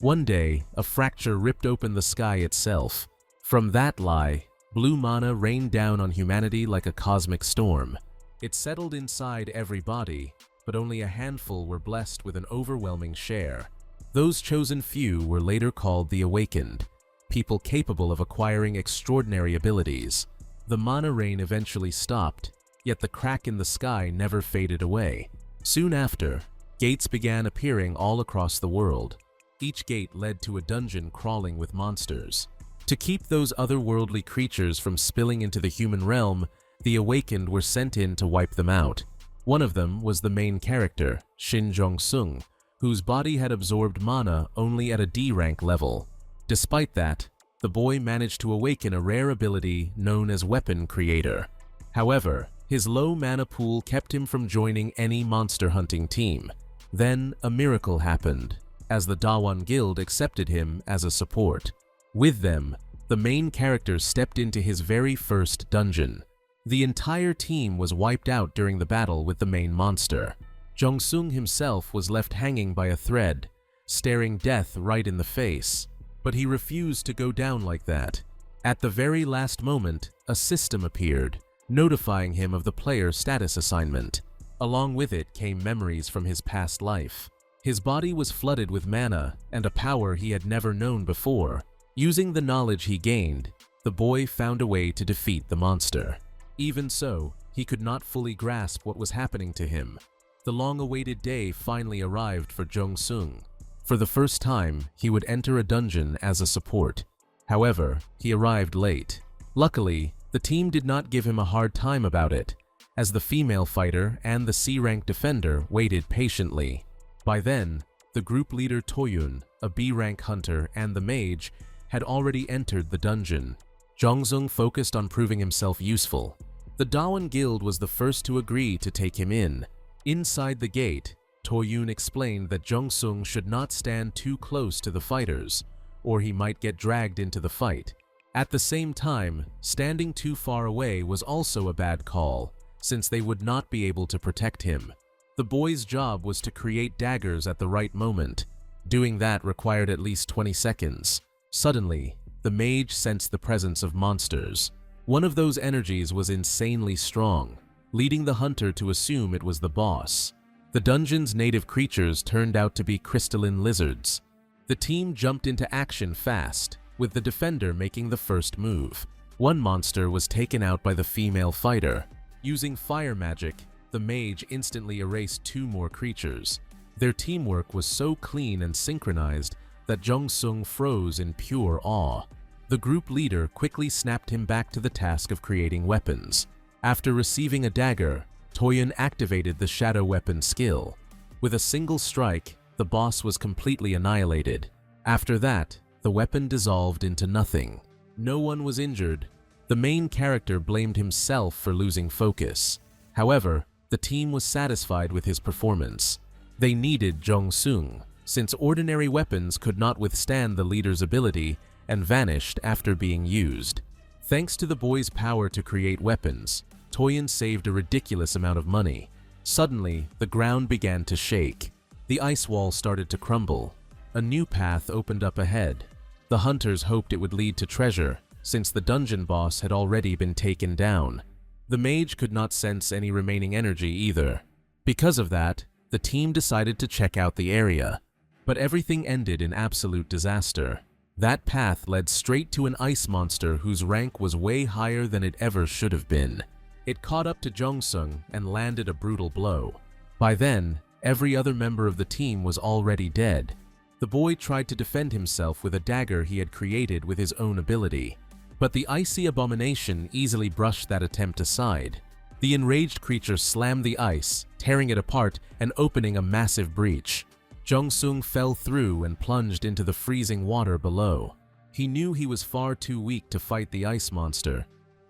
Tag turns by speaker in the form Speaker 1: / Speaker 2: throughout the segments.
Speaker 1: One day, a fracture ripped open the sky itself. From that lie, blue mana rained down on humanity like a cosmic storm. It settled inside every body, but only a handful were blessed with an overwhelming share. Those chosen few were later called the Awakened, people capable of acquiring extraordinary abilities. The mana rain eventually stopped, yet the crack in the sky never faded away. Soon after, gates began appearing all across the world. Each gate led to a dungeon crawling with monsters. To keep those otherworldly creatures from spilling into the human realm, the Awakened were sent in to wipe them out. One of them was the main character, Shin Jong-sung, whose body had absorbed mana only at a D rank level. Despite that, the boy managed to awaken a rare ability known as Weapon Creator. However, his low mana pool kept him from joining any monster hunting team. Then, a miracle happened, as the Dawan Guild accepted him as a support. With them, the main character stepped into his very first dungeon. The entire team was wiped out during the battle with the main monster. Jong-sung himself was left hanging by a thread, staring death right in the face. But he refused to go down like that. At the very last moment, a system appeared, notifying him of the player status assignment. Along with it came memories from his past life. His body was flooded with mana and a power he had never known before. Using the knowledge he gained, the boy found a way to defeat the monster. Even so, he could not fully grasp what was happening to him. The long-awaited day finally arrived for Jong-sung. For the first time, he would enter a dungeon as a support. However, he arrived late. Luckily, the team did not give him a hard time about it, as the female fighter and the C-rank defender waited patiently. By then, the group leader Taehyun, a B-rank hunter, and the mage had already entered the dungeon. Jong-sung focused on proving himself useful. The Dawan Guild was the first to agree to take him in. Inside the gate, Taehyun explained that Jong-sung should not stand too close to the fighters, or he might get dragged into the fight. At the same time, standing too far away was also a bad call, since they would not be able to protect him. The boy's job was to create daggers at the right moment. Doing that required at least 20 seconds. Suddenly, the mage sensed the presence of monsters. One of those energies was insanely strong, leading the hunter to assume it was the boss. The dungeon's native creatures turned out to be crystalline lizards. The team jumped into action fast, with the defender making the first move. One monster was taken out by the female fighter. Using fire magic, the mage instantly erased 2 more creatures. Their teamwork was so clean and synchronized that Jong-sung froze in pure awe. The group leader quickly snapped him back to the task of creating weapons. After receiving a dagger, Taehyun activated the shadow weapon skill. With a single strike, the boss was completely annihilated. After that, the weapon dissolved into nothing. No one was injured. The main character blamed himself for losing focus. However, the team was satisfied with his performance. They needed Jong-sung, since ordinary weapons could not withstand the leader's ability and vanished after being used. Thanks to the boy's power to create weapons, Taehyun saved a ridiculous amount of money. Suddenly, the ground began to shake. The ice wall started to crumble. A new path opened up ahead. The hunters hoped it would lead to treasure, since the dungeon boss had already been taken down. The mage could not sense any remaining energy either. Because of that, the team decided to check out the area. But everything ended in absolute disaster. That path led straight to an ice monster whose rank was way higher than it ever should have been. It caught up to Jong-sung and landed a brutal blow. By then, every other member of the team was already dead. The boy tried to defend himself with a dagger he had created with his own ability. But the icy abomination easily brushed that attempt aside. The enraged creature slammed the ice, tearing it apart and opening a massive breach. Jong-sung fell through and plunged into the freezing water below. He knew he was far too weak to fight the ice monster,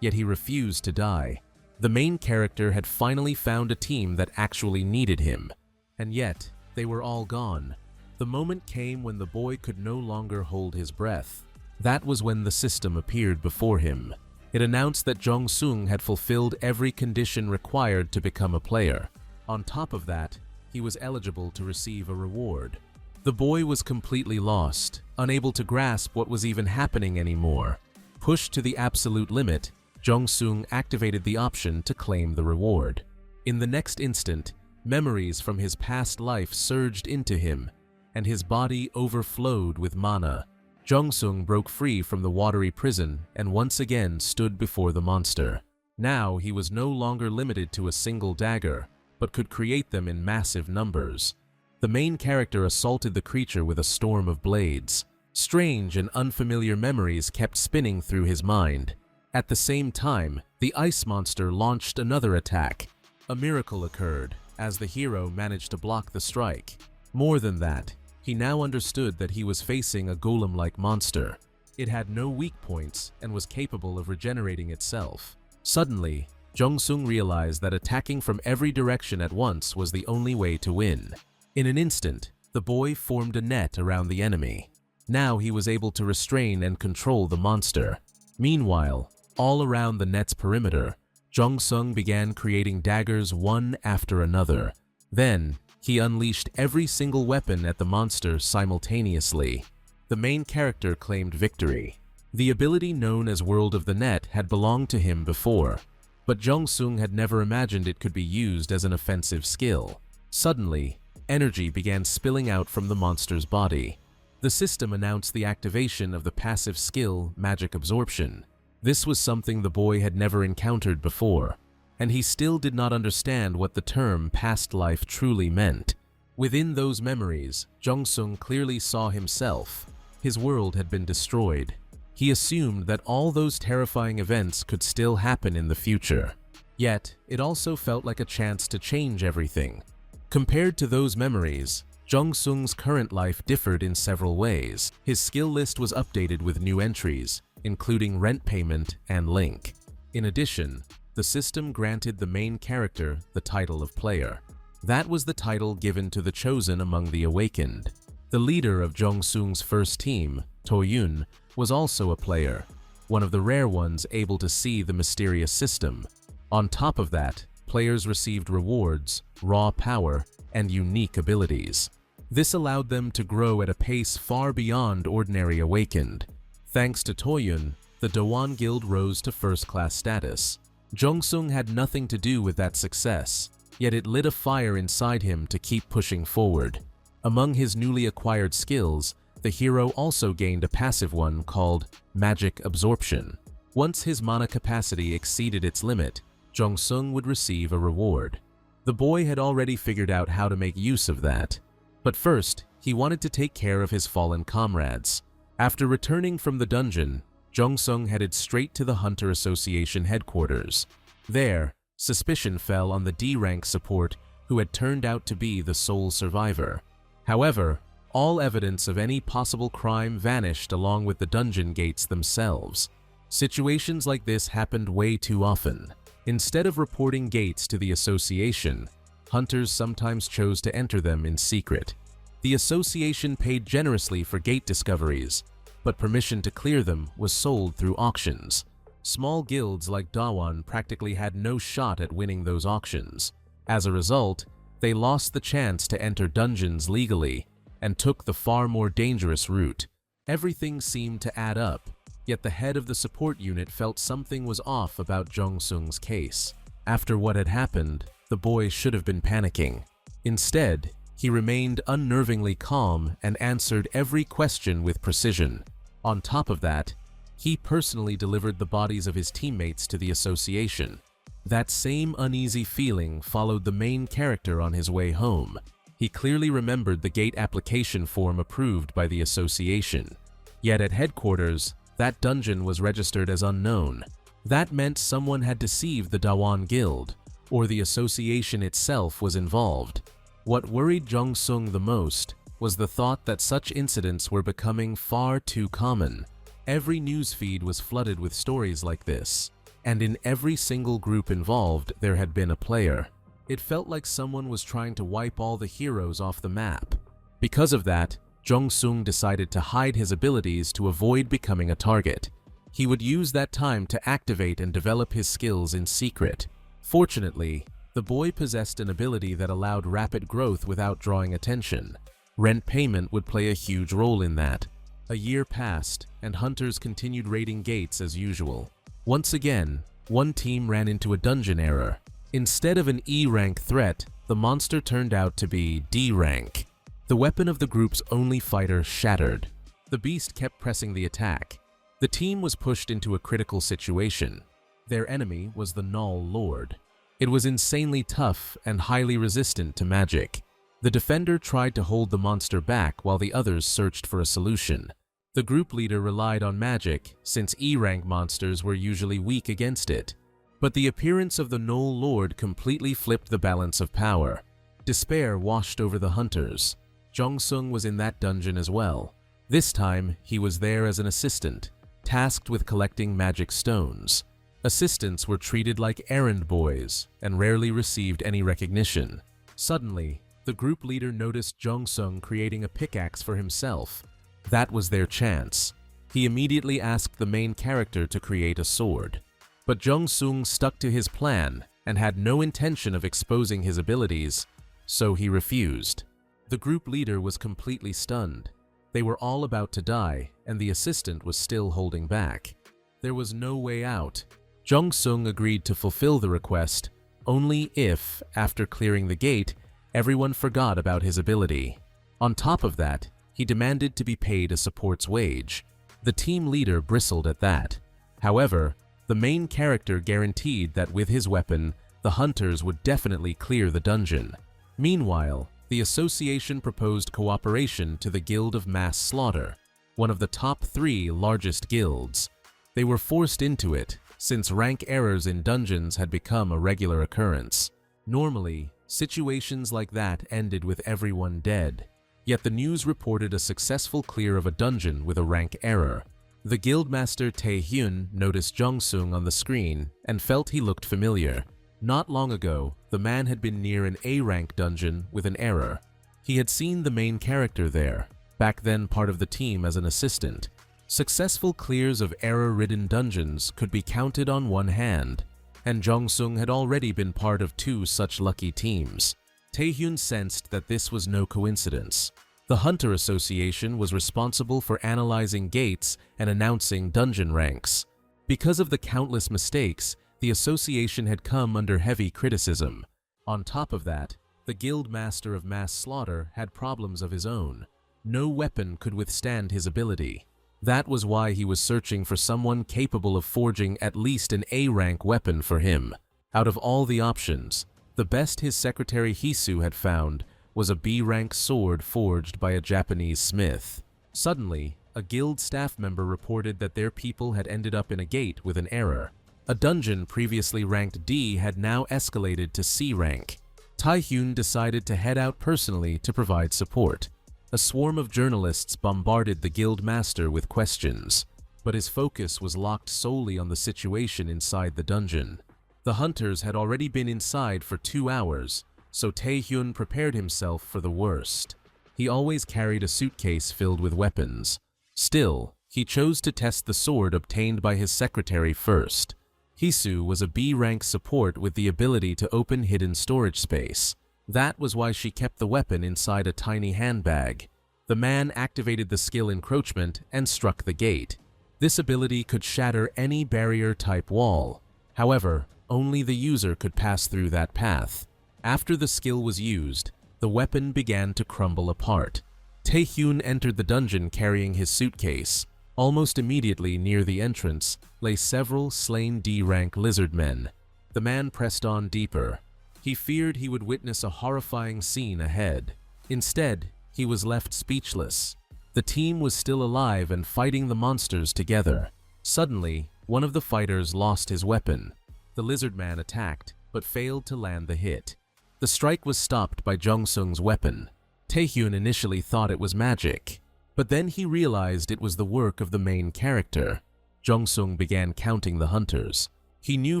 Speaker 1: yet he refused to die. The main character had finally found a team that actually needed him, and yet they were all gone. The moment came when the boy could no longer hold his breath. That was when the system appeared before him. It announced that Jong-sung had fulfilled every condition required to become a player. On top of that, he was eligible to receive a reward. The boy was completely lost, unable to grasp what was even happening anymore. Pushed to the absolute limit, Jong-sung activated the option to claim the reward. In the next instant, memories from his past life surged into him, and his body overflowed with mana. Jong-sung broke free from the watery prison and once again stood before the monster. Now he was no longer limited to a single dagger, but could create them in massive numbers. The main character assaulted the creature with a storm of blades. Strange and unfamiliar memories kept spinning through his mind. At the same time, the ice monster launched another attack. A miracle occurred, as the hero managed to block the strike. More than that, he now understood that he was facing a golem-like monster. It had no weak points and was capable of regenerating itself. Suddenly, Jong-sung realized that attacking from every direction at once was the only way to win. In an instant, the boy formed a net around the enemy. Now he was able to restrain and control the monster. Meanwhile, all around the net's perimeter, Jong-sung began creating daggers one after another. Then, he unleashed every single weapon at the monster simultaneously. The main character claimed victory. The ability known as World of the Net had belonged to him before, but Jong-sung had never imagined it could be used as an offensive skill. Suddenly, energy began spilling out from the monster's body. The system announced the activation of the passive skill, Magic Absorption. This was something the boy had never encountered before, and he still did not understand what the term past life truly meant. Within those memories, Jong-sung clearly saw himself. His world had been destroyed. He assumed that all those terrifying events could still happen in the future. Yet, it also felt like a chance to change everything. Compared to those memories, Jong-sung's current life differed in several ways. His skill list was updated with new entries, including rent payment and link. In addition, the system granted the main character the title of player. That was the title given to the chosen among the awakened. The leader of Jong-sung's first team, Taehyun, was also a player, one of the rare ones able to see the mysterious system. On top of that, players received rewards, raw power, and unique abilities. This allowed them to grow at a pace far beyond ordinary awakened. Thanks to Taehyun, the Dawan guild rose to first-class status. Jong-sung had nothing to do with that success, yet it lit a fire inside him to keep pushing forward. Among his newly acquired skills, the hero also gained a passive one called Magic Absorption. Once his mana capacity exceeded its limit, Jong-sung would receive a reward. The boy had already figured out how to make use of that. But first, he wanted to take care of his fallen comrades. After returning from the dungeon, Jong-sung headed straight to the Hunter Association headquarters. There, suspicion fell on the D-rank support who had turned out to be the sole survivor. However, all evidence of any possible crime vanished along with the dungeon gates themselves. Situations like this happened way too often. Instead of reporting gates to the association, hunters sometimes chose to enter them in secret. The association paid generously for gate discoveries, but permission to clear them was sold through auctions. Small guilds like Dawan practically had no shot at winning those auctions. As a result, they lost the chance to enter dungeons legally and took the far more dangerous route. Everything seemed to add up, yet the head of the support unit felt something was off about Jong-sung's case. After what had happened, the boy should have been panicking. Instead, he remained unnervingly calm and answered every question with precision. On top of that, he personally delivered the bodies of his teammates to the association. That same uneasy feeling followed the main character on his way home. He clearly remembered the gate application form approved by the association. Yet at headquarters, that dungeon was registered as unknown. That meant someone had deceived the Dawan guild, or the association itself was involved. What worried Jong-sung the most was the thought that such incidents were becoming far too common. Every newsfeed was flooded with stories like this, and in every single group involved there had been a player. It felt like someone was trying to wipe all the heroes off the map. Because of that, Jong-sung decided to hide his abilities to avoid becoming a target. He would use that time to activate and develop his skills in secret. Fortunately, the boy possessed an ability that allowed rapid growth without drawing attention. Rent payment would play a huge role in that. A year passed, and hunters continued raiding gates as usual. Once again, one team ran into a dungeon error. Instead of an E-rank threat, the monster turned out to be D-rank. The weapon of the group's only fighter shattered. The beast kept pressing the attack. The team was pushed into a critical situation. Their enemy was the Null Lord. It was insanely tough and highly resistant to magic. The defender tried to hold the monster back while the others searched for a solution. The group leader relied on magic, since E-rank monsters were usually weak against it. But the appearance of the Null Lord completely flipped the balance of power. Despair washed over the hunters. Jong-sung was in that dungeon as well. This time, he was there as an assistant, tasked with collecting magic stones. Assistants were treated like errand boys and rarely received any recognition. Suddenly, the group leader noticed Jong-sung creating a pickaxe for himself. That was their chance. He immediately asked the main character to create a sword. But Jong-sung stuck to his plan and had no intention of exposing his abilities, so he refused. The group leader was completely stunned. They were all about to die, and the assistant was still holding back. There was no way out. Jong-sung agreed to fulfill the request only if, after clearing the gate, everyone forgot about his ability. On top of that, he demanded to be paid a support's wage. The team leader bristled at that. However, the main character guaranteed that with his weapon, the hunters would definitely clear the dungeon. Meanwhile, the association proposed cooperation to the Guild of Mass Slaughter, one of the top 3 largest guilds. They were forced into it, since rank errors in dungeons had become a regular occurrence. Normally, situations like that ended with everyone dead. Yet the news reported a successful clear of a dungeon with a rank error. The guildmaster Taehyun noticed Jong-sung on the screen and felt he looked familiar. Not long ago, the man had been near an A-rank dungeon with an error. He had seen the main character there, back then part of the team as an assistant. Successful clears of error-ridden dungeons could be counted on one hand, and Jong-sung had already been part of 2 such lucky teams. Taehyun sensed that this was no coincidence. The Hunter Association was responsible for analyzing gates and announcing dungeon ranks. Because of the countless mistakes, the association had come under heavy criticism. On top of that, the Guild Master of Mass Slaughter had problems of his own. No weapon could withstand his ability. That was why he was searching for someone capable of forging at least an A-rank weapon for him. Out of all the options, the best his secretary Hisu had found was a B-rank sword forged by a Japanese smith. Suddenly, a guild staff member reported that their people had ended up in a gate with an error. A dungeon previously ranked D had now escalated to C rank. Taehyun decided to head out personally to provide support. A swarm of journalists bombarded the guild master with questions, but his focus was locked solely on the situation inside the dungeon. The hunters had already been inside for 2 hours, so Taehyun prepared himself for the worst. He always carried a suitcase filled with weapons. Still, he chose to test the sword obtained by his secretary first. Hisu was a B-rank support with the ability to open hidden storage space. That was why she kept the weapon inside a tiny handbag. The man activated the skill encroachment and struck the gate. This ability could shatter any barrier-type wall. However, only the user could pass through that path. After the skill was used, the weapon began to crumble apart. Taehyun entered the dungeon carrying his suitcase. Almost immediately near the entrance lay several slain D-rank lizard men. The man pressed on deeper. He feared he would witness a horrifying scene ahead. Instead, he was left speechless. The team was still alive and fighting the monsters together. Suddenly, one of the fighters lost his weapon. The lizard man attacked, but failed to land the hit. The strike was stopped by Jong-sung's weapon. Taehyun initially thought it was magic, but then he realized it was the work of the main character. Jong-sung began counting the hunters. He knew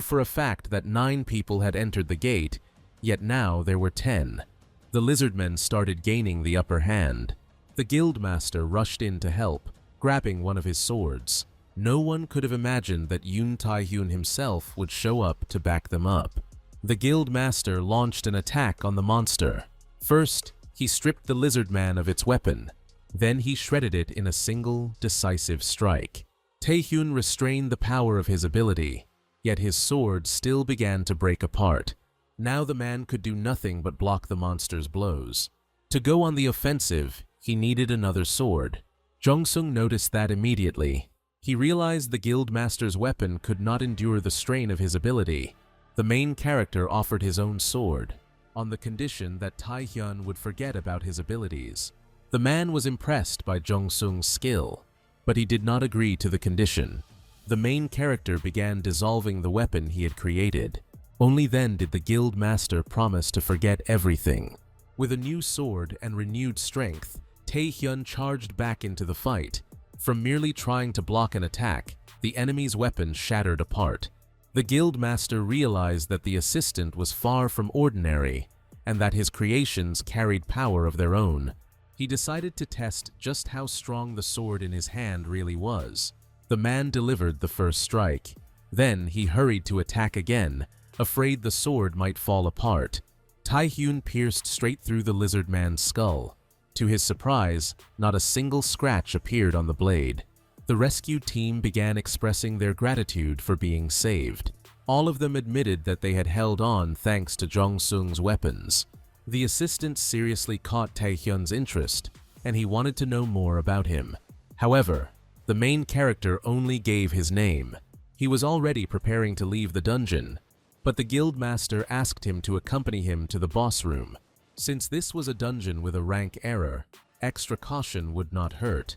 Speaker 1: for a fact that 9 people had entered the gate, yet now there were 10. The lizardmen started gaining the upper hand. The guildmaster rushed in to help, grabbing one of his swords. No one could have imagined that Yoon Taehyun himself would show up to back them up. The guildmaster launched an attack on the monster. First, He stripped the lizard man of its weapon. Then he shredded it in a single, decisive strike. Taehyun restrained the power of his ability, yet his sword still began to break apart. Now the man could do nothing but block the monster's blows. To go on the offensive, he needed another sword. Jong-sung noticed that immediately. He realized the guildmaster's weapon could not endure the strain of his ability. The main character offered his own sword, on the condition that Taehyun would forget about his abilities. The man was impressed by Jong-sung's skill, but he did not agree to the condition. The main character began dissolving the weapon he had created. Only then did the guildmaster promise to forget everything. With a new sword and renewed strength, Taehyun charged back into the fight. From merely trying to block an attack, the enemy's weapon shattered apart. The guildmaster realized that the assistant was far from ordinary, and that his creations carried power of their own. He decided to test just how strong the sword in his hand really was. The man delivered the first strike. Then he hurried to attack again, afraid the sword might fall apart. Taehyun pierced straight through the lizard man's skull. To his surprise, not a single scratch appeared on the blade. The rescue team began expressing their gratitude for being saved. All of them admitted that they had held on thanks to Jong-sung's weapons. The assistant seriously caught Taehyun's interest, and he wanted to know more about him. However, the main character only gave his name. He was already preparing to leave the dungeon, but the guildmaster asked him to accompany him to the boss room. Since this was a dungeon with a rank error, extra caution would not hurt.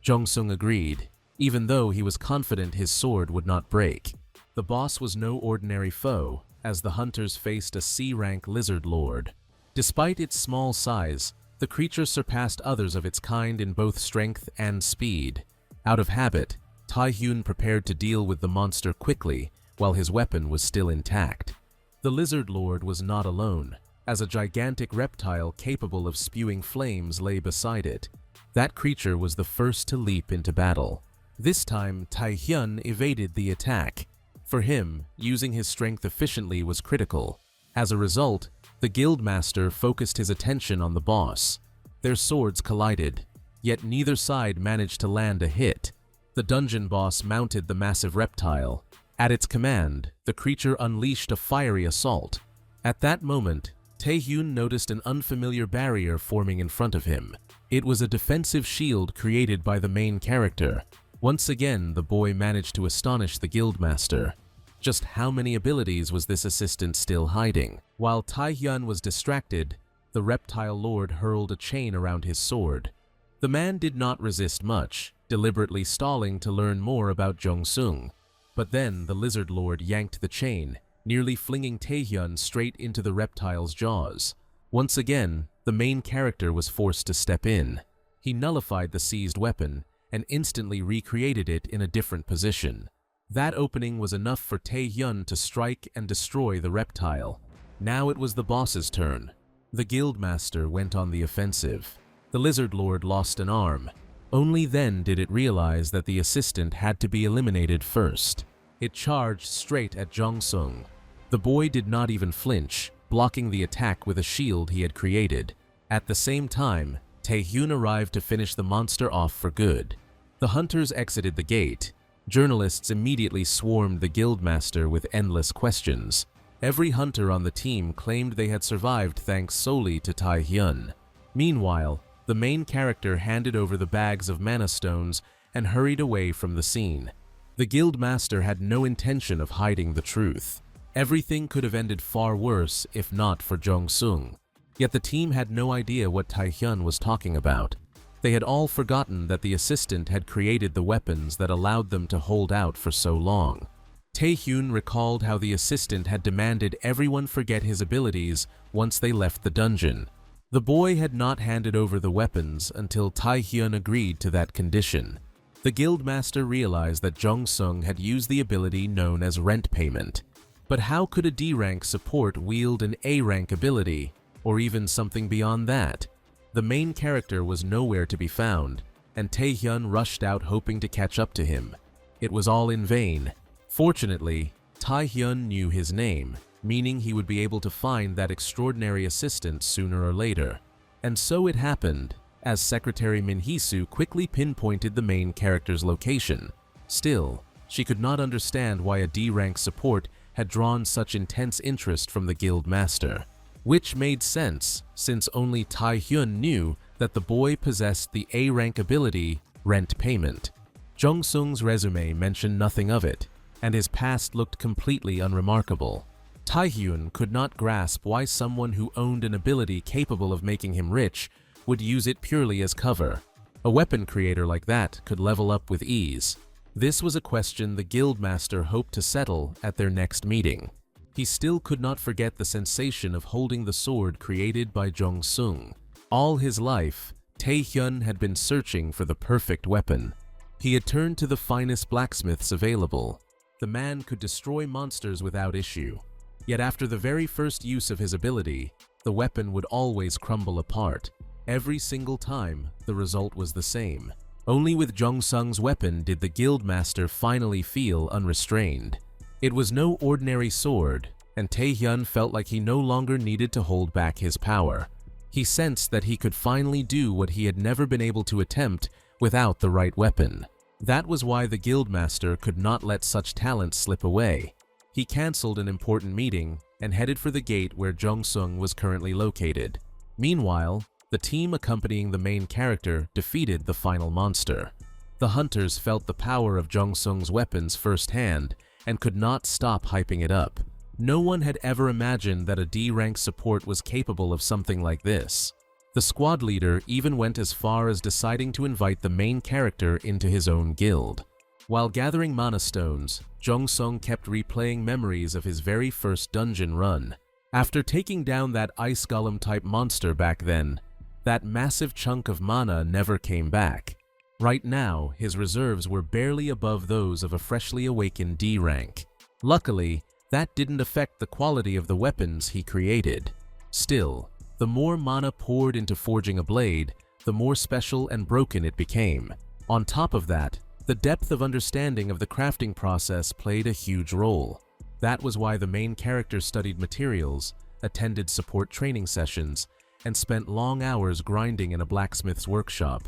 Speaker 1: Jong-sung agreed, even though he was confident his sword would not break. The boss was no ordinary foe, as the hunters faced a C-rank lizard lord. Despite its small size, the creature surpassed others of its kind in both strength and speed. Out of habit, Taehyun prepared to deal with the monster quickly while his weapon was still intact. The lizard lord was not alone, as a gigantic reptile capable of spewing flames lay beside it. That creature was the first to leap into battle. This time, Taehyun evaded the attack. For him, using his strength efficiently was critical. As a result, the guildmaster focused his attention on the boss. Their swords collided, yet neither side managed to land a hit. The dungeon boss mounted the massive reptile. At its command, the creature unleashed a fiery assault. At that moment, Taehyun noticed an unfamiliar barrier forming in front of him. It was a defensive shield created by the main character. Once again, the boy managed to astonish the guildmaster. Just how many abilities was this assistant still hiding? While Taehyun was distracted, the reptile lord hurled a chain around his sword. The man did not resist much, deliberately stalling to learn more about Jong-sung. But then the lizard lord yanked the chain, nearly flinging Taehyun straight into the reptile's jaws. Once again, the main character was forced to step in. He nullified the seized weapon and instantly recreated it in a different position. That opening was enough for Taehyun to strike and destroy the reptile. Now it was the boss's turn. The guildmaster went on the offensive. The lizard lord lost an arm. Only then did it realize that the assistant had to be eliminated first. It charged straight at Jong-sung. The boy did not even flinch, blocking the attack with a shield he had created. At the same time, Taehyun arrived to finish the monster off for good. The hunters exited the gate. Journalists immediately swarmed the guildmaster with endless questions. Every hunter on the team claimed they had survived thanks solely to Taehyun. Meanwhile, the main character handed over the bags of mana stones and hurried away from the scene. The guildmaster had no intention of hiding the truth. Everything could have ended far worse if not for Jong-sung. Yet the team had no idea what Taehyun was talking about. They had all forgotten that the assistant had created the weapons that allowed them to hold out for so long. Taehyun recalled how the assistant had demanded everyone forget his abilities once they left the dungeon. The boy had not handed over the weapons until Taehyun agreed to that condition. The guildmaster realized that Jong-sung had used the ability known as rent payment. But how could a D-rank support wield an A-rank ability, or even something beyond that? The main character was nowhere to be found, and Taehyun rushed out hoping to catch up to him. It was all in vain. Fortunately, Taehyun knew his name, meaning he would be able to find that extraordinary assistant sooner or later. And so it happened, as Secretary Minhisu quickly pinpointed the main character's location. Still, she could not understand why a D-rank support had drawn such intense interest from the guild master. Which made sense, since only Taehyun knew that the boy possessed the A-rank ability, rent payment. Jong-sung's resume mentioned nothing of it, and his past looked completely unremarkable. Taehyun could not grasp why someone who owned an ability capable of making him rich would use it purely as cover. A weapon creator like that could level up with ease. This was a question the guildmaster hoped to settle at their next meeting. He still could not forget the sensation of holding the sword created by Jong-sung. All his life, Taehyun had been searching for the perfect weapon. He had turned to the finest blacksmiths available. The man could destroy monsters without issue. Yet after the very first use of his ability, the weapon would always crumble apart. Every single time, the result was the same. Only with Jong-sung's weapon did the guildmaster finally feel unrestrained. It was no ordinary sword, and Taehyun felt like he no longer needed to hold back his power. He sensed that he could finally do what he had never been able to attempt without the right weapon. That was why the guildmaster could not let such talent slip away. He cancelled an important meeting and headed for the gate where Jong-sung was currently located. Meanwhile, the team accompanying the main character defeated the final monster. The hunters felt the power of Jong-sung's weapons firsthand and could not stop hyping it up. No one had ever imagined that a D-rank support was capable of something like this. The squad leader even went as far as deciding to invite the main character into his own guild. While gathering mana stones, Jong-sung kept replaying memories of his very first dungeon run. After taking down that ice golem-type monster back then, that massive chunk of mana never came back. Right now, his reserves were barely above those of a freshly awakened D-rank. Luckily, that didn't affect the quality of the weapons he created. Still, the more mana poured into forging a blade, the more special and broken it became. On top of that, the depth of understanding of the crafting process played a huge role. That was why the main character studied materials, attended support training sessions, and spent long hours grinding in a blacksmith's workshop.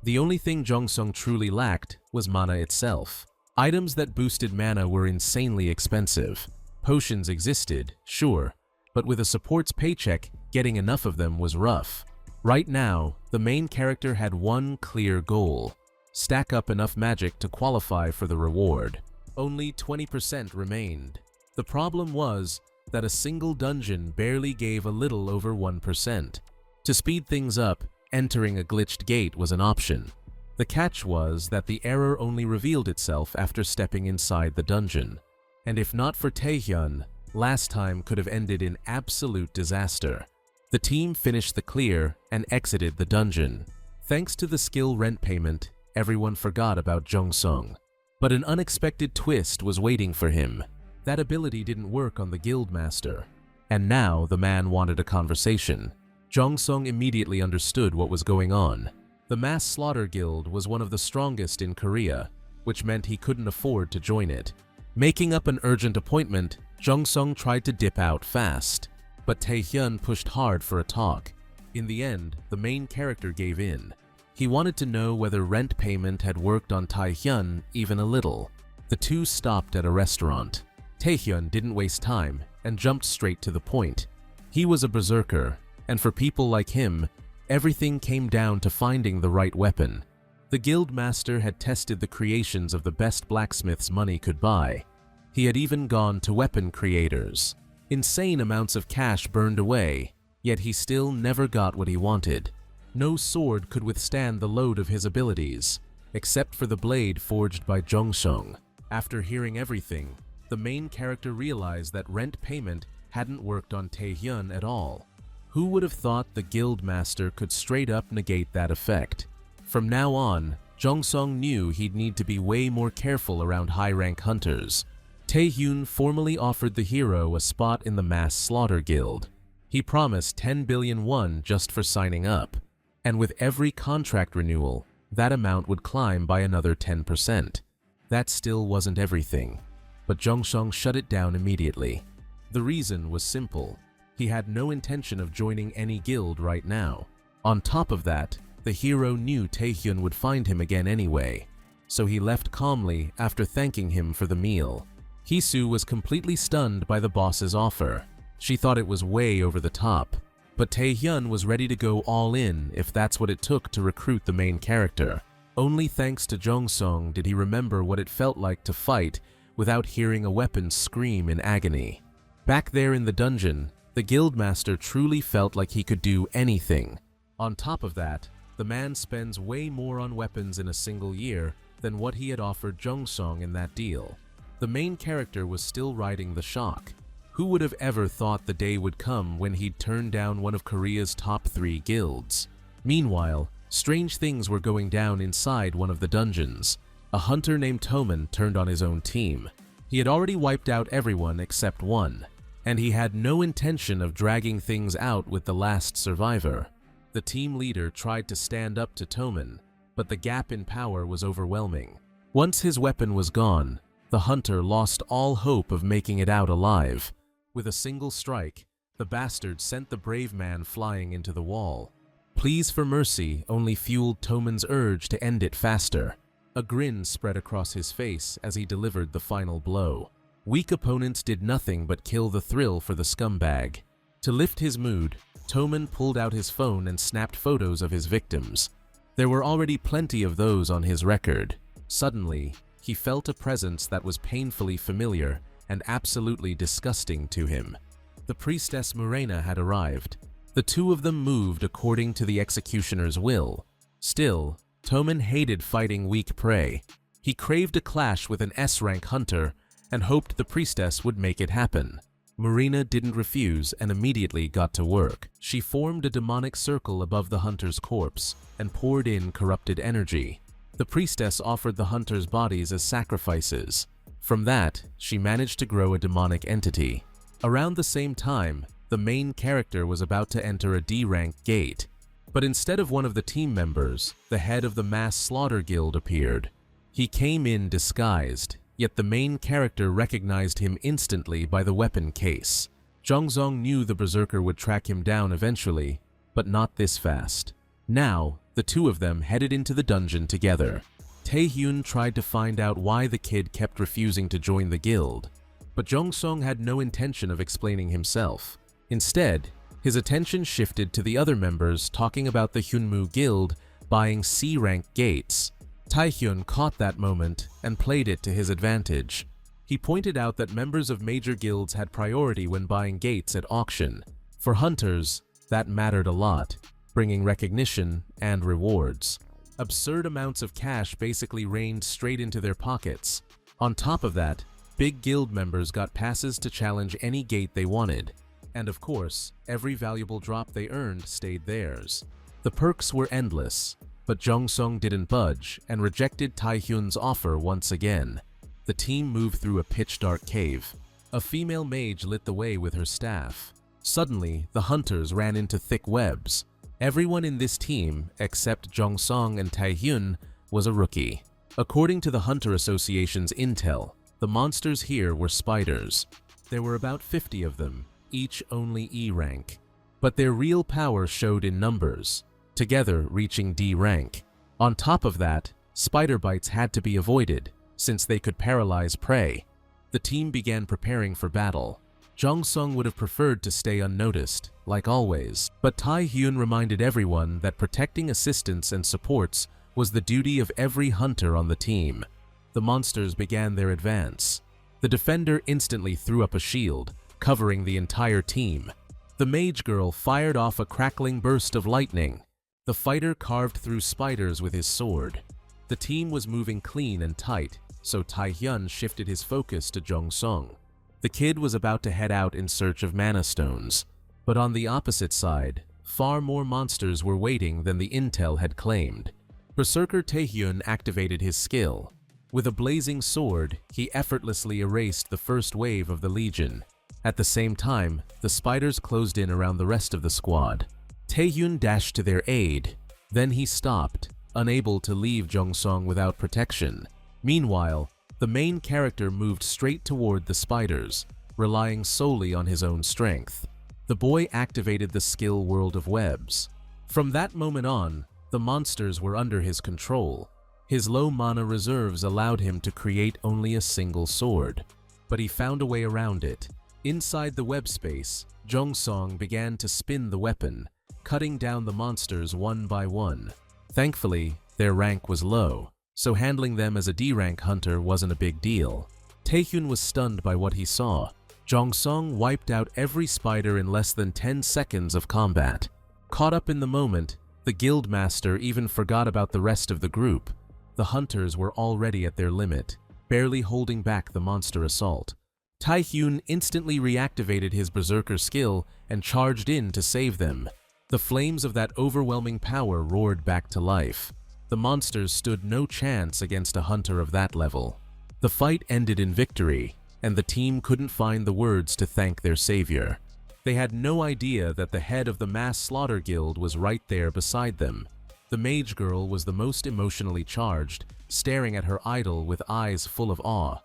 Speaker 1: The only thing Jong-sung truly lacked was mana itself. Items that boosted mana were insanely expensive. Potions existed, sure, but with a support's paycheck, getting enough of them was rough. Right now, the main character had one clear goal: stack up enough magic to qualify for the reward. Only 20% remained. The problem was that a single dungeon barely gave a little over 1%. To speed things up, entering a glitched gate was an option. The catch was that the error only revealed itself after stepping inside the dungeon. And if not for Taehyun, last time could have ended in absolute disaster. The team finished the clear and exited the dungeon. Thanks to the skill rent payment, everyone forgot about Jong-sung. But an unexpected twist was waiting for him. That ability didn't work on the guildmaster. And now the man wanted a conversation. Jong-sung immediately understood what was going on. The Mass Slaughter Guild was one of the strongest in Korea, which meant he couldn't afford to join it. Making up an urgent appointment, Jong-sung tried to dip out fast, but Taehyun pushed hard for a talk. In the end, the main character gave in. He wanted to know whether rent payment had worked on Taehyun even a little. The two stopped at a restaurant. Taehyun didn't waste time and jumped straight to the point. He was a berserker, and for people like him, everything came down to finding the right weapon. The guildmaster had tested the creations of the best blacksmiths money could buy. He had even gone to weapon creators. Insane amounts of cash burned away, yet he still never got what he wanted. No sword could withstand the load of his abilities, except for the blade forged by Jong-sung. After hearing everything, the main character realized that rent payment hadn't worked on Taehyun at all. Who would have thought the guildmaster could straight up negate that effect? From now on, Jong-sung knew he'd need to be way more careful around high-rank hunters. Taehyun formally offered the hero a spot in the Mass Slaughter Guild. He promised 10 billion won just for signing up, and with every contract renewal, that amount would climb by another 10%. That still wasn't everything, but Jong-sung shut it down immediately. The reason was simple. He had no intention of joining any guild right now. On top of that, the hero knew Taehyun would find him again anyway, so he left calmly after thanking him for the meal. Hisu was completely stunned by the boss's offer. She thought it was way over the top, but Taehyun was ready to go all in if that's what it took to recruit the main character. Only thanks to Jongsung did he remember what it felt like to fight without hearing a weapon scream in agony. Back there in the dungeon, the guildmaster truly felt like he could do anything. On top of that, the man spends way more on weapons in a single year than what he had offered Jongsung in that deal. The main character was still riding the shock. Who would have ever thought the day would come when he'd turn down one of Korea's top 3 guilds? Meanwhile, strange things were going down inside one of the dungeons. A hunter named Toman turned on his own team. He had already wiped out everyone except one, and he had no intention of dragging things out with the last survivor. The team leader tried to stand up to Toman, but the gap in power was overwhelming. Once his weapon was gone, the hunter lost all hope of making it out alive. With a single strike, the bastard sent the brave man flying into the wall. Pleas for mercy only fueled Toman's urge to end it faster. A grin spread across his face as he delivered the final blow. Weak opponents did nothing but kill the thrill for the scumbag. To lift his mood, Toman pulled out his phone and snapped photos of his victims. There were already plenty of those on his record. Suddenly, he felt a presence that was painfully familiar and absolutely disgusting to him. The priestess Murena had arrived. The two of them moved according to the executioner's will. Still, Toman hated fighting weak prey. He craved a clash with an S-rank hunter and hoped the priestess would make it happen. Murena didn't refuse and immediately got to work. She formed a demonic circle above the hunter's corpse and poured in corrupted energy. The priestess offered the hunters' bodies as sacrifices. From that, she managed to grow a demonic entity. Around the same time, the main character was about to enter a D-rank gate. But instead of one of the team members, the head of the mass slaughter guild appeared. He came in disguised, yet the main character recognized him instantly by the weapon case. Jongsung knew the berserker would track him down eventually, but not this fast. Now, the two of them headed into the dungeon together. Taehyun tried to find out why the kid kept refusing to join the guild, but Jongsung had no intention of explaining himself. Instead, his attention shifted to the other members talking about the Hyunmu guild buying C-rank gates. Taehyun caught that moment and played it to his advantage. He pointed out that members of major guilds had priority when buying gates at auction. For hunters, that mattered a lot, bringing recognition and rewards. Absurd amounts of cash basically rained straight into their pockets. On top of that, big guild members got passes to challenge any gate they wanted. And of course, every valuable drop they earned stayed theirs. The perks were endless, but Jongsung didn't budge and rejected Taehyun's offer once again. The team moved through a pitch-dark cave. A female mage lit the way with her staff. Suddenly, the hunters ran into thick webs. Everyone in this team, except Jongsung and Taehyun, was a rookie. According to the Hunter Association's intel, the monsters here were spiders. There were about 50 of them, each only E rank. But their real power showed in numbers, together reaching D rank. On top of that, spider bites had to be avoided, since they could paralyze prey. The team began preparing for battle. Jongsung would have preferred to stay unnoticed, like always, but Taehyun reminded everyone that protecting assistants and supports was the duty of every hunter on the team. The monsters began their advance. The defender instantly threw up a shield, covering the entire team. The mage girl fired off a crackling burst of lightning. The fighter carved through spiders with his sword. The team was moving clean and tight, so Taehyun shifted his focus to Jongsung. The kid was about to head out in search of mana stones, but on the opposite side, far more monsters were waiting than the intel had claimed. Berserker Taehyun activated his skill. With a blazing sword, he effortlessly erased the first wave of the legion. At the same time, the spiders closed in around the rest of the squad. Taehyun dashed to their aid. Then he stopped, unable to leave Jongsung without protection. Meanwhile, the main character moved straight toward the spiders, relying solely on his own strength. The boy activated the skill World of Webs. From that moment on, the monsters were under his control. His low mana reserves allowed him to create only a single sword, but he found a way around it. Inside the web space, Jongsong began to spin the weapon, cutting down the monsters one by one. Thankfully, their rank was low, so handling them as a D-rank hunter wasn't a big deal. Taehyun was stunned by what he saw. Jongsong wiped out every spider in less than 10 seconds of combat. Caught up in the moment, the guildmaster even forgot about the rest of the group. The hunters were already at their limit, barely holding back the monster assault. Taehyun instantly reactivated his berserker skill and charged in to save them. The flames of that overwhelming power roared back to life. The monsters stood no chance against a hunter of that level. The fight ended in victory, and the team couldn't find the words to thank their savior. They had no idea that the head of the mass slaughter guild was right there beside them. The mage girl was the most emotionally charged, staring at her idol with eyes full of awe.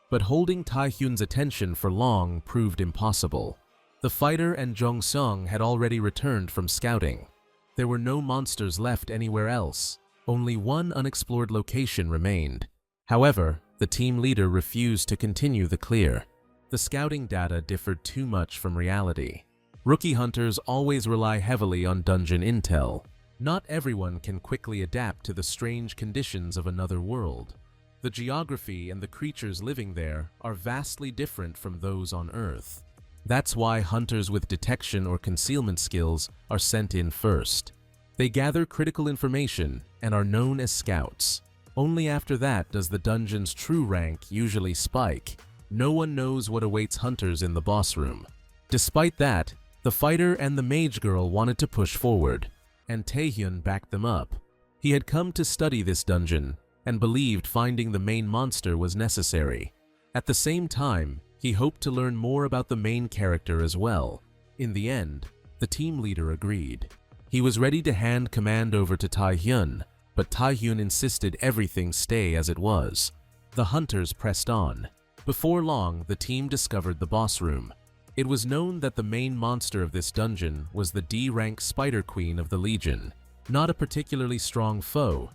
Speaker 1: But holding Taehyun's attention for long proved impossible. The fighter and Jongsong had already returned from scouting. There were no monsters left anywhere else. Only one unexplored location remained. However, the team leader refused to continue the clear. The scouting data differed too much from reality. Rookie hunters always rely heavily on dungeon intel. Not everyone can quickly adapt to the strange conditions of another world. The geography and the creatures living there are vastly different from those on Earth. That's why hunters with detection or concealment skills are sent in first. They gather critical information and are known as scouts. Only after that does the dungeon's true rank usually spike. No one knows what awaits hunters in the boss room. Despite that, the fighter and the mage girl wanted to push forward, and Taehyun backed them up. He had come to study this dungeon and believed finding the main monster was necessary. At the same time, he hoped to learn more about the main character as well. In the end, the team leader agreed. He was ready to hand command over to Taehyun, but Taehyun insisted everything stay as it was. The hunters pressed on. Before long, the team discovered the boss room. It was known that the main monster of this dungeon was the D-rank Spider Queen of the Legion. Not a particularly strong foe,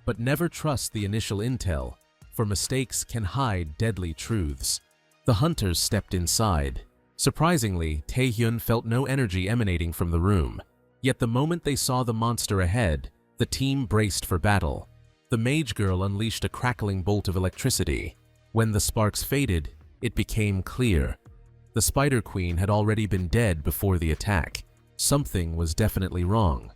Speaker 1: but never trust the initial intel, for mistakes can hide deadly truths. The hunters stepped inside. Surprisingly, Taehyun felt no energy emanating from the room. Yet the moment they saw the monster ahead, the team braced for battle. The mage girl unleashed a crackling bolt of electricity. When the sparks faded, it became clear. The Spider Queen had already been dead before the attack. Something was definitely wrong.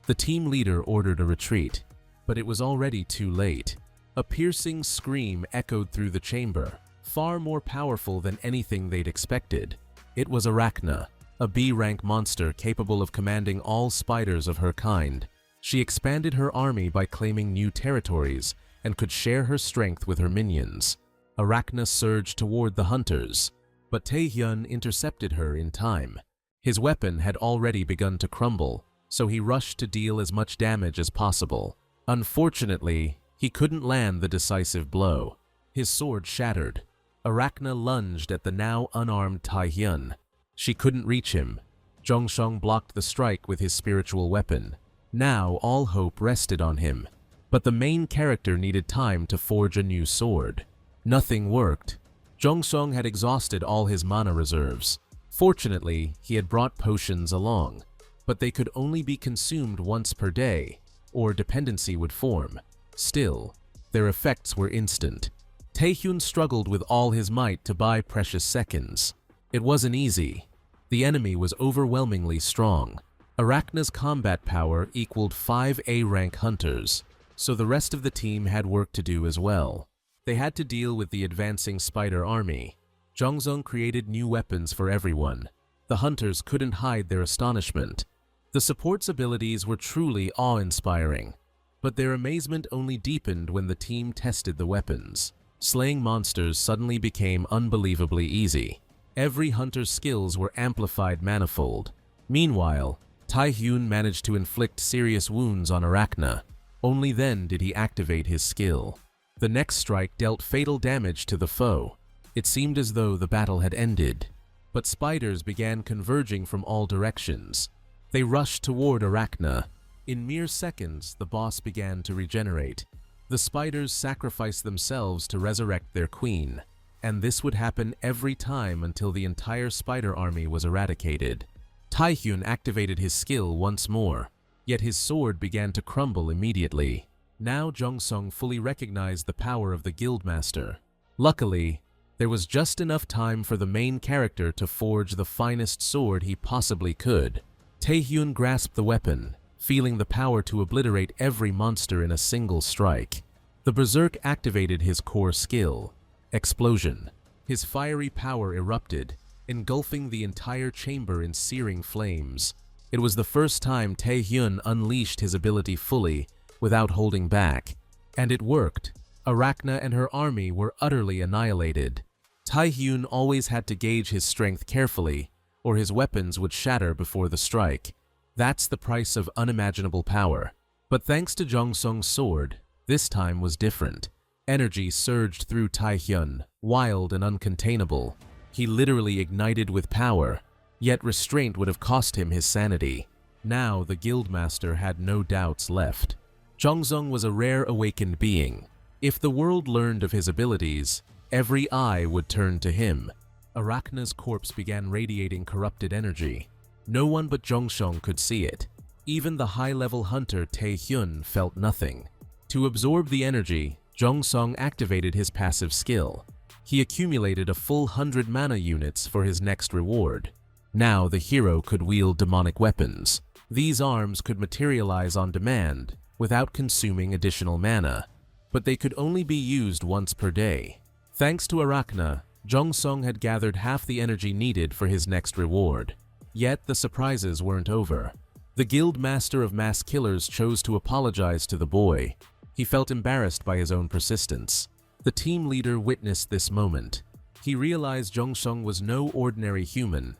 Speaker 1: The team leader ordered a retreat, but it was already too late. A piercing scream echoed through the chamber, far more powerful than anything they'd expected. It was Arachna, a B-rank monster capable of commanding all spiders of her kind. She expanded her army by claiming new territories and could share her strength with her minions. Arachna surged toward the hunters, but Taehyun intercepted her in time. His weapon had already begun to crumble, so he rushed to deal as much damage as possible. Unfortunately, he couldn't land the decisive blow. His sword shattered. Arachna lunged at the now unarmed Taehyun. She couldn't reach him. Jongsong blocked the strike with his spiritual weapon. Now all hope rested on him. But the main character needed time to forge a new sword. Nothing worked. Jongsong had exhausted all his mana reserves. Fortunately, he had brought potions along, but they could only be consumed once per day, or dependency would form. Still, their effects were instant. Taehyun struggled with all his might to buy precious seconds. It wasn't easy. The enemy was overwhelmingly strong. Arachna's combat power equaled 5 A-rank hunters, so the rest of the team had work to do as well. They had to deal with the advancing spider army. Jongsong created new weapons for everyone. The hunters couldn't hide their astonishment. The support's abilities were truly awe-inspiring, but their amazement only deepened when the team tested the weapons. Slaying monsters suddenly became unbelievably easy. Every hunter's skills were amplified manifold. Meanwhile, Taehyun managed to inflict serious wounds on Arachna. Only then did he activate his skill. The next strike dealt fatal damage to the foe. It seemed as though the battle had ended, but spiders began converging from all directions. They rushed toward Arachna. In mere seconds, the boss began to regenerate. The spiders sacrificed themselves to resurrect their queen, and this would happen every time until the entire spider army was eradicated. Taehyun activated his skill once more, yet his sword began to crumble immediately. Now Jongsung fully recognized the power of the Guildmaster. Luckily, there was just enough time for the main character to forge the finest sword he possibly could. Taehyun grasped the weapon, feeling the power to obliterate every monster in a single strike. The berserk activated his core skill, Explosion. His fiery power erupted, engulfing the entire chamber in searing flames. It was the first time Taehyun unleashed his ability fully, without holding back. And it worked. Arachna and her army were utterly annihilated. Taehyun always had to gauge his strength carefully, or his weapons would shatter before the strike. That's the price of unimaginable power. But thanks to Jongsung's sword, this time was different. Energy surged through Taehyun, wild and uncontainable. He literally ignited with power, yet restraint would have cost him his sanity. Now the Guildmaster had no doubts left. Jongsung was a rare awakened being. If the world learned of his abilities, every eye would turn to him. Arachna's corpse began radiating corrupted energy. No one but Jongsung could see it. Even the high-level hunter Taehyun felt nothing. To absorb the energy, Jongsung activated his passive skill. He accumulated a full 100 mana units for his next reward. Now the hero could wield demonic weapons. These arms could materialize on demand, without consuming additional mana, but they could only be used once per day. Thanks to Arachna, Jongsung had gathered half the energy needed for his next reward. Yet the surprises weren't over. The Guild Master of Mass Killers chose to apologize to the boy. He felt embarrassed by his own persistence. The team leader witnessed this moment. He realized Jongsung was no ordinary human,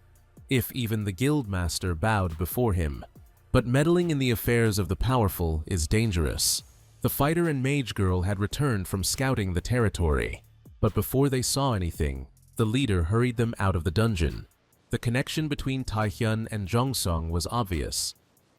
Speaker 1: if even the Guild Master bowed before him. But meddling in the affairs of the powerful is dangerous. The fighter and mage girl had returned from scouting the territory, but before they saw anything, the leader hurried them out of the dungeon. The connection between Taehyun and Jongsung was obvious,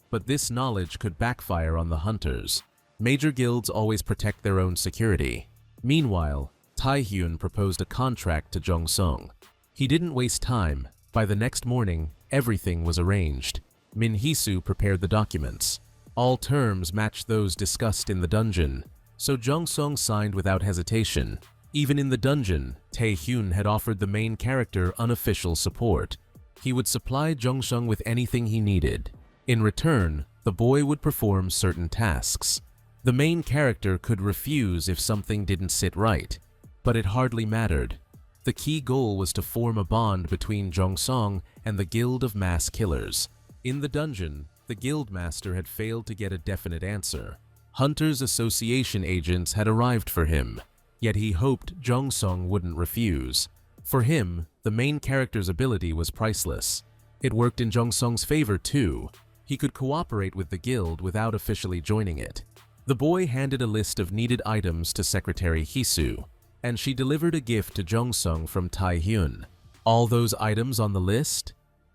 Speaker 1: but this knowledge could backfire on the hunters. Major guilds always protect their own security. Meanwhile, Taehyun proposed a contract to Jongsung. He didn't waste time. By the next morning, everything was arranged. Min Hisu prepared the documents. All terms matched those discussed in the dungeon, so Jongsung signed without hesitation. Even in the dungeon, Taehyun had offered the main character unofficial support. He would supply Jongsung with anything he needed. In return, the boy would perform certain tasks. The main character could refuse if something didn't sit right, but it hardly mattered. The key goal was to form a bond between Jongsung and the Guild of Mass Killers. In the dungeon, the Guildmaster had failed to get a definite answer. Hunters Association agents had arrived for him, yet he hoped Jongsung wouldn't refuse. For him, the main character's ability was priceless. It worked in Jongsung's favor too. He could cooperate with the guild without officially joining it. The boy handed a list of needed items to Secretary Hisu, and she delivered a gift to Jongsung from Taehyun. All those items on the list?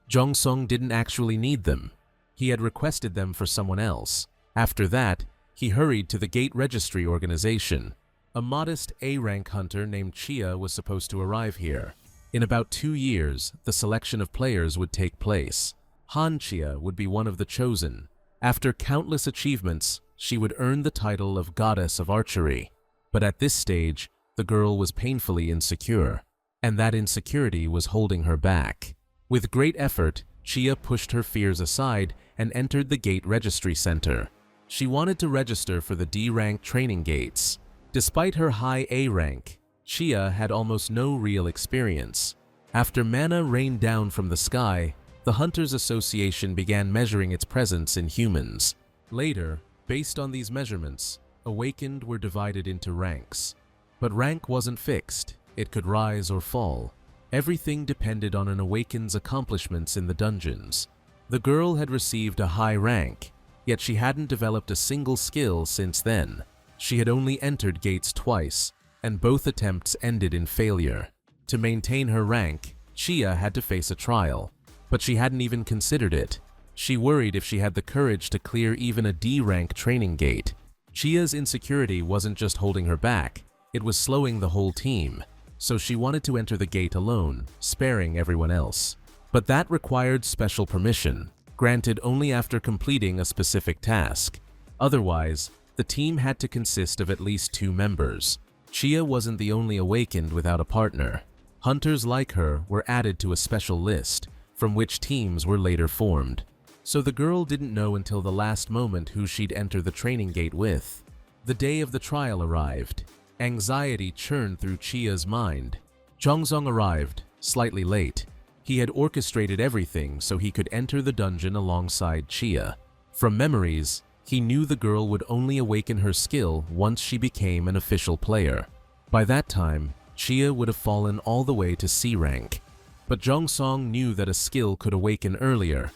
Speaker 1: Jongsung didn't actually need them. He had requested them for someone else. After that, he hurried to the Gate Registry organization. A modest A-rank hunter named Chia was supposed to arrive here. In about 2 years, the selection of players would take place. Han Chia would be one of the chosen. After countless achievements, she would earn the title of Goddess of Archery. But at this stage, the girl was painfully insecure, and that insecurity was holding her back. With great effort, Chia pushed her fears aside and entered the Gate Registry Center. She wanted to register for the D-rank training gates. Despite her high A rank, Chia had almost no real experience. After mana rained down from the sky, the Hunters Association began measuring its presence in humans. Later, based on these measurements, Awakened were divided into ranks. But rank wasn't fixed. It could rise or fall. Everything depended on an Awakened's accomplishments in the dungeons. The girl had received a high rank, yet she hadn't developed a single skill since then. She had only entered gates twice, and both attempts ended in failure. To maintain her rank, Chia had to face a trial, but she hadn't even considered it. She worried if she had the courage to clear even a D-rank training gate. Chia's insecurity wasn't just holding her back, it was slowing the whole team, so she wanted to enter the gate alone, sparing everyone else. But that required special permission, granted only after completing a specific task. Otherwise, the team had to consist of at least 2 members. Chia wasn't the only awakened without a partner. Hunters like her were added to a special list, from which teams were later formed. So the girl didn't know until the last moment who she'd enter the training gate with. The day of the trial arrived. Anxiety churned through Chia's mind. Jeongsong arrived, slightly late. He had orchestrated everything so he could enter the dungeon alongside Chia. From memories, he knew the girl would only awaken her skill once she became an official player. By that time, Chia would have fallen all the way to C rank. But Jeongsong knew that a skill could awaken earlier,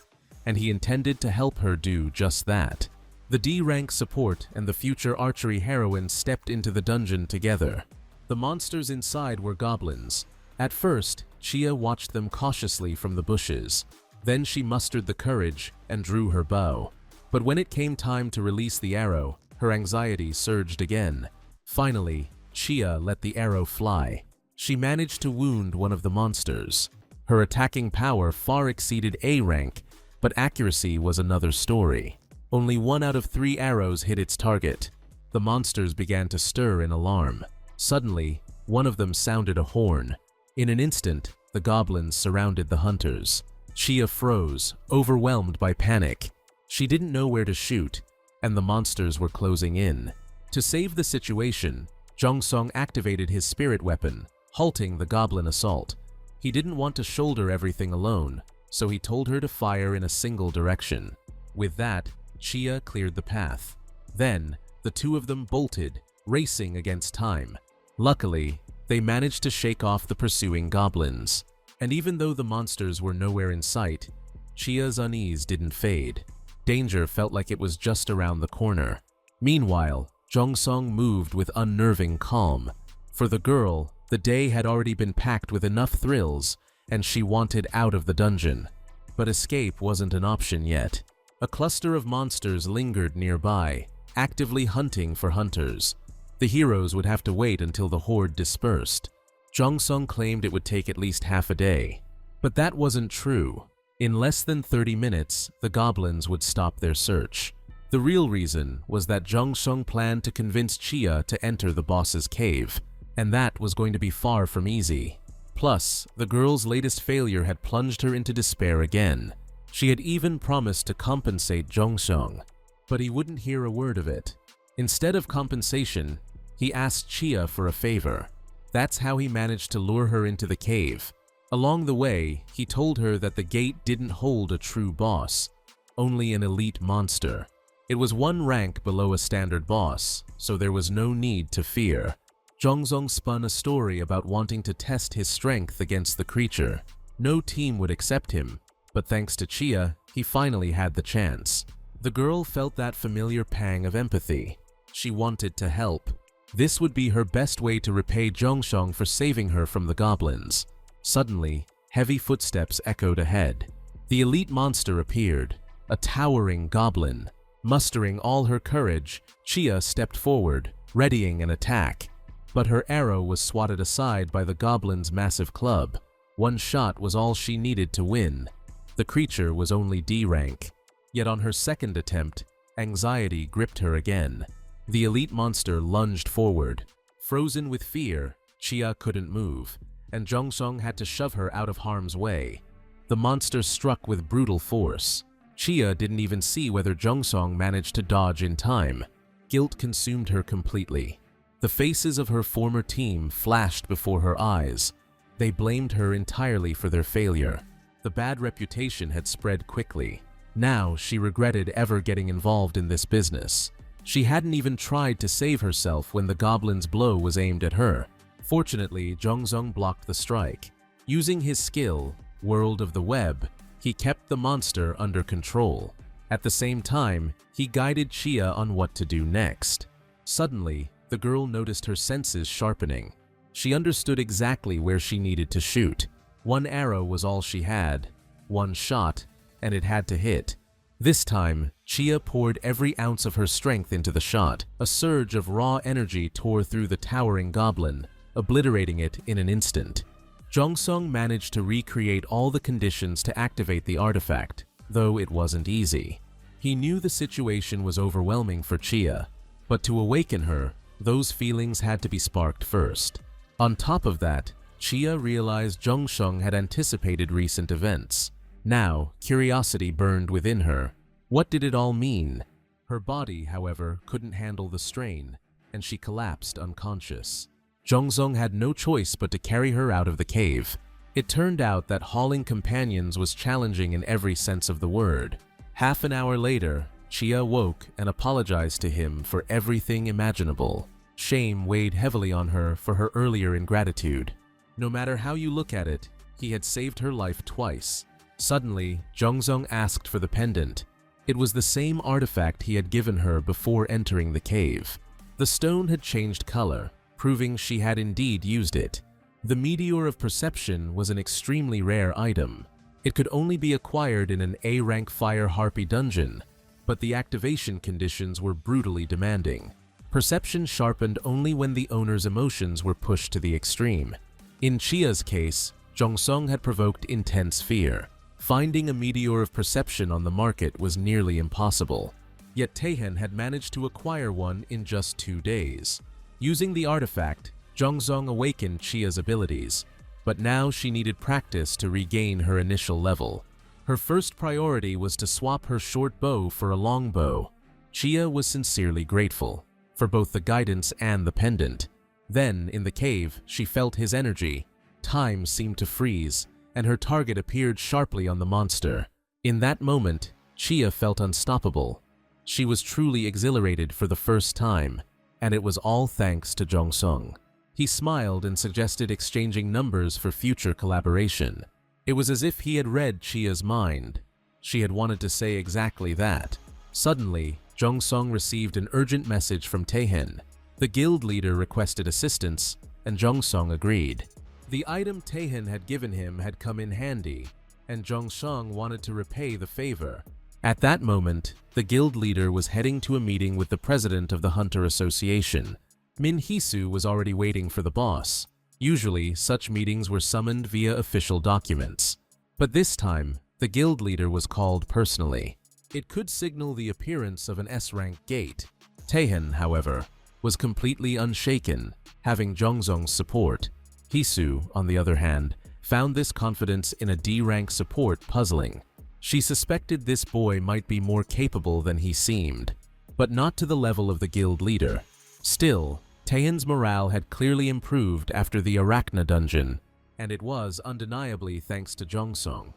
Speaker 1: and he intended to help her do just that. The D-rank support and the future archery heroine stepped into the dungeon together. The monsters inside were goblins. At first, Chia watched them cautiously from the bushes. Then she mustered the courage and drew her bow. But when it came time to release the arrow, her anxiety surged again. Finally, Chia let the arrow fly. She managed to wound one of the monsters. Her attacking power far exceeded A rank, but accuracy was another story. Only 1 out of 3 arrows hit its target. The monsters began to stir in alarm. Suddenly, one of them sounded a horn. In an instant, the goblins surrounded the hunters. Chia froze, overwhelmed by panic. She didn't know where to shoot, and the monsters were closing in. To save the situation, Jeongsong activated his spirit weapon, halting the goblin assault. He didn't want to shoulder everything alone, so he told her to fire in a single direction. With that, Chia cleared the path. Then, the 2 of them bolted, racing against time. Luckily, they managed to shake off the pursuing goblins. And even though the monsters were nowhere in sight, Chia's unease didn't fade. Danger felt like it was just around the corner. Meanwhile, Jeongsong moved with unnerving calm. For the girl, the day had already been packed with enough thrills, and she wanted out of the dungeon. But escape wasn't an option yet. A cluster of monsters lingered nearby, actively hunting for hunters. The heroes would have to wait until the horde dispersed. Jeongsong claimed it would take at least half a day. But that wasn't true. In less than 30 minutes, the goblins would stop their search. The real reason was that Jeongsong planned to convince Chia to enter the boss's cave, and that was going to be far from easy. Plus, the girl's latest failure had plunged her into despair again. She had even promised to compensate Jeongsong, but he wouldn't hear a word of it. Instead of compensation, he asked Chia for a favor. That's how he managed to lure her into the cave. Along the way, he told her that the gate didn't hold a true boss, only an elite monster. It was 1 rank below a standard boss, so there was no need to fear. Jeongsong spun a story about wanting to test his strength against the creature. No team would accept him, but thanks to Chia, he finally had the chance. The girl felt that familiar pang of empathy. She wanted to help. This would be her best way to repay Jeongsong for saving her from the goblins. Suddenly, heavy footsteps echoed ahead. The elite monster appeared, a towering goblin. Mustering all her courage, Chia stepped forward, readying an attack. But her arrow was swatted aside by the goblin's massive club. 1 shot was all she needed to win. The creature was only D rank. Yet on her second attempt, anxiety gripped her again. The elite monster lunged forward. Frozen with fear, Chia couldn't move, and Jeongsong had to shove her out of harm's way. The monster struck with brutal force. Chia didn't even see whether Jeongsong managed to dodge in time. Guilt consumed her completely. The faces of her former team flashed before her eyes. They blamed her entirely for their failure. The bad reputation had spread quickly. Now she regretted ever getting involved in this business. She hadn't even tried to save herself when the goblin's blow was aimed at her. Fortunately, Jeongsong blocked the strike. Using his skill, World of the Web, he kept the monster under control. At the same time, he guided Chia on what to do next. Suddenly, the girl noticed her senses sharpening. She understood exactly where she needed to shoot. 1 arrow was all she had. 1 shot, and it had to hit. This time, Chia poured every ounce of her strength into the shot. A surge of raw energy tore through the towering goblin, obliterating it in an instant. Jongsung managed to recreate all the conditions to activate the artifact, though it wasn't easy. He knew the situation was overwhelming for Chia, but to awaken her, those feelings had to be sparked first. On top of that, Chia realized Jongsung had anticipated recent events. Now, curiosity burned within her. What did it all mean? Her body, however, couldn't handle the strain, and she collapsed unconscious. Jongsung had no choice but to carry her out of the cave. It turned out that hauling companions was challenging in every sense of the word. Half an hour later, Chia woke and apologized to him for everything imaginable. Shame weighed heavily on her for her earlier ingratitude. No matter how you look at it, he had saved her life twice. Suddenly, Jongsung asked for the pendant. It was the same artifact he had given her before entering the cave. The stone had changed color, proving she had indeed used it. The Meteor of Perception was an extremely rare item. It could only be acquired in an A-rank Fire Harpy dungeon, but the activation conditions were brutally demanding. Perception sharpened only when the owner's emotions were pushed to the extreme. In Chia's case, Jongsung had provoked intense fear. Finding a Meteor of Perception on the market was nearly impossible. Yet Taehyun had managed to acquire one in just 2 days. Using the artifact, Jongsung awakened Chia's abilities, but now she needed practice to regain her initial level. Her first priority was to swap her short bow for a long bow. Chia was sincerely grateful for both the guidance and the pendant. Then, in the cave, she felt his energy. Time seemed to freeze, and her target appeared sharply on the monster. In that moment, Chia felt unstoppable. She was truly exhilarated for the first time, and it was all thanks to Jongsung. He smiled and suggested exchanging numbers for future collaboration. It was as if he had read Chia's mind. She had wanted to say exactly that. Suddenly, Jongsung received an urgent message from Taehyun. The guild leader requested assistance, and Jongsung agreed. The item Taehyun had given him had come in handy, and Jongsung wanted to repay the favor. At that moment, the guild leader was heading to a meeting with the president of the Hunter Association. Min Hisu was already waiting for the boss. Usually, such meetings were summoned via official documents. But this time, the guild leader was called personally. It could signal the appearance of an S-rank gate. Taehyun, however, was completely unshaken, having Jongsung's support. Hisu, on the other hand, found this confidence in a D-rank support puzzling. She suspected this boy might be more capable than he seemed, but not to the level of the guild leader. Still, Taehyun's morale had clearly improved after the Arachna dungeon, and it was undeniably thanks to Jongsung.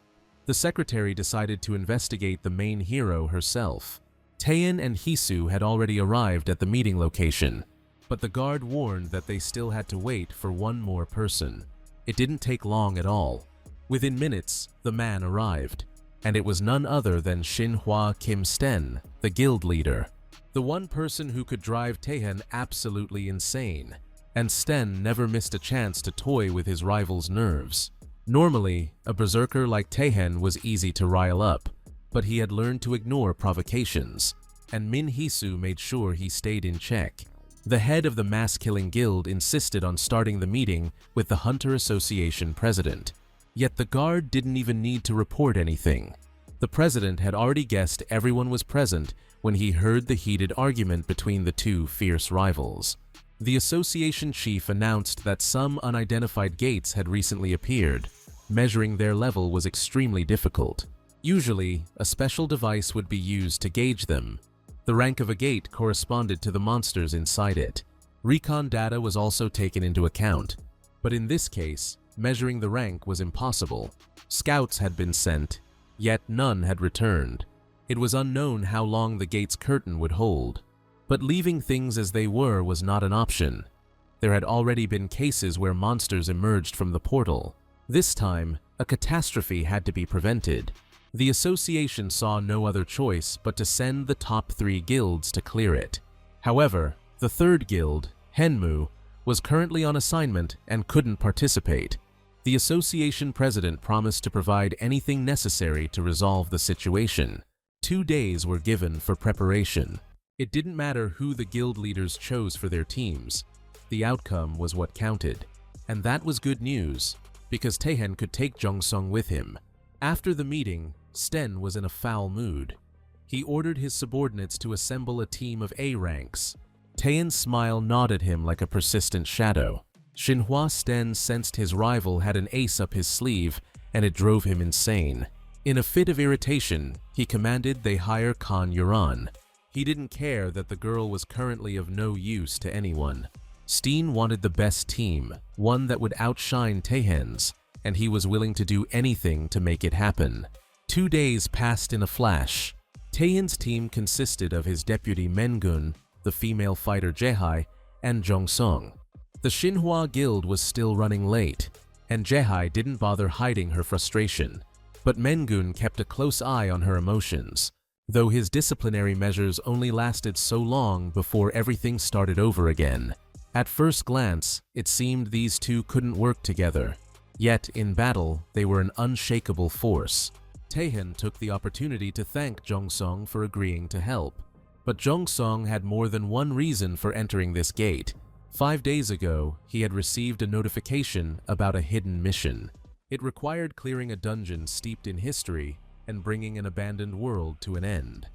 Speaker 1: The secretary decided to investigate the main hero herself. Taehyun and Hisu had already arrived at the meeting location, but the guard warned that they still had to wait for one more person. It didn't take long at all. Within minutes, the man arrived, and it was none other than Shinhwa Kim Sten, the guild leader. The one person who could drive Taehyun absolutely insane, and Sten never missed a chance to toy with his rival's nerves. Normally, a berserker like Taehyun was easy to rile up, but he had learned to ignore provocations, and Min Hisu made sure he stayed in check. The head of the mass-killing guild insisted on starting the meeting with the Hunter Association president. Yet the guard didn't even need to report anything. The president had already guessed everyone was present when he heard the heated argument between the two fierce rivals. The association chief announced that some unidentified gates had recently appeared. Measuring their level was extremely difficult. Usually, a special device would be used to gauge them. The rank of a gate corresponded to the monsters inside it. Recon data was also taken into account, but in this case, measuring the rank was impossible. Scouts had been sent, yet none had returned. It was unknown how long the gate's curtain would hold, but leaving things as they were was not an option. There had already been cases where monsters emerged from the portal. This time, a catastrophe had to be prevented. The association saw no other choice but to send the top 3 guilds to clear it. However, the third guild, Henmu, was currently on assignment and couldn't participate. The association president promised to provide anything necessary to resolve the situation. 2 days were given for preparation. It didn't matter who the guild leaders chose for their teams. The outcome was what counted. And that was good news, because Taehyun could take Jongsung with him. After the meeting, Sten was in a foul mood. He ordered his subordinates to assemble a team of A ranks. Taehyun's smile gnawed him like a persistent shadow. Xinhua Sten sensed his rival had an ace up his sleeve, and it drove him insane. In a fit of irritation, he commanded they hire Kan Yuran. He didn't care that the girl was currently of no use to anyone. Steen wanted the best team, one that would outshine Taehyun's, and he was willing to do anything to make it happen. 2 days passed in a flash. Taehyun's team consisted of his deputy Mengun, the female fighter Jaehai, and Jongsung. The Xinhua Guild was still running late, and Jaehai didn't bother hiding her frustration. But Mengun kept a close eye on her emotions, though his disciplinary measures only lasted so long before everything started over again. At first glance, it seemed these two couldn't work together. Yet, in battle, they were an unshakable force. Taehyun took the opportunity to thank Jongsung for agreeing to help. But Jongsung had more than one reason for entering this gate. 5 days ago, he had received a notification about a hidden mission. It required clearing a dungeon steeped in history and bringing an abandoned world to an end.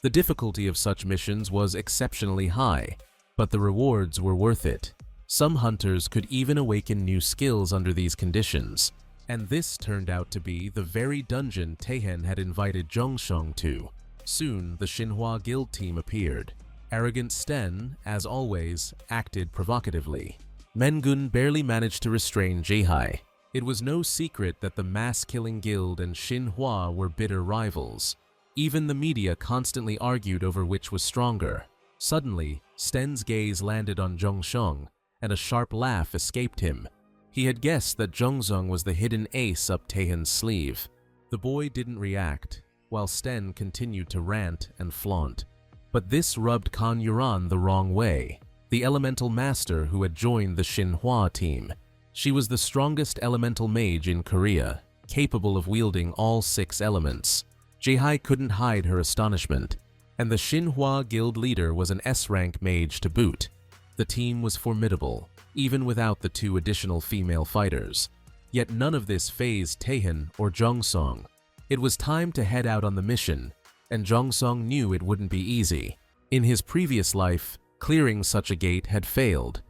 Speaker 1: The difficulty of such missions was exceptionally high, but the rewards were worth it. Some hunters could even awaken new skills under these conditions, and this turned out to be the very dungeon Taehyun had invited Jongsung to. Soon, the Xinhua Guild team appeared. Arrogant Sten, as always, acted provocatively. Mengun barely managed to restrain Jaehai. It was no secret that the mass-killing guild and Xinhua were bitter rivals. Even the media constantly argued over which was stronger. Suddenly, Sten's gaze landed on Jongsung, and a sharp laugh escaped him. He had guessed that Jongsung was the hidden ace up Taehyun's sleeve. The boy didn't react, while Sten continued to rant and flaunt. But this rubbed Kan Yuran the wrong way, the elemental master who had joined the Xinhua team. She was the strongest elemental mage in Korea, capable of wielding all 6 elements. Jaehai couldn't hide her astonishment, and the Xinhua Guild leader was an S-rank mage to boot. The team was formidable, even without the 2 additional female fighters. Yet none of this fazed Taehyun or Jongsung. It was time to head out on the mission, and Jongsung knew it wouldn't be easy. In his previous life, clearing such a gate had failed.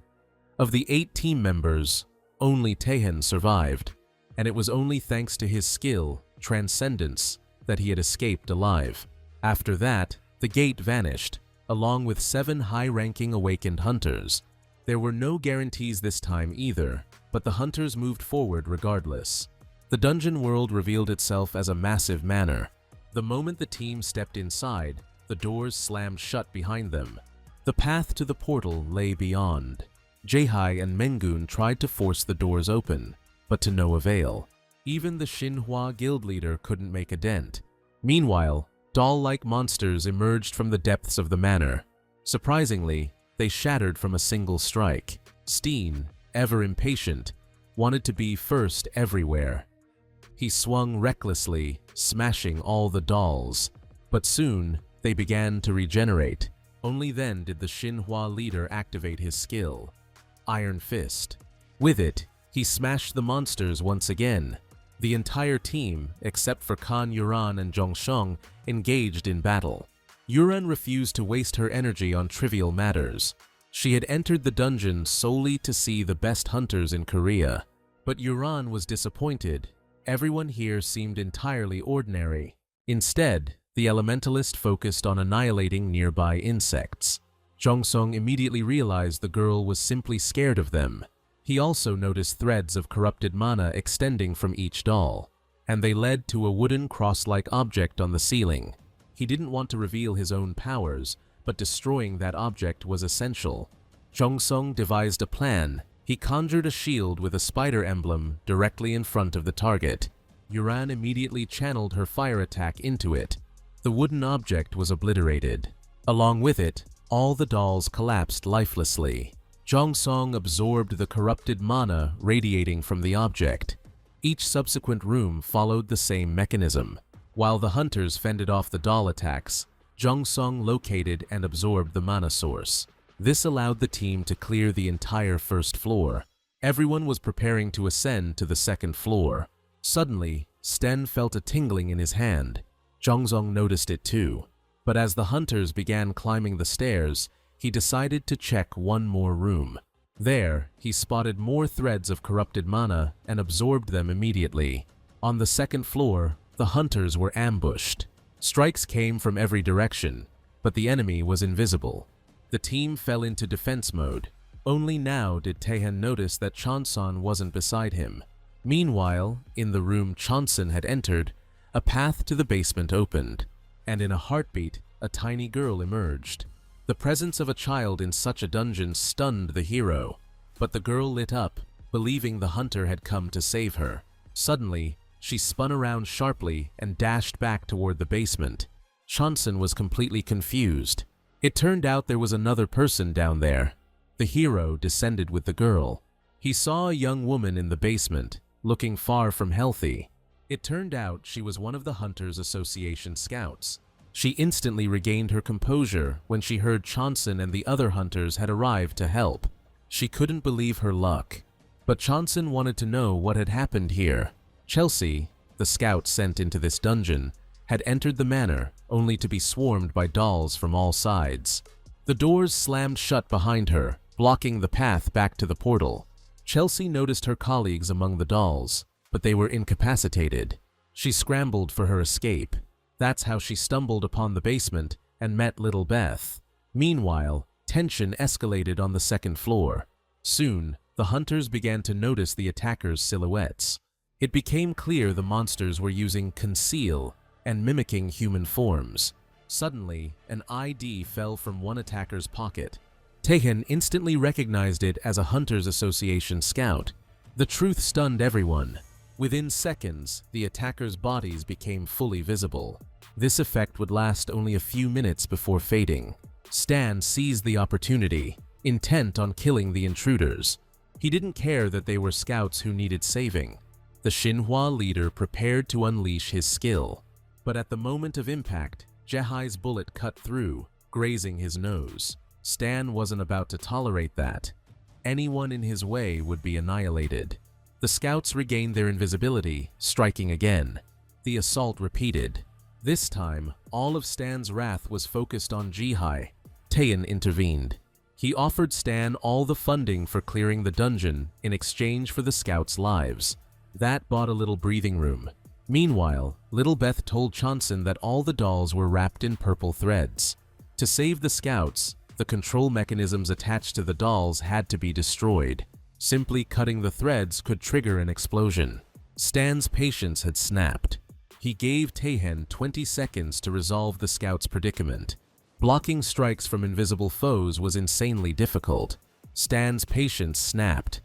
Speaker 1: Of the 8 team members, only Taehyun survived, and it was only thanks to his skill, transcendence, that he had escaped alive. After that, the gate vanished, along with 7 high-ranking awakened hunters. There were no guarantees this time either, but the hunters moved forward regardless. The dungeon world revealed itself as a massive manor. The moment the team stepped inside, the doors slammed shut behind them. The path to the portal lay beyond. Jaehai and Mengun tried to force the doors open, but to no avail. Even the Xinhua guild leader couldn't make a dent. Meanwhile, doll-like monsters emerged from the depths of the manor. Surprisingly, they shattered from a single strike. Steen, ever impatient, wanted to be first everywhere. He swung recklessly, smashing all the dolls. But soon, they began to regenerate. Only then did the Xinhua leader activate his skill, Iron Fist. With it, he smashed the monsters once again. The entire team, except for Kan Yuran and Jongsung, engaged in battle. Yuran refused to waste her energy on trivial matters. She had entered the dungeon solely to see the best hunters in Korea. But Yuran was disappointed. Everyone here seemed entirely ordinary. Instead, the elementalist focused on annihilating nearby insects. Jongsung immediately realized the girl was simply scared of them. He also noticed threads of corrupted mana extending from each doll, and they led to a wooden cross-like object on the ceiling. He didn't want to reveal his own powers, but destroying that object was essential. Jongsung devised a plan. He conjured a shield with a spider emblem directly in front of the target. Yuran immediately channeled her fire attack into it. The wooden object was obliterated. Along with it, all the dolls collapsed lifelessly. Jongsung absorbed the corrupted mana radiating from the object. Each subsequent room followed the same mechanism. While the hunters fended off the doll attacks, Jongsung located and absorbed the mana source. This allowed the team to clear the entire first floor. Everyone was preparing to ascend to the second floor. Suddenly, Sten felt a tingling in his hand. Jongsung noticed it too. But as the hunters began climbing the stairs, he decided to check one more room. There, he spotted more threads of corrupted mana and absorbed them immediately. On the second floor, the hunters were ambushed. Strikes came from every direction, but the enemy was invisible. The team fell into defense mode. Only now did Taehyun notice that Chonsun wasn't beside him. Meanwhile, in the room Chonsun had entered, a path to the basement opened, and in a heartbeat, a tiny girl emerged. The presence of a child in such a dungeon stunned the hero, but the girl lit up, believing the hunter had come to save her. Suddenly, she spun around sharply and dashed back toward the basement. Chonsun was completely confused. It turned out there was another person down there. The hero descended with the girl. He saw a young woman in the basement, looking far from healthy. It turned out she was one of the Hunters Association scouts. She instantly regained her composure when she heard Chonsun and the other hunters had arrived to help. She couldn't believe her luck. But Chonsun wanted to know what had happened here. Chelsea, the scout sent into this dungeon, had entered the manor only to be swarmed by dolls from all sides. The doors slammed shut behind her, blocking the path back to the portal. Chelsea noticed her colleagues among the dolls, but they were incapacitated. She scrambled for her escape. That's how she stumbled upon the basement and met Little Beth. Meanwhile, tension escalated on the second floor. Soon, the hunters began to notice the attackers' silhouettes. It became clear the monsters were using conceal and mimicking human forms. Suddenly, an ID fell from one attacker's pocket. Taehyun instantly recognized it as a Hunters Association scout. The truth stunned everyone. Within seconds, the attackers' bodies became fully visible. This effect would last only a few minutes before fading. Stan seized the opportunity, intent on killing the intruders. He didn't care that they were scouts who needed saving. The Xinhua leader prepared to unleash his skill. But at the moment of impact, Jehai's bullet cut through, grazing his nose. Stan wasn't about to tolerate that. Anyone in his way would be annihilated. The scouts regained their invisibility, striking again. The assault repeated. This time, all of Stan's wrath was focused on Jihai. Taehyun intervened. He offered Stan all the funding for clearing the dungeon in exchange for the scouts' lives. That bought a little breathing room. Meanwhile, Little Beth told Chonsun that all the dolls were wrapped in purple threads. To save the scouts, the control mechanisms attached to the dolls had to be destroyed. Simply cutting the threads could trigger an explosion. Stan's patience had snapped. He gave Taehyun 20 seconds to resolve the scouts' predicament. Blocking strikes from invisible foes was insanely difficult. Stan's patience snapped.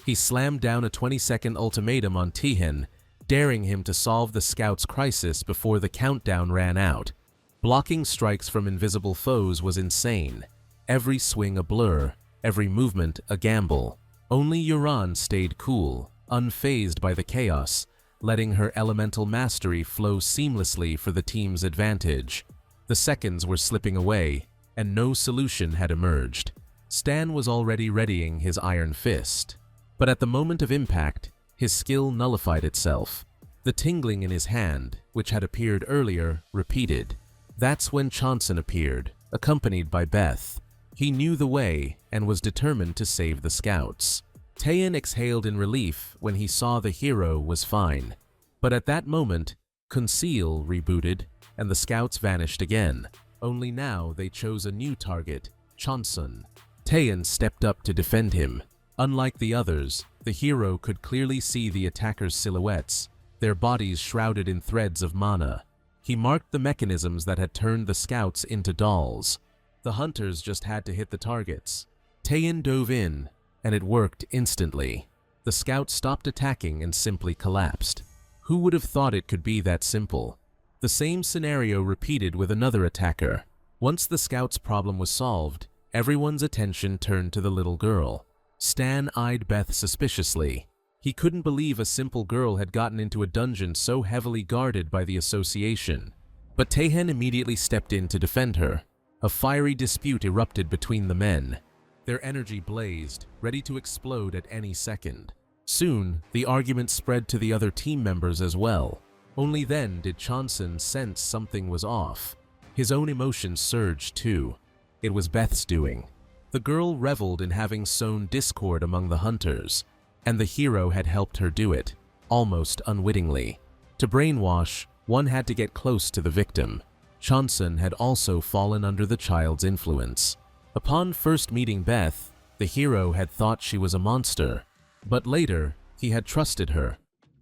Speaker 1: He slammed down a 20-second ultimatum on Taehyun, daring him to solve the scouts' crisis before the countdown ran out. Blocking strikes from invisible foes was insane. Every swing a blur, every movement a gamble. Only Yurim stayed cool, unfazed by the chaos, letting her elemental mastery flow seamlessly for the team's advantage. The seconds were slipping away, and no solution had emerged. Stan was already readying his iron fist. But at the moment of impact, his skill nullified itself. The tingling in his hand, which had appeared earlier, repeated. That's when Chonsun appeared, accompanied by Beth. He knew the way and was determined to save the scouts. Taehyun exhaled in relief when he saw the hero was fine. But at that moment, Conceal rebooted, and the scouts vanished again. Only now they chose a new target, Chonsun. Taehyun stepped up to defend him. Unlike the others, the hero could clearly see the attackers' silhouettes, their bodies shrouded in threads of mana. He marked the mechanisms that had turned the scouts into dolls. The hunters just had to hit the targets. Taehyun dove in, and it worked instantly. The scouts stopped attacking and simply collapsed. Who would have thought it could be that simple? The same scenario repeated with another attacker. Once the scouts' problem was solved, everyone's attention turned to the little girl. Stan eyed Beth suspiciously. He couldn't believe a simple girl had gotten into a dungeon so heavily guarded by the association. But Taehyun immediately stepped in to defend her. A fiery dispute erupted between the men. Their energy blazed, ready to explode at any second. Soon, the argument spread to the other team members as well. Only then did Chansun sense something was off. His own emotions surged too. It was Beth's doing. The girl reveled in having sown discord among the hunters, and the hero had helped her do it, almost unwittingly. To brainwash, one had to get close to the victim. Chansun had also fallen under the child's influence. Upon first meeting Beth, the hero had thought she was a monster, but later he had trusted her,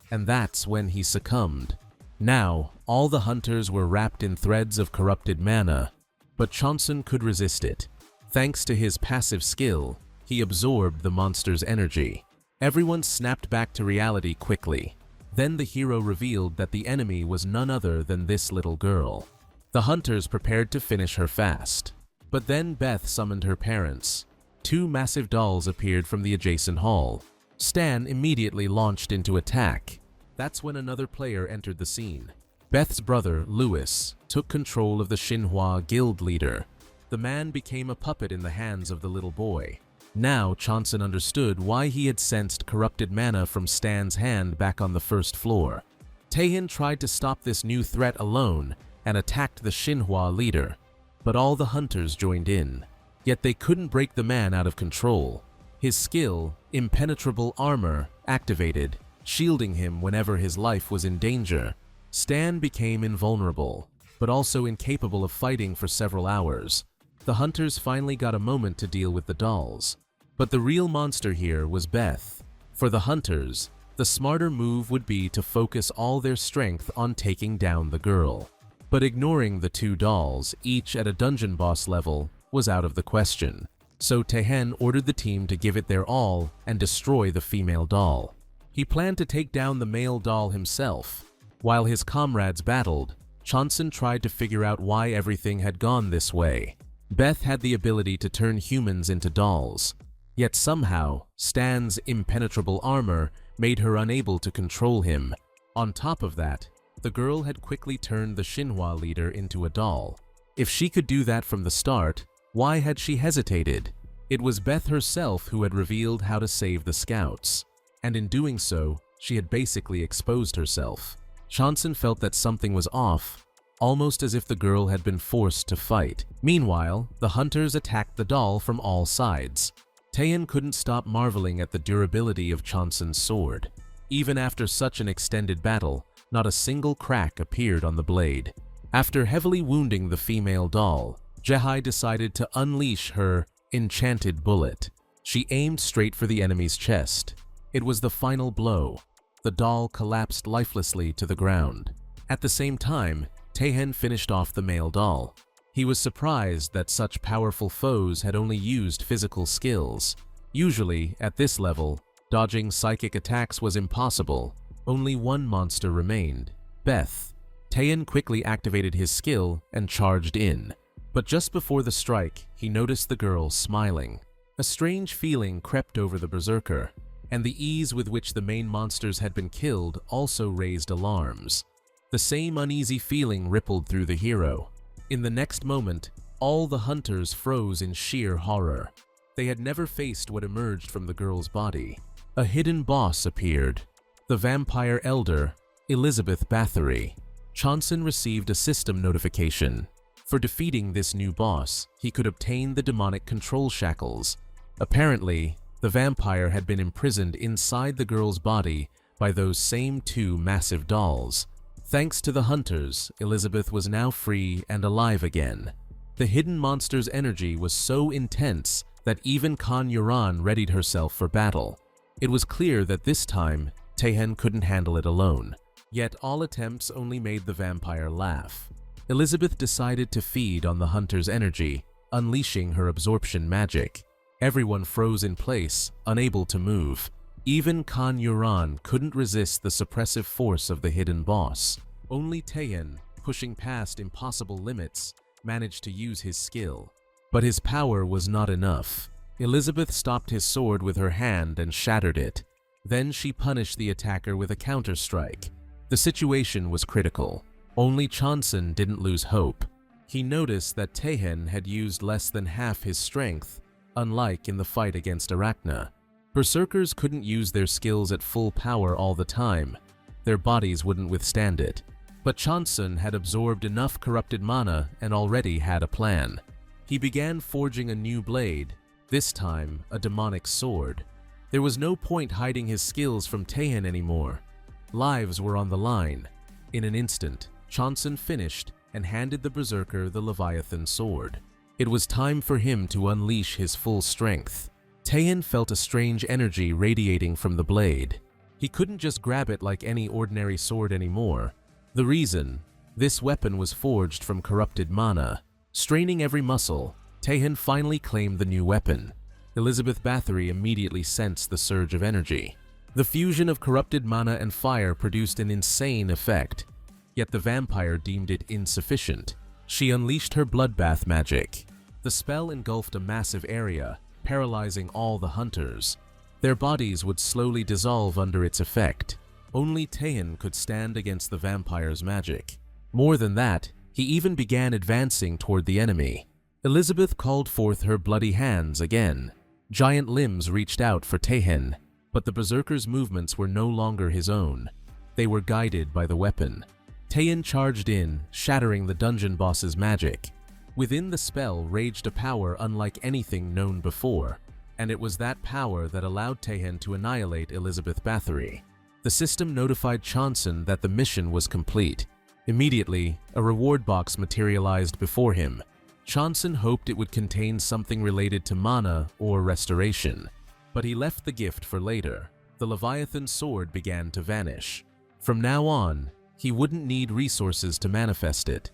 Speaker 1: and that's when he succumbed. Now, all the hunters were wrapped in threads of corrupted mana, but Chansun could resist it. Thanks to his passive skill, he absorbed the monster's energy. Everyone snapped back to reality quickly. Then the hero revealed that the enemy was none other than this little girl. The hunters prepared to finish her fast. But then Beth summoned her parents. 2 massive dolls appeared from the adjacent hall. Stan immediately launched into attack. That's when another player entered the scene. Beth's brother, Louis, took control of the Xinhua guild leader. The man became a puppet in the hands of the little boy. Now Chansun understood why he had sensed corrupted mana from Stan's hand back on the first floor. Taehyun tried to stop this new threat alone and attacked the Xinhua leader, but all the hunters joined in. Yet they couldn't break the man out of control. His skill, impenetrable armor, activated, shielding him whenever his life was in danger. Stan became invulnerable, but also incapable of fighting for several hours. The hunters finally got a moment to deal with the dolls. But the real monster here was Beth. For the hunters, the smarter move would be to focus all their strength on taking down the girl. But ignoring the 2 dolls, each at a dungeon boss level, was out of the question. So Taehyun ordered the team to give it their all and destroy the female doll. He planned to take down the male doll himself. While his comrades battled, Chansun tried to figure out why everything had gone this way. Beth had the ability to turn humans into dolls, yet somehow Stan's impenetrable armor made her unable to control him. On top of that, the girl had quickly turned the Xinhua leader into a doll. If she could do that from the start, why had she hesitated? It was Beth herself who had revealed how to save the scouts, and in doing so, she had basically exposed herself. Chansun felt that something was off, almost as if the girl had been forced to fight. Meanwhile, the hunters attacked the doll from all sides. Taehyun couldn't stop marveling at the durability of Chansun's sword. Even after such an extended battle, not a single crack appeared on the blade. After heavily wounding the female doll, Jehai decided to unleash her enchanted bullet. She aimed straight for the enemy's chest. It was the final blow. The doll collapsed lifelessly to the ground. At the same time, Taehyun finished off the male doll. He was surprised that such powerful foes had only used physical skills. Usually, at this level, dodging psychic attacks was impossible. Only one monster remained, Beth. Taehyun quickly activated his skill and charged in. But just before the strike, he noticed the girl smiling. A strange feeling crept over the berserker, and the ease with which the main monsters had been killed also raised alarms. The same uneasy feeling rippled through the hero. In the next moment, all the hunters froze in sheer horror. They had never faced what emerged from the girl's body. A hidden boss appeared. The vampire elder, Elizabeth Bathory. Chansun received a system notification. For defeating this new boss, he could obtain the demonic control shackles. Apparently, the vampire had been imprisoned inside the girl's body by those same 2 massive dolls. Thanks to the hunters, Elizabeth was now free and alive again. The hidden monster's energy was so intense that even Kan Yuran readied herself for battle. It was clear that this time, Taehyun couldn't handle it alone. Yet all attempts only made the vampire laugh. Elizabeth decided to feed on the hunter's energy, unleashing her absorption magic. Everyone froze in place, unable to move. Even Kan Yuran couldn't resist the suppressive force of the hidden boss. Only Taehyun, pushing past impossible limits, managed to use his skill. But his power was not enough. Elizabeth stopped his sword with her hand and shattered it. Then she punished the attacker with a counter-strike. The situation was critical. Only Chonsun didn't lose hope. He noticed that Taehyun had used less than half his strength, unlike in the fight against Arachna. Berserkers couldn't use their skills at full power all the time. Their bodies wouldn't withstand it. But Chonsun had absorbed enough corrupted mana and already had a plan. He began forging a new blade, this time a demonic sword. There was no point hiding his skills from Taehyun anymore. Lives were on the line. In an instant, Chonsun finished and handed the berserker the Leviathan sword. It was time for him to unleash his full strength. Taehyun felt a strange energy radiating from the blade. He couldn't just grab it like any ordinary sword anymore. The reason? This weapon was forged from corrupted mana. Straining every muscle, Taehyun finally claimed the new weapon. Elizabeth Bathory immediately sensed the surge of energy. The fusion of corrupted mana and fire produced an insane effect. Yet the vampire deemed it insufficient. She unleashed her bloodbath magic. The spell engulfed a massive area, paralyzing all the hunters. Their bodies would slowly dissolve under its effect. Only Taehyun could stand against the vampire's magic. More than that, he even began advancing toward the enemy. Elizabeth called forth her bloody hands again. Giant limbs reached out for Taehyun, but the berserker's movements were no longer his own. They were guided by the weapon. Taehyun charged in, shattering the dungeon boss's magic. Within the spell raged a power unlike anything known before, and it was that power that allowed Taehyun to annihilate Elizabeth Bathory. The system notified Chonsun that the mission was complete. Immediately, a reward box materialized before him. Chonsun hoped it would contain something related to mana or restoration, but he left the gift for later. The Leviathan sword began to vanish. From now on, he wouldn't need resources to manifest it.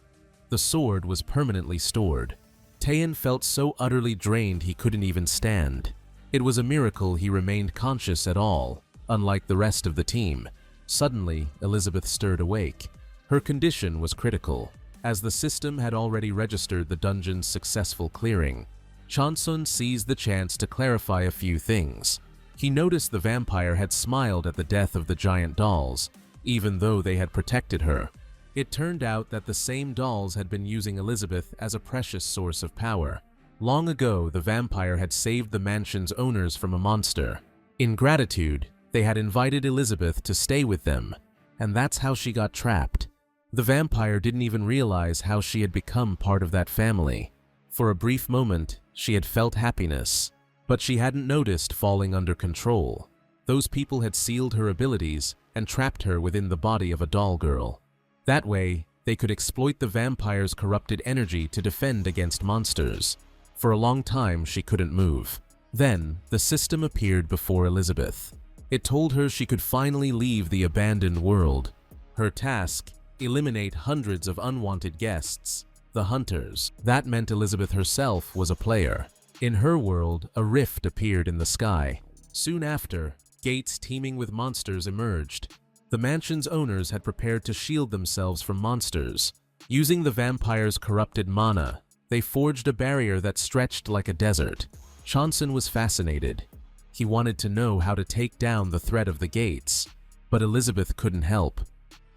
Speaker 1: The sword was permanently stored. Taehyun felt so utterly drained he couldn't even stand. It was a miracle he remained conscious at all, unlike the rest of the team. Suddenly, Elizabeth stirred awake. Her condition was critical, as the system had already registered the dungeon's successful clearing. Chonsun seized the chance to clarify a few things. He noticed the vampire had smiled at the death of the giant dolls, even though they had protected her. It turned out that the same dolls had been using Elizabeth as a precious source of power. Long ago, the vampire had saved the mansion's owners from a monster. In gratitude, they had invited Elizabeth to stay with them, and that's how she got trapped. The vampire didn't even realize how she had become part of that family. For a brief moment, she had felt happiness, but she hadn't noticed falling under control. Those people had sealed her abilities and trapped her within the body of a doll girl. That way, they could exploit the vampire's corrupted energy to defend against monsters. For a long time, she couldn't move. Then, the system appeared before Elizabeth. It told her she could finally leave the abandoned world. Her task: eliminate hundreds of unwanted guests, the hunters. That meant Elizabeth herself was a player. In her world, a rift appeared in the sky. Soon after, gates teeming with monsters emerged. The mansion's owners had prepared to shield themselves from monsters. Using the vampire's corrupted mana, they forged a barrier that stretched like a desert. Chonsun was fascinated. He wanted to know how to take down the threat of the gates, but Elizabeth couldn't help.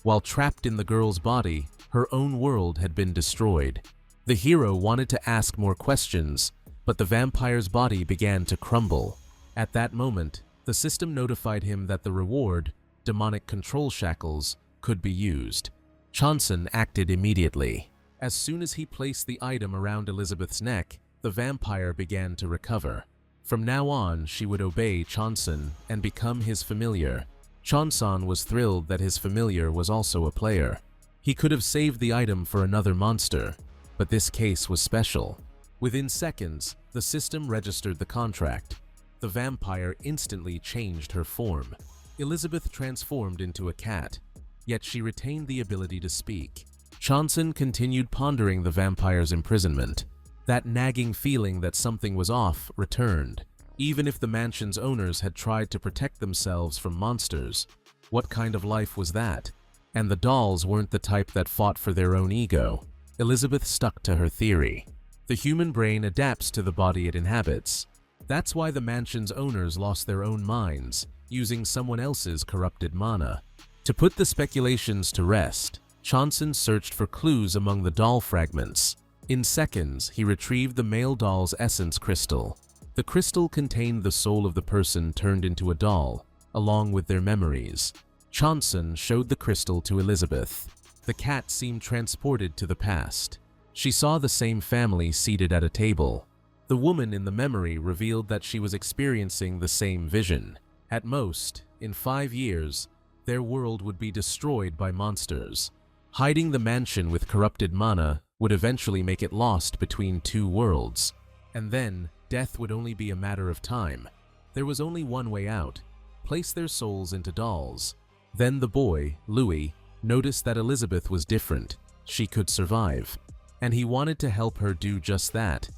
Speaker 1: While trapped in the girl's body, her own world had been destroyed. The hero wanted to ask more questions, but the vampire's body began to crumble. At that moment, the system notified him that the reward, demonic control shackles, could be used. Chonsun acted immediately. As soon as he placed the item around Elizabeth's neck, the vampire began to recover. From now on, she would obey Chonsun and become his familiar. Chonsun was thrilled that his familiar was also a player. He could have saved the item for another monster, but this case was special. Within seconds, the system registered the contract. The vampire instantly changed her form. Elizabeth transformed into a cat, yet she retained the ability to speak. Chonsun continued pondering the vampire's imprisonment. That nagging feeling that something was off returned. Even if the mansion's owners had tried to protect themselves from monsters, what kind of life was that? And the dolls weren't the type that fought for their own ego. Elizabeth stuck to her theory. The human brain adapts to the body it inhabits. That's why the mansion's owners lost their own minds. using someone else's corrupted mana. To put the speculations to rest, Chonsun searched for clues among the doll fragments. In seconds, he retrieved the male doll's essence crystal. The crystal contained the soul of the person turned into a doll, along with their memories. Chonsun showed the crystal to Elizabeth. The cat seemed transported to the past. She saw the same family seated at a table. The woman in the memory revealed that she was experiencing the same vision. At most, in 5 years, their world would be destroyed by monsters. Hiding the mansion with corrupted mana would eventually make it lost between 2 worlds. And then, death would only be a matter of time. There was only one way out: place their souls into dolls. Then the boy, Louis, noticed that Elizabeth was different. She could survive. And he wanted to help her do just that.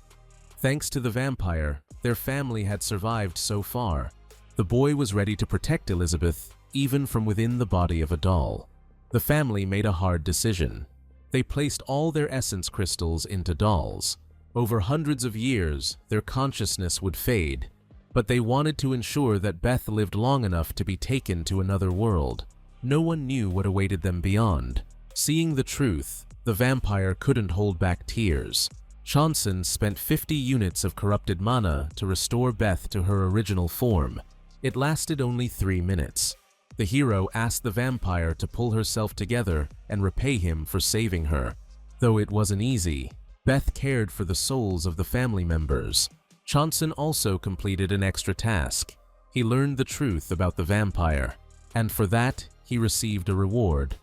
Speaker 1: Thanks to the vampire, their family had survived so far. The boy was ready to protect Elizabeth, even from within the body of a doll. The family made a hard decision. They placed all their essence crystals into dolls. Over hundreds of years, their consciousness would fade, but they wanted to ensure that Beth lived long enough to be taken to another world. No one knew what awaited them beyond. Seeing the truth, the vampire couldn't hold back tears. Chonsun spent 50 units of corrupted mana to restore Beth to her original form. It lasted only 3 minutes. The hero asked the vampire to pull herself together and repay him for saving her. Though it wasn't easy, Beth cared for the souls of the family members. Chonsun also completed an extra task. He learned the truth about the vampire, and for that, he received a reward: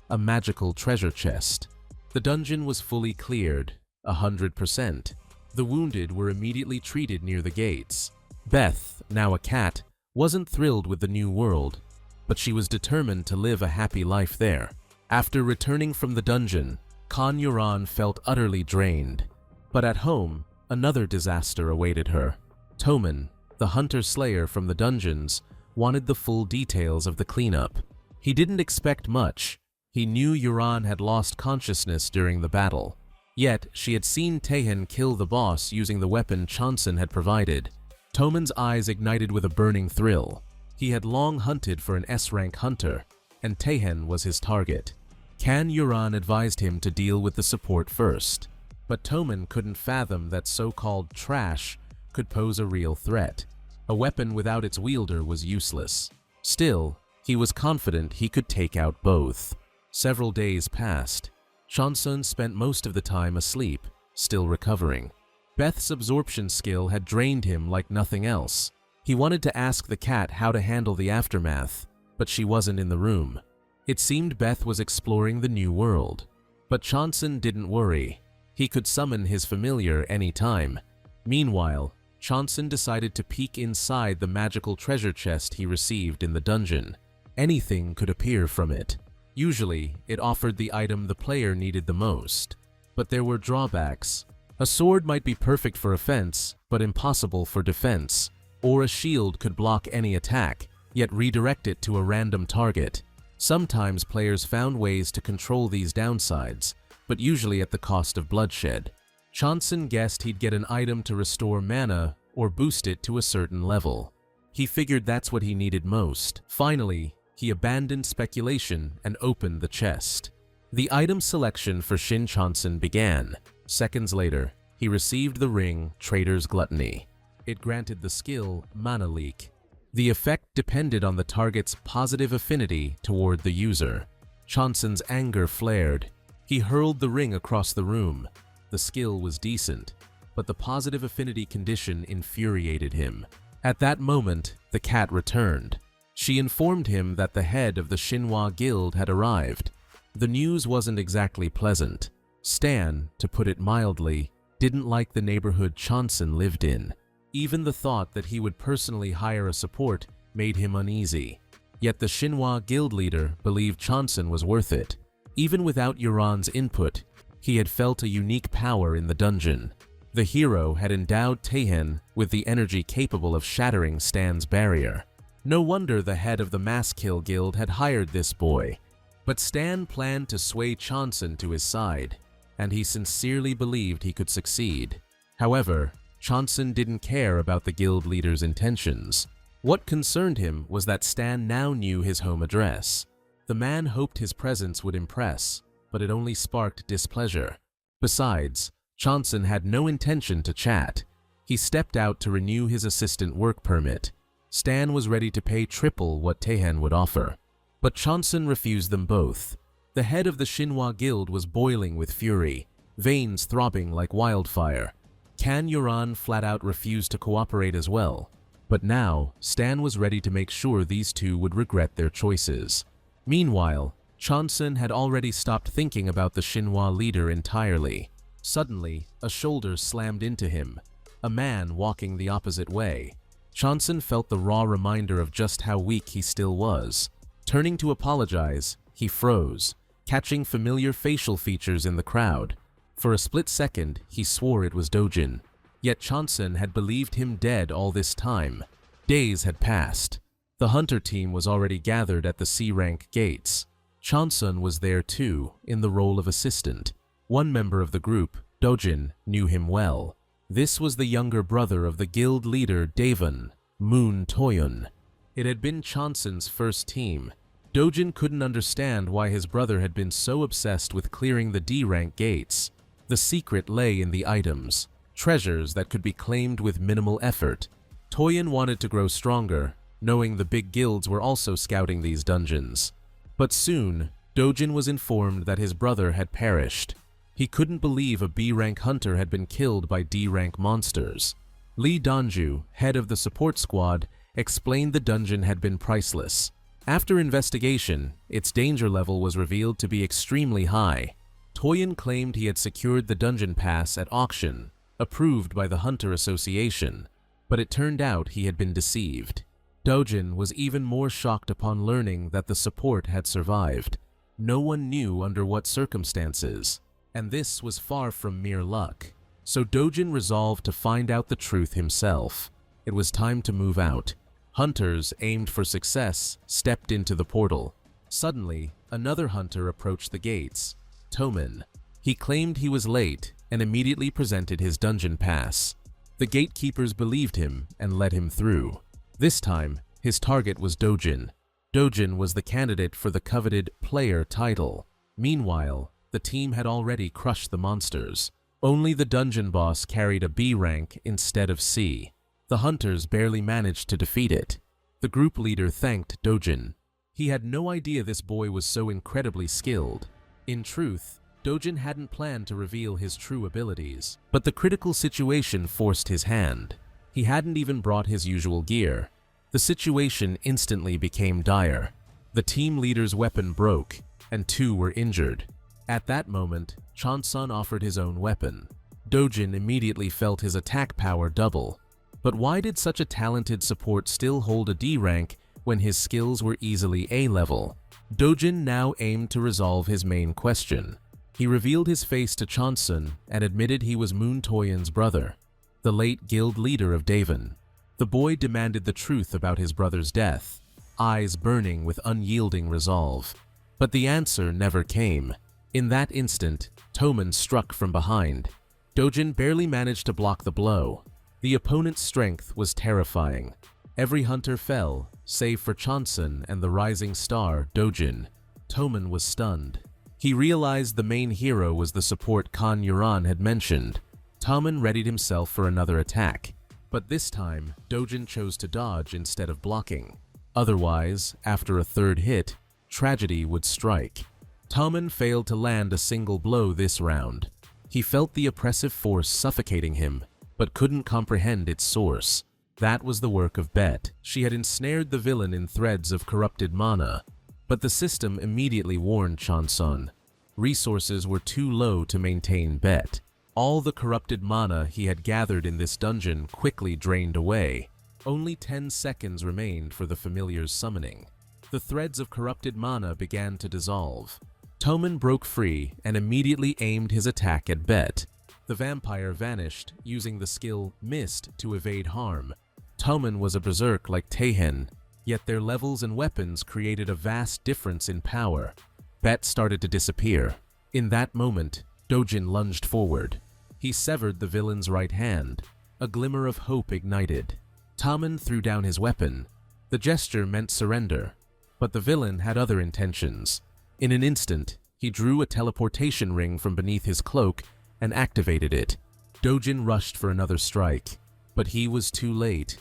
Speaker 1: a magical treasure chest. The dungeon was fully cleared, 100%. The wounded were immediately treated near the gates. Beth, now a cat, wasn't thrilled with the new world, but she was determined to live a happy life there. After returning from the dungeon, Kan Yuran felt utterly drained. But at home, another disaster awaited her. Toman, the hunter-slayer from the dungeons, wanted the full details of the cleanup. He didn't expect much. He knew Yuran had lost consciousness during the battle. Yet, she had seen Taehyun kill the boss using the weapon Chonsun had provided. Toman's eyes ignited with a burning thrill. He had long hunted for an S-rank hunter, and Taehyun was his target. Kan Yuran advised him to deal with the support first, but Toman couldn't fathom that so-called trash could pose a real threat. A weapon without its wielder was useless. Still, he was confident he could take out both. Several days passed. Chonsun spent most of the time asleep, still recovering. Beth's absorption skill had drained him like nothing else. He wanted to ask the cat how to handle the aftermath, but she wasn't in the room. It seemed Beth was exploring the new world. But Chonsun didn't worry. He could summon his familiar any time. Meanwhile, Chonsun decided to peek inside the magical treasure chest he received in the dungeon. Anything could appear from it. Usually, it offered the item the player needed the most. But there were drawbacks. A sword might be perfect for offense, but impossible for defense. Or a shield could block any attack, yet redirect it to a random target. Sometimes players found ways to control these downsides, but usually at the cost of bloodshed. Chonsun guessed he'd get an item to restore mana or boost it to a certain level. He figured that's what he needed most. Finally, he abandoned speculation and opened the chest. The item selection for Shin Chonsun began. Seconds later, he received the ring Trader's Gluttony. It granted the skill Mana Leak. The effect depended on the target's positive affinity toward the user. Chonsun's anger flared. He hurled the ring across the room. The skill was decent, but the positive affinity condition infuriated him. At that moment, the cat returned. She informed him that the head of the Shinhwa Guild had arrived. The news wasn't exactly pleasant. Stan, to put it mildly, didn't like the neighborhood Chonsun lived in. Even the thought that he would personally hire a support made him uneasy. Yet the Shinhwa Guild leader believed Chonsun was worth it. Even without Yuran's input, he had felt a unique power in the dungeon. The hero had endowed Taehyun with the energy capable of shattering Stan's barrier. No wonder the head of the Mass Kill Guild had hired this boy. But Stan planned to sway Chonsun to his side, and he sincerely believed he could succeed. However, Chonsun didn't care about the guild leader's intentions. What concerned him was that Stan now knew his home address. The man hoped his presence would impress, but it only sparked displeasure. Besides, Chonsun had no intention to chat. He stepped out to renew his assistant work permit. Stan was ready to pay triple what Taehyun would offer. But Chonsun refused them both. The head of the Shinhwa Guild was boiling with fury, veins throbbing like wildfire. Kan Yuran flat out refused to cooperate as well. But now, Stan was ready to make sure these two would regret their choices. Meanwhile, Chonsun had already stopped thinking about the Shinhwa leader entirely. Suddenly, a shoulder slammed into him. A man walking the opposite way. Chonsun felt the raw reminder of just how weak he still was. Turning to apologize, he froze, catching familiar facial features in the crowd. For a split second, he swore it was Dojan. Yet Chonsun had believed him dead all this time. Days had passed. The hunter team was already gathered at the C-rank gates. Chonsun was there too, in the role of assistant. One member of the group, Dojan, knew him well. This was the younger brother of the guild leader Dawan, Moon Taehyun. It had been Chonsun's first team. Dojan couldn't understand why his brother had been so obsessed with clearing the D-rank gates. The secret lay in the items, treasures that could be claimed with minimal effort. Taehyun wanted to grow stronger, knowing the big guilds were also scouting these dungeons. But soon, Dojan was informed that his brother had perished. He couldn't believe a B-rank hunter had been killed by D-rank monsters. Lee Donju, head of the support squad, explained the dungeon had been priceless. After investigation, its danger level was revealed to be extremely high. Taehyun claimed he had secured the dungeon pass at auction, approved by the Hunter Association, but it turned out he had been deceived. Dojan was even more shocked upon learning that the support had survived. No one knew under what circumstances, and this was far from mere luck. So Dojan resolved to find out the truth himself. It was time to move out. Hunters aimed for success stepped into the portal. Suddenly, another hunter approached the gates, Toman. He claimed he was late and immediately presented his dungeon pass. The gatekeepers believed him and let him through. This time, his target was Dojan. Dojan was the candidate for the coveted player title. Meanwhile, the team had already crushed the monsters. Only the dungeon boss carried a B rank instead of C. The hunters barely managed to defeat it. The group leader thanked Dojan. He had no idea this boy was so incredibly skilled. In truth, Dojan hadn't planned to reveal his true abilities, but the critical situation forced his hand. He hadn't even brought his usual gear. The situation instantly became dire. The team leader's weapon broke, and two were injured. At that moment, Chonsun offered his own weapon. Dojan immediately felt his attack power double. But why did such a talented support still hold a D rank when his skills were easily A level? Dojan now aimed to resolve his main question. He revealed his face to Chonsun and admitted he was Moon Taehyun's brother, the late guild leader of Dawan. The boy demanded the truth about his brother's death, eyes burning with unyielding resolve. But the answer never came. In that instant, Toman struck from behind. Dojan barely managed to block the blow. The opponent's strength was terrifying. Every hunter fell, save for Chonsun and the rising star, Dojan. Toman was stunned. He realized the main hero was the support Kan Yuran had mentioned. Toman readied himself for another attack, but this time, Dojan chose to dodge instead of blocking. Otherwise, after a third hit, tragedy would strike. Toman failed to land a single blow this round. He felt the oppressive force suffocating him, but couldn't comprehend its source. That was the work of Bet. She had ensnared the villain in threads of corrupted mana. But the system immediately warned Chonsun. Resources were too low to maintain Bet. All the corrupted mana he had gathered in this dungeon quickly drained away. Only 10 seconds remained for the familiar's summoning. The threads of corrupted mana began to dissolve. Toman broke free and immediately aimed his attack at Bet. The vampire vanished, using the skill Mist to evade harm. Toman was a berserk like Taehyun, yet their levels and weapons created a vast difference in power. Bet started to disappear. In that moment, Dojan lunged forward. He severed the villain's right hand. A glimmer of hope ignited. Toman threw down his weapon, The gesture meant surrender, but the villain had other intentions. In an instant, he drew a teleportation ring from beneath his cloak and activated it. Dojan rushed for another strike, but he was too late.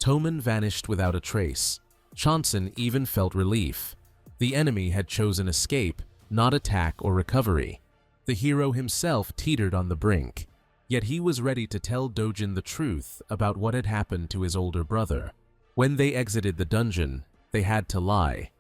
Speaker 1: Toman vanished without a trace. Chanson even felt relief. The enemy had chosen escape, not attack or recovery. The hero himself teetered on the brink, yet he was ready to tell Dojan the truth about what had happened to his older brother. When they exited the dungeon, they had to lie,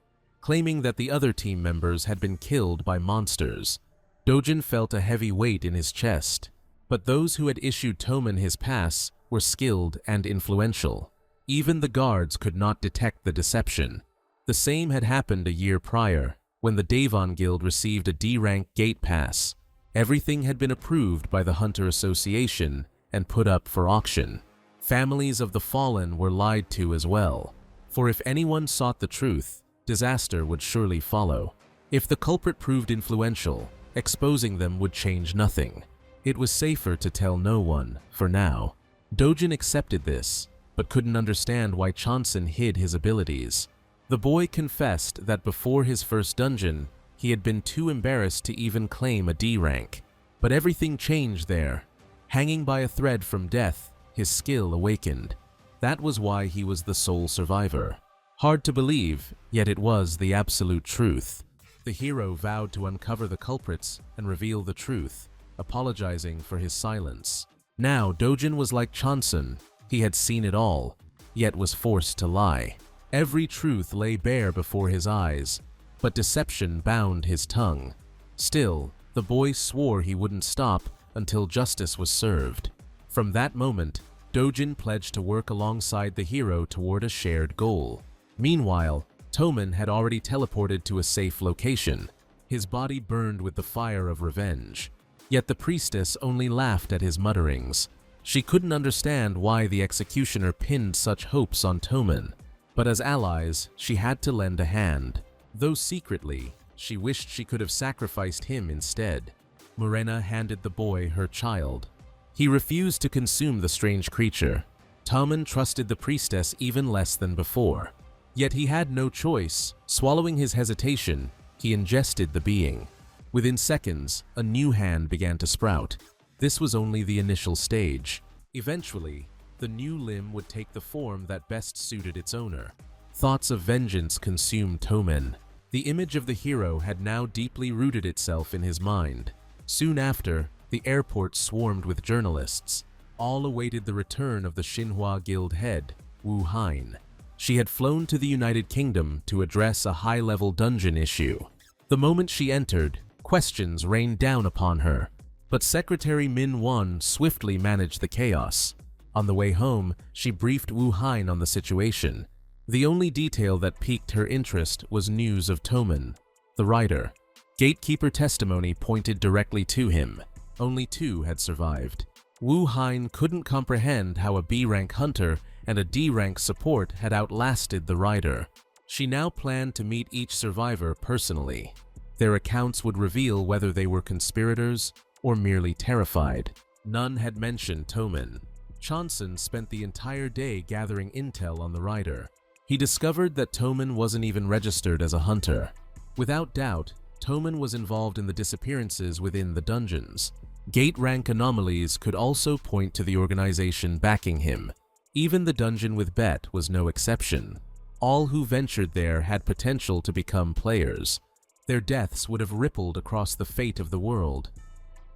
Speaker 1: claiming that the other team members had been killed by monsters. Dojan felt a heavy weight in his chest, but those who had issued Toman his pass were skilled and influential. Even the guards could not detect the deception. The same had happened a year prior, when the Dawan Guild received a D-rank gate pass. Everything had been approved by the Hunter Association and put up for auction. Families of the fallen were lied to as well, for if anyone sought the truth, disaster would surely follow. If the culprit proved influential, exposing them would change nothing. It was safer to tell no one, for now. Dojan accepted this, but couldn't understand why Chanson hid his abilities. The boy confessed that before his first dungeon, he had been too embarrassed to even claim a D rank. But everything changed there. Hanging by a thread from death, his skill awakened. That was why he was the sole survivor. Hard to believe, yet it was the absolute truth. The hero vowed to uncover the culprits and reveal the truth, apologizing for his silence. Now Dojan was like Chanson. He had seen it all, yet was forced to lie. Every truth lay bare before his eyes, but deception bound his tongue. Still, the boy swore he wouldn't stop until justice was served. From that moment, Dojan pledged to work alongside the hero toward a shared goal. Meanwhile, Toman had already teleported to a safe location. His body burned with the fire of revenge. Yet the priestess only laughed at his mutterings. She couldn't understand why the executioner pinned such hopes on Toman. But as allies, she had to lend a hand. Though secretly, she wished she could have sacrificed him instead. Morena handed the boy her child. He refused to consume the strange creature. Toman trusted the priestess even less than before. Yet he had no choice. Swallowing his hesitation, he ingested the being. Within seconds, a new hand began to sprout. This was only the initial stage. Eventually, the new limb would take the form that best suited its owner. Thoughts of vengeance consumed Toman. The image of the hero had now deeply rooted itself in his mind. Soon after, the airport swarmed with journalists. All awaited the return of the Xinhua Guild head, Wu Hain. She had flown to the United Kingdom to address a high-level dungeon issue. The moment she entered, questions rained down upon her. But Secretary Min Won swiftly managed the chaos. On the way home, she briefed Wu Hain on the situation. The only detail that piqued her interest was news of Toman, the writer. Gatekeeper testimony pointed directly to him. Only 2 had survived. Wu Hain couldn't comprehend how a B-rank hunter and a D-rank support had outlasted the writer. She now planned to meet each survivor personally. Their accounts would reveal whether they were conspirators or merely terrified. None had mentioned Toman. Chanson spent the entire day gathering intel on the writer. He discovered that Toman wasn't even registered as a hunter. Without doubt, Toman was involved in the disappearances within the dungeons. Gate-rank anomalies could also point to the organization backing him. Even the dungeon with Bet was no exception. All who ventured there had potential to become players. Their deaths would have rippled across the fate of the world.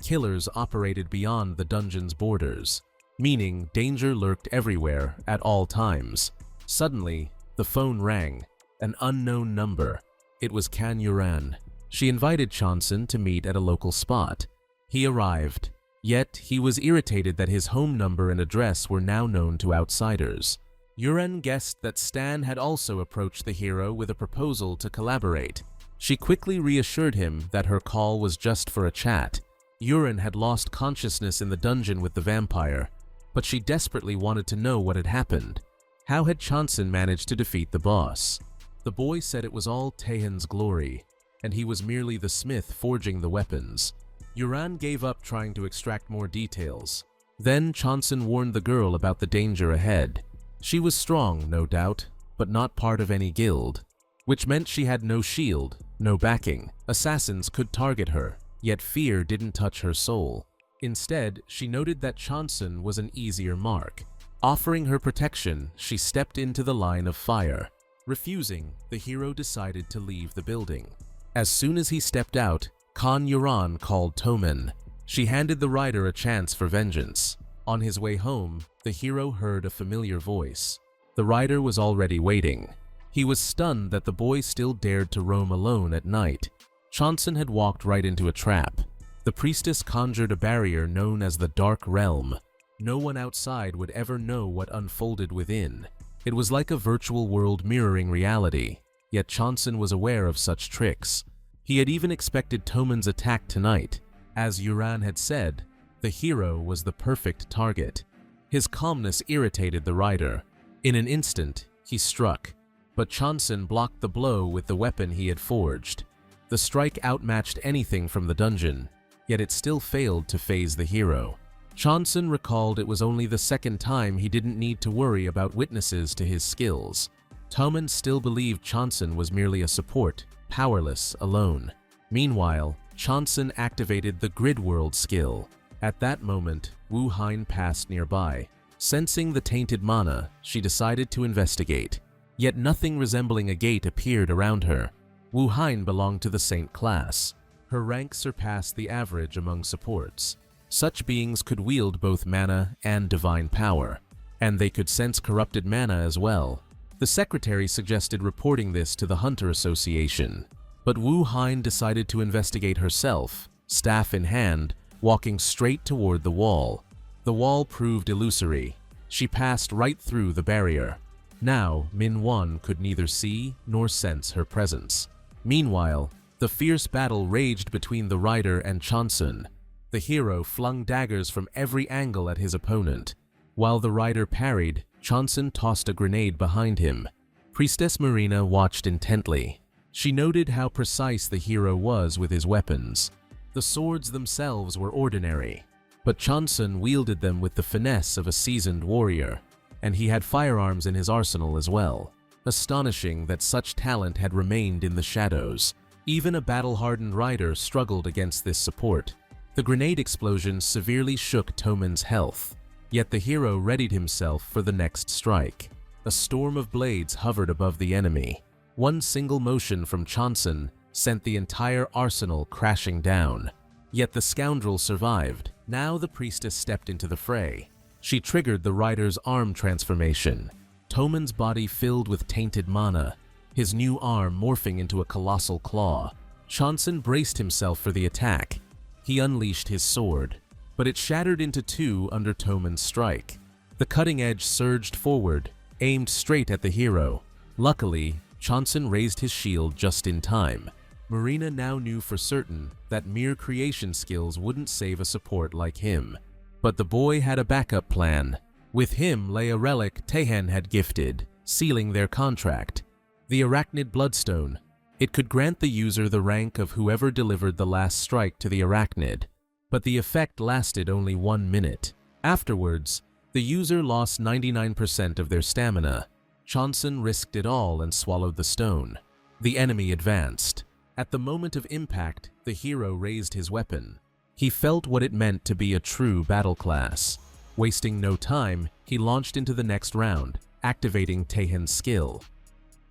Speaker 1: Killers operated beyond the dungeon's borders, meaning danger lurked everywhere at all times. Suddenly, the phone rang, an unknown number. It was Kan Yuran. She invited Chanson to meet at a local spot. He arrived, yet he was irritated that his home number and address were now known to outsiders. Yuran guessed that Stan had also approached the hero with a proposal to collaborate. She quickly reassured him that her call was just for a chat. Yuran had lost consciousness in the dungeon with the vampire, but she desperately wanted to know what had happened. How had Chanson managed to defeat the boss? The boy said it was all Taehyun's glory, and he was merely the smith forging the weapons. Yuran gave up trying to extract more details. Then Chanson warned the girl about the danger ahead. She was strong, no doubt, but not part of any guild, which meant she had no shield, no backing. Assassins could target her, yet fear didn't touch her soul. Instead, she noted that Chansun was an easier mark. Offering her protection, she stepped into the line of fire. Refusing, the hero decided to leave the building. As soon as he stepped out, Khan Yuran called Toman. She handed the rider a chance for vengeance. On his way home, the hero heard a familiar voice. The rider was already waiting. He was stunned that the boy still dared to roam alone at night. Chansun had walked right into a trap. The priestess conjured a barrier known as the Dark Realm. No one outside would ever know what unfolded within. It was like a virtual world mirroring reality, yet Chansun was aware of such tricks. He had even expected Toman's attack tonight. As Yuran had said, the hero was the perfect target. His calmness irritated the rider. In an instant, he struck, but Chansun blocked the blow with the weapon he had forged. The strike outmatched anything from the dungeon, yet it still failed to faze the hero. Chansun recalled it was only the second time he didn't need to worry about witnesses to his skills. Toman still believed Chansun was merely a support, powerless alone. Meanwhile, Chansun activated the Grid World skill. At that moment, Wu Hein passed nearby. Sensing the tainted mana, she decided to investigate. Yet nothing resembling a gate appeared around her. Wu Hein belonged to the Saint class. Her rank surpassed the average among supports. Such beings could wield both mana and divine power, and they could sense corrupted mana as well. The secretary suggested reporting this to the Hunter Association, but Wu Hein decided to investigate herself, staff in hand, walking straight toward the wall. The wall proved illusory. She passed right through the barrier. Now, Min Wan could neither see nor sense her presence. Meanwhile, the fierce battle raged between the rider and Chansun. The hero flung daggers from every angle at his opponent. While the rider parried, Chansun tossed a grenade behind him. Priestess Marina watched intently. She noted how precise the hero was with his weapons. The swords themselves were ordinary, but Chansun wielded them with the finesse of a seasoned warrior, and he had firearms in his arsenal as well. Astonishing that such talent had remained in the shadows. Even a battle-hardened rider struggled against this support. The grenade explosion severely shook Toman's health, yet the hero readied himself for the next strike. A storm of blades hovered above the enemy. One single motion from Chansun sent the entire arsenal crashing down. Yet the scoundrel survived. Now the priestess stepped into the fray. She triggered the rider's arm transformation. Toman's body filled with tainted mana, his new arm morphing into a colossal claw. Chansun braced himself for the attack. He unleashed his sword, but it shattered into two under Toman's strike. The cutting edge surged forward, aimed straight at the hero. Luckily, Chansun raised his shield just in time. Marina now knew for certain that mere creation skills wouldn't save a support like him. But the boy had a backup plan. With him lay a relic Taehyun had gifted, sealing their contract. The Arachnid Bloodstone. It could grant the user the rank of whoever delivered the last strike to the Arachnid, but the effect lasted only 1 minute. Afterwards, the user lost 99% of their stamina. Chansun risked it all and swallowed the stone. The enemy advanced. At the moment of impact, the hero raised his weapon. He felt what it meant to be a true battle class. Wasting no time, he launched into the next round, activating Taehyun's skill.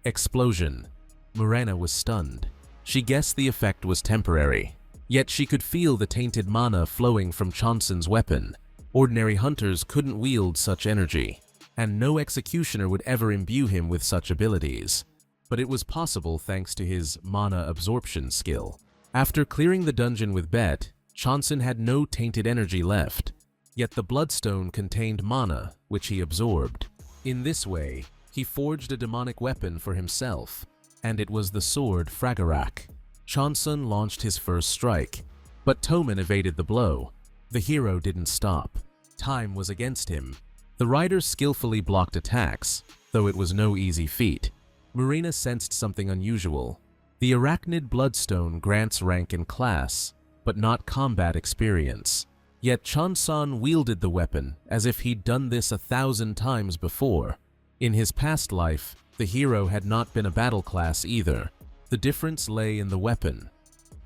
Speaker 1: Explosion. Marina was stunned. She guessed the effect was temporary, yet she could feel the tainted mana flowing from Chansun's weapon. Ordinary hunters couldn't wield such energy, and no executioner would ever imbue him with such abilities. But it was possible thanks to his mana absorption skill. After clearing the dungeon with Bet, Chansun had no tainted energy left, yet the bloodstone contained mana, which he absorbed. In this way, he forged a demonic weapon for himself, and it was the sword Fragarak. Chansun launched his first strike, but Toman evaded the blow. The hero didn't stop. Time was against him. The rider skillfully blocked attacks, though it was no easy feat. Marina sensed something unusual. The Arachnid Bloodstone grants rank and class, but not combat experience. Yet Chansun wielded the weapon as if he'd done this 1,000 times before. In his past life, the The hero had not been a battle class either. The difference lay in the weapon.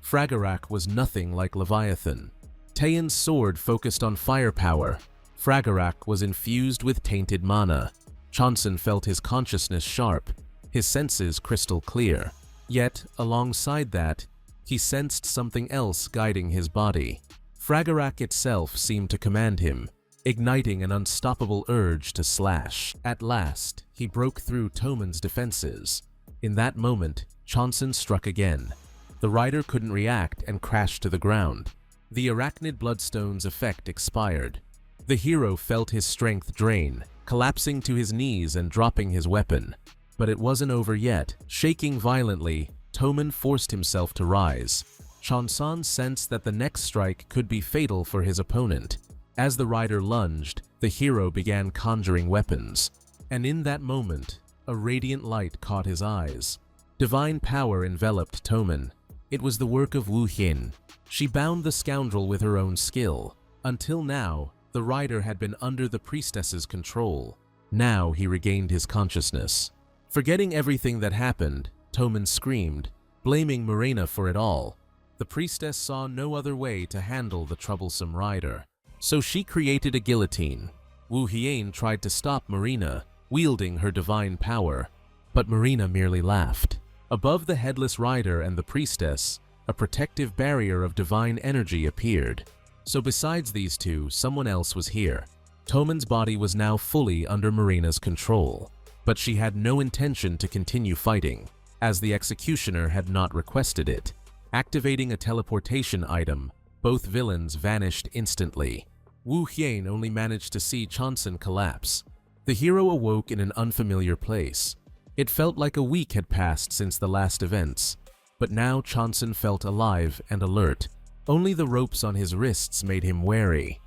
Speaker 1: Fragarak was nothing like Leviathan. Taehyun's sword focused on firepower. Fragarak was infused with tainted mana. Chonsun felt his consciousness sharp, his senses crystal clear. Yet, alongside that, he sensed something else guiding his body. Fragarak itself seemed to command him, igniting an unstoppable urge to slash. At last, he broke through Toman's defenses. In that moment, Chonsun struck again. The rider couldn't react and crashed to the ground. The arachnid bloodstone's effect expired. The hero felt his strength drain, collapsing to his knees and dropping his weapon. But it wasn't over yet. Shaking violently, Toman forced himself to rise. Chonsun sensed that the next strike could be fatal for his opponent. As the rider lunged, the hero began conjuring weapons. And in that moment, a radiant light caught his eyes. Divine power enveloped Toman. It was the work of Wu Hin. She bound the scoundrel with her own skill. Until now, the rider had been under the priestess's control. Now he regained his consciousness. Forgetting everything that happened, Toman screamed, blaming Marina for it all. The priestess saw no other way to handle the troublesome rider. So she created a guillotine. Wu Hien tried to stop Marina, wielding her divine power. But Marina merely laughed. Above the headless rider and the priestess, a protective barrier of divine energy appeared. So besides these two, someone else was here. Toman's body was now fully under Marina's control. But she had no intention to continue fighting, as the executioner had not requested it. Activating a teleportation item, both villains vanished instantly. Wu Hien only managed to see Chonsun collapse. The hero awoke in an unfamiliar place. It felt like a week had passed since the last events, but now Chonsun felt alive and alert. Only the ropes on his wrists made him wary.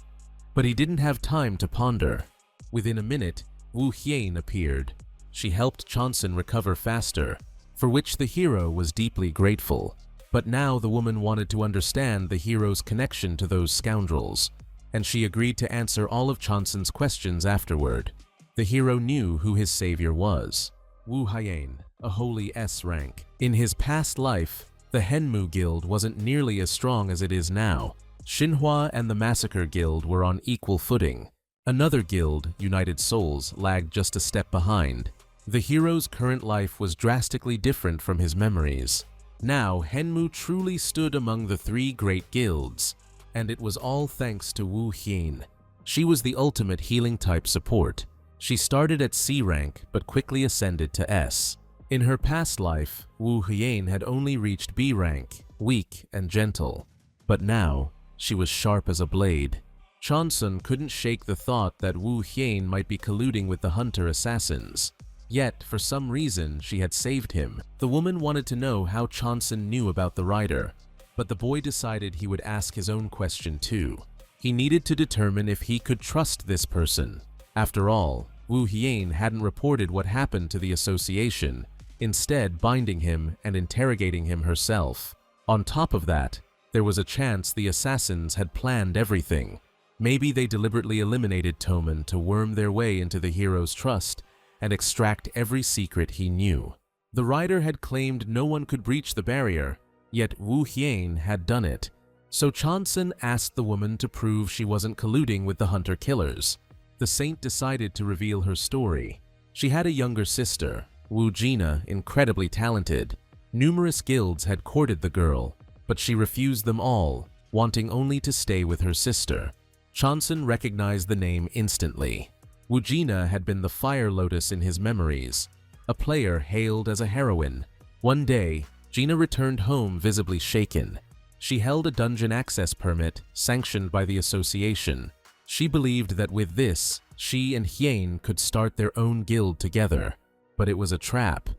Speaker 1: But he didn't have time to ponder. Within a minute, Wu Hien appeared. She helped Chonsun recover faster, for which the hero was deeply grateful. But now the woman wanted to understand the hero's connection to those scoundrels, and she agreed to answer all of Chonsun's questions afterward. The hero knew who his savior was. Wu Hien, a holy S-rank. In his past life, the Henmu Guild wasn't nearly as strong as it is now. Xinhua and the Massacre Guild were on equal footing. Another guild, United Souls, lagged just a step behind. The hero's current life was drastically different from his memories. Now, Henmu truly stood among the three great guilds, and it was all thanks to Wu Hien. She was the ultimate healing-type support. She started at C rank, but quickly ascended to S. In her past life, Wu Hien had only reached B rank, weak and gentle. But now, she was sharp as a blade. Chonsun couldn't shake the thought that Wu Hien might be colluding with the hunter assassins. Yet, for some reason, she had saved him. The woman wanted to know how Chonsun knew about the rider, but the boy decided he would ask his own question too. He needed to determine if he could trust this person. After all, Wu Hien hadn't reported what happened to the association, instead binding him and interrogating him herself. On top of that, there was a chance the assassins had planned everything. Maybe they deliberately eliminated Toman to worm their way into the hero's trust and extract every secret he knew. The rider had claimed no one could breach the barrier, yet Wu Hien had done it. So Chonsun asked the woman to prove she wasn't colluding with the hunter-killers. The saint decided to reveal her story. She had a younger sister, Wu Jina, incredibly talented. Numerous guilds had courted the girl, but she refused them all, wanting only to stay with her sister. Chonsun recognized the name instantly. Wu Jina had been the Fire Lotus in his memories, a player hailed as a heroine. One day, Jina returned home visibly shaken. She held a dungeon access permit sanctioned by the association. She believed that with this, she and Hien could start their own guild together. But it was a trap.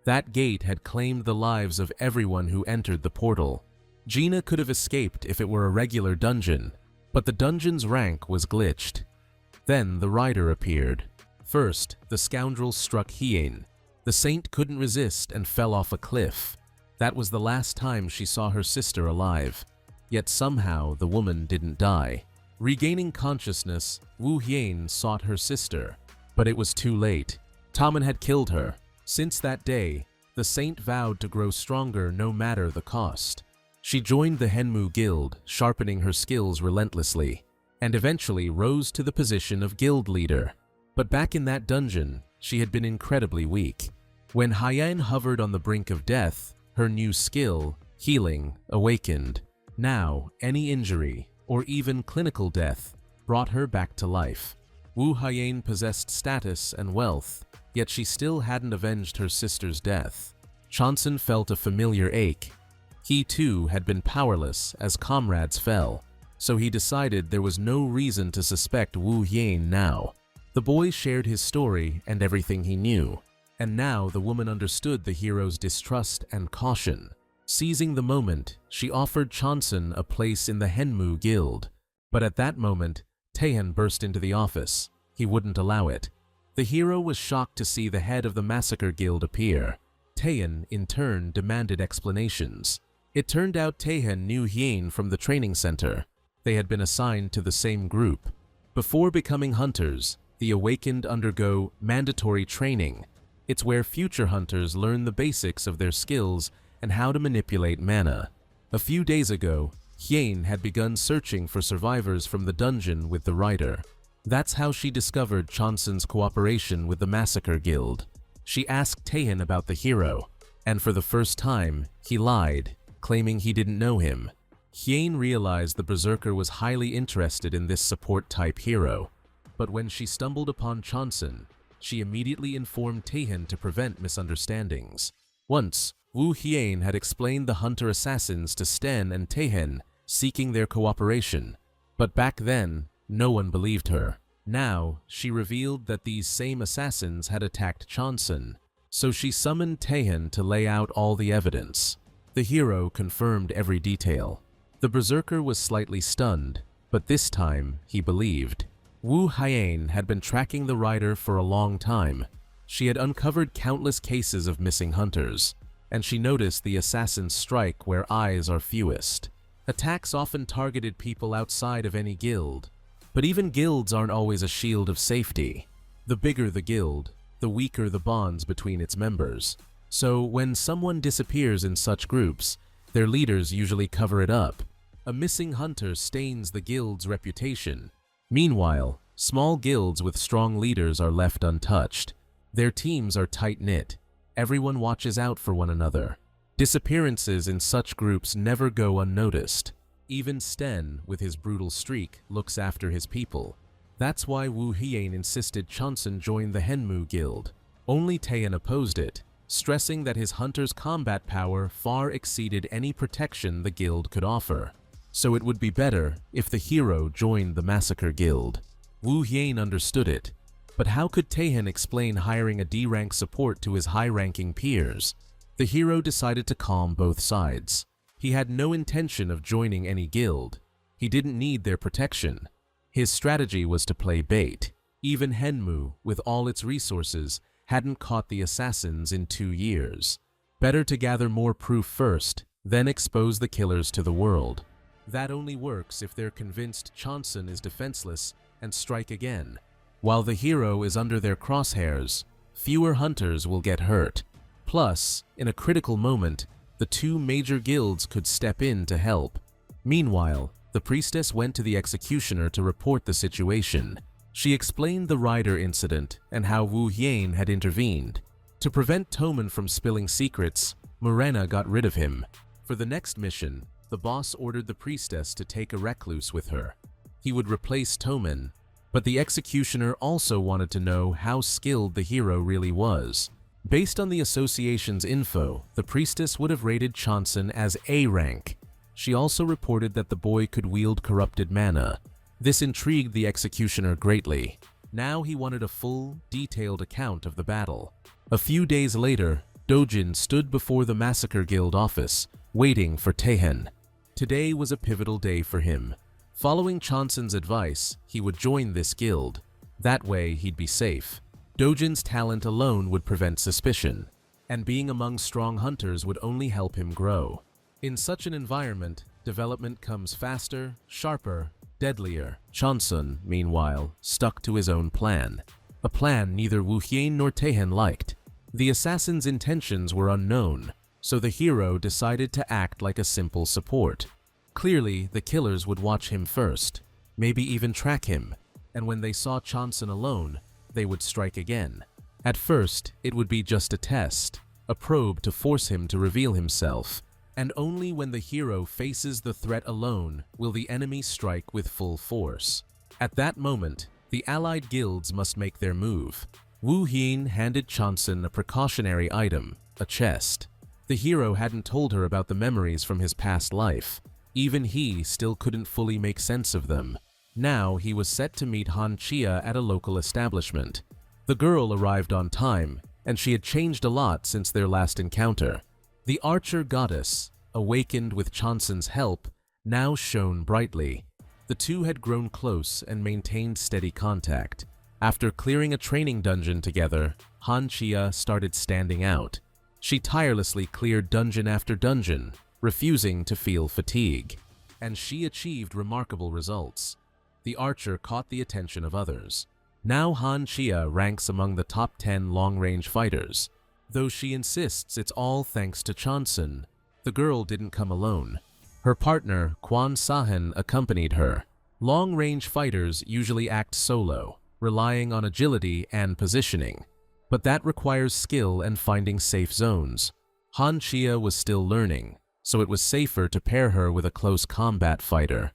Speaker 1: That gate had claimed the lives of everyone who entered the portal. Jina could have escaped if it were a regular dungeon, but the dungeon's rank was glitched. Then the rider appeared. First, the scoundrel struck Hien. The saint couldn't resist and fell off a cliff. That was the last time she saw her sister alive. Yet somehow the woman didn't die. Regaining consciousness, Wu Hien sought her sister, but it was too late. Toman had killed her. Since that day, the saint vowed to grow stronger no matter the cost. She joined the Henmu Guild, sharpening her skills relentlessly, and eventually rose to the position of guild leader. But back in that dungeon, she had been incredibly weak. When Hyen hovered on the brink of death, her new skill, healing, awakened. Now, any injury, or even clinical death, brought her back to life. Wu Hyen possessed status and wealth, yet she still hadn't avenged her sister's death. Chansun felt a familiar ache. He too had been powerless as comrades fell, so he decided there was no reason to suspect Wu Hyen now. The boy shared his story and everything he knew, and now the woman understood the hero's distrust and caution. Seizing the moment, she offered Chansun a place in the Henmu Guild. But at that moment, Taehyun burst into the office. He wouldn't allow it. The hero was shocked to see the head of the Massacre Guild appear. Taehyun, in turn, demanded explanations. It turned out Taehyun knew Hyen from the training center. They had been assigned to the same group. Before becoming hunters, the awakened undergo mandatory training. It's where future hunters learn the basics of their skills and how to manipulate mana. A few days ago, Hyen had begun searching for survivors from the dungeon with the writer. That's how she discovered Chansun's cooperation with the Massacre Guild. She asked Taehyun about the hero, and for the first time, he lied, claiming he didn't know him. Hyen realized the berserker was highly interested in this support-type hero, but when she stumbled upon Chansun, she immediately informed Taehyun to prevent misunderstandings. Once, Wu Hyen had explained the hunter assassins to Sten and Taehyun, seeking their cooperation, but back then, no one believed her. Now, she revealed that these same assassins had attacked Chansun, so she summoned Taehyun to lay out all the evidence. The hero confirmed every detail. The berserker was slightly stunned, but this time he believed. Wu Hyen had been tracking the writer for a long time. She had uncovered countless cases of missing hunters, and she noticed the assassins strike where eyes are fewest. Attacks often targeted people outside of any guild, but even guilds aren't always a shield of safety. The bigger the guild, the weaker the bonds between its members. So when someone disappears in such groups, their leaders usually cover it up. A missing hunter stains the guild's reputation. Meanwhile, small guilds with strong leaders are left untouched. Their teams are tight-knit. Everyone watches out for one another. Disappearances in such groups never go unnoticed. Even Sten, with his brutal streak, looks after his people. That's why Wu Hyen insisted Chansun join the Henmu Guild. Only Taehyun opposed it, stressing that his hunter's combat power far exceeded any protection the guild could offer. So it would be better if the hero joined the Massacre Guild. Wu Hyen understood it, but how could Taehyun explain hiring a D-rank support to his high-ranking peers? The hero decided to calm both sides. He had no intention of joining any guild. He didn't need their protection. His strategy was to play bait. Even Henmu, with all its resources, hadn't caught the assassins in 2 years. Better to gather more proof first, then expose the killers to the world. That only works if they're convinced Chansun is defenseless and strike again. While the hero is under their crosshairs, fewer hunters will get hurt. Plus, in a critical moment, the 2 major guilds could step in to help. Meanwhile, the priestess went to the executioner to report the situation. She explained the rider incident and how Wu Hyen had intervened. To prevent Toman from spilling secrets, Morena got rid of him. For the next mission, the boss ordered the priestess to take a recluse with her. He would replace Toman, but the executioner also wanted to know how skilled the hero really was. Based on the association's info, the priestess would have rated Chansun as A rank. She also reported that the boy could wield corrupted mana. This intrigued the executioner greatly. Now he wanted a full, detailed account of the battle. A few days later, Dojan stood before the Massacre Guild office, waiting for Taehyun. Today was a pivotal day for him. Following Chansun's advice, he would join this guild. That way, he'd be safe. Dojan's talent alone would prevent suspicion, and being among strong hunters would only help him grow. In such an environment, development comes faster, sharper, deadlier. Chansun, meanwhile, stuck to his own plan. A plan neither Wu Hyen nor Taehyun liked. The assassin's intentions were unknown, so the hero decided to act like a simple support. Clearly, the killers would watch him first, maybe even track him, and when they saw Chansun alone, they would strike again. At first, it would be just a test, a probe to force him to reveal himself, and only when the hero faces the threat alone will the enemy strike with full force. At that moment, the allied guilds must make their move. Wu Hin handed Chansun a precautionary item, a chest. The hero hadn't told her about the memories from his past life. Even he still couldn't fully make sense of them. Now he was set to meet Han Chia at a local establishment. The girl arrived on time, and she had changed a lot since their last encounter. The archer goddess, awakened with Chansun's help, now shone brightly. The two had grown close and maintained steady contact. After clearing a training dungeon together, Han Chia started standing out. She tirelessly cleared dungeon after dungeon, refusing to feel fatigue. And she achieved remarkable results. The archer caught the attention of others. Now Han Chia ranks among the top 10 long-range fighters. Though she insists it's all thanks to Chansun, the girl didn't come alone. Her partner, Kwon Sahan, accompanied her. Long-range fighters usually act solo, relying on agility and positioning. But that requires skill and finding safe zones. Han Chia was still learning, so it was safer to pair her with a close combat fighter.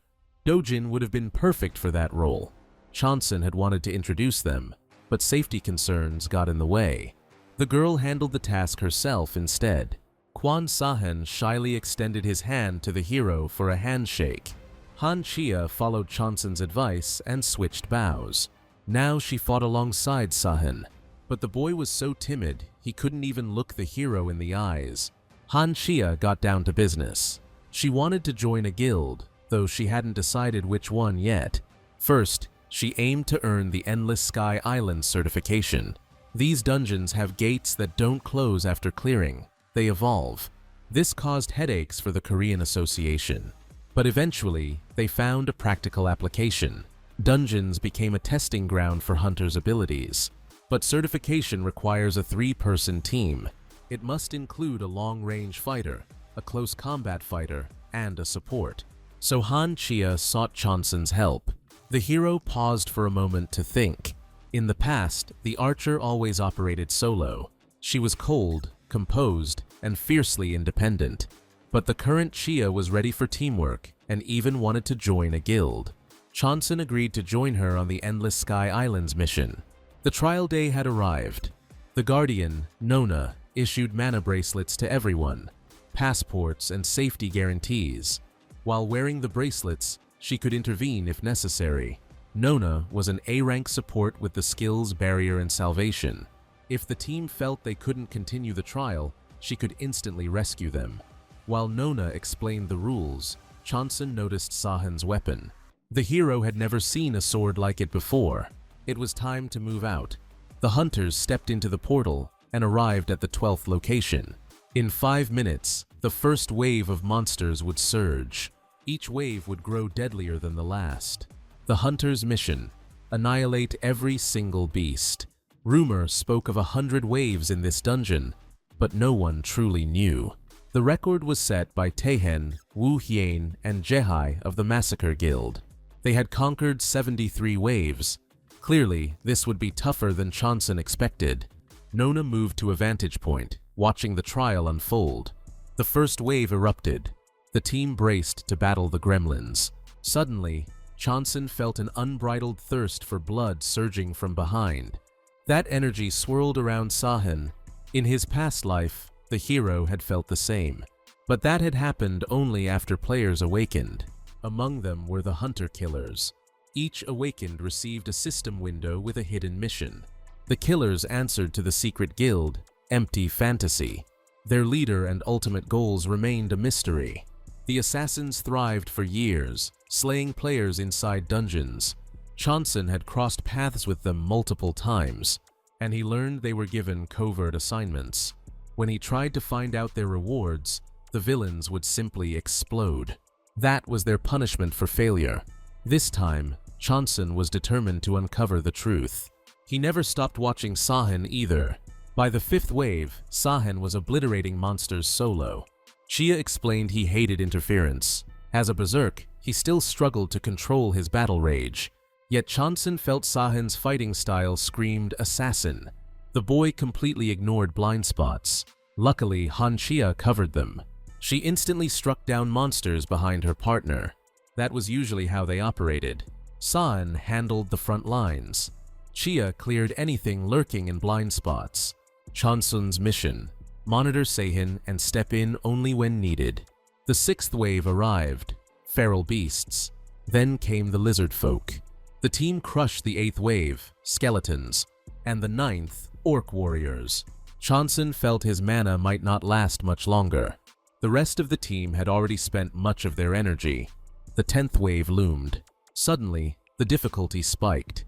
Speaker 1: Dojan would have been perfect for that role. Chansun had wanted to introduce them, but safety concerns got in the way. The girl handled the task herself instead. Kwon Sahan shyly extended his hand to the hero for a handshake. Han Chia followed Chansun's advice and switched bows. Now she fought alongside Sahan, but the boy was so timid he couldn't even look the hero in the eyes. Han Chia got down to business. She wanted to join a guild, though she hadn't decided which one yet. First, she aimed to earn the Endless Sky Island certification. These dungeons have gates that don't close after clearing. They evolve. This caused headaches for the Korean Association. But eventually, they found a practical application. Dungeons became a testing ground for hunters' abilities. But certification requires a 3-person team. It must include a long-range fighter, a close combat fighter, and a support. So Han Chia sought Chansun's help. The hero paused for a moment to think. In the past, the archer always operated solo. She was cold, composed, and fiercely independent. But the current Chia was ready for teamwork and even wanted to join a guild. Chansun agreed to join her on the Endless Sky Islands mission. The trial day had arrived. The guardian, Nona, issued mana bracelets to everyone, passports and safety guarantees. While wearing the bracelets, she could intervene if necessary. Nona was an A-rank support with the skills Barrier and Salvation. If the team felt they couldn't continue the trial, she could instantly rescue them. While Nona explained the rules, Chansun noticed Sahan's weapon. The hero had never seen a sword like it before. It was time to move out. The hunters stepped into the portal and arrived at the 12th location. In 5 minutes, the first wave of monsters would surge. Each wave would grow deadlier than the last. The hunters' mission: annihilate every single beast. Rumor spoke of 100 waves in this dungeon, but no one truly knew. The record was set by Taehyun, Wu Hin, and Jehai of the Massacre Guild. They had conquered 73 waves. Clearly, this would be tougher than Chansun expected. Nona moved to a vantage point, watching the trial unfold. The first wave erupted. The team braced to battle the gremlins. Suddenly, Chansun felt an unbridled thirst for blood surging from behind. That energy swirled around Sahan. In his past life, the hero had felt the same. But that had happened only after players awakened. Among them were the hunter killers. Each awakened received a system window with a hidden mission. The killers answered to the secret guild, Empty Fantasy. Their leader and ultimate goals remained a mystery. The assassins thrived for years, slaying players inside dungeons. Chansun had crossed paths with them multiple times, and he learned they were given covert assignments. When he tried to find out their rewards, the villains would simply explode. That was their punishment for failure. This time, Chansun was determined to uncover the truth. He never stopped watching Sahan either. By the fifth wave, Sahen was obliterating monsters solo. Chia explained he hated interference. As a berserk, he still struggled to control his battle rage. Yet Chansun felt Sahen's fighting style screamed assassin. The boy completely ignored blind spots. Luckily, Chia covered them. She instantly struck down monsters behind her partner. That was usually how they operated. Sahen handled the front lines. Chia cleared anything lurking in blind spots. Chansun's mission: monitor Taehyun and step in only when needed. The sixth wave arrived, feral beasts. Then came the lizard folk. The team crushed the eighth wave, skeletons, and the ninth, orc warriors. Chansun felt his mana might not last much longer. The rest of the team had already spent much of their energy. The 10th wave loomed. Suddenly, the difficulty spiked.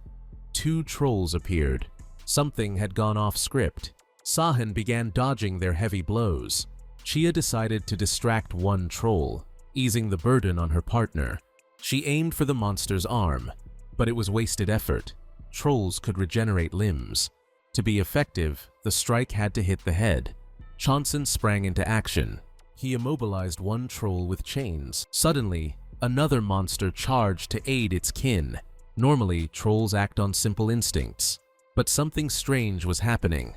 Speaker 1: 2 trolls appeared. Something had gone off script. Sahen began dodging their heavy blows. Chia decided to distract one troll, easing the burden on her partner. She aimed for the monster's arm, but it was wasted effort. Trolls could regenerate limbs. To be effective, the strike had to hit the head. Chansun sprang into action. He immobilized one troll with chains. Suddenly, another monster charged to aid its kin. Normally, trolls act on simple instincts, but something strange was happening.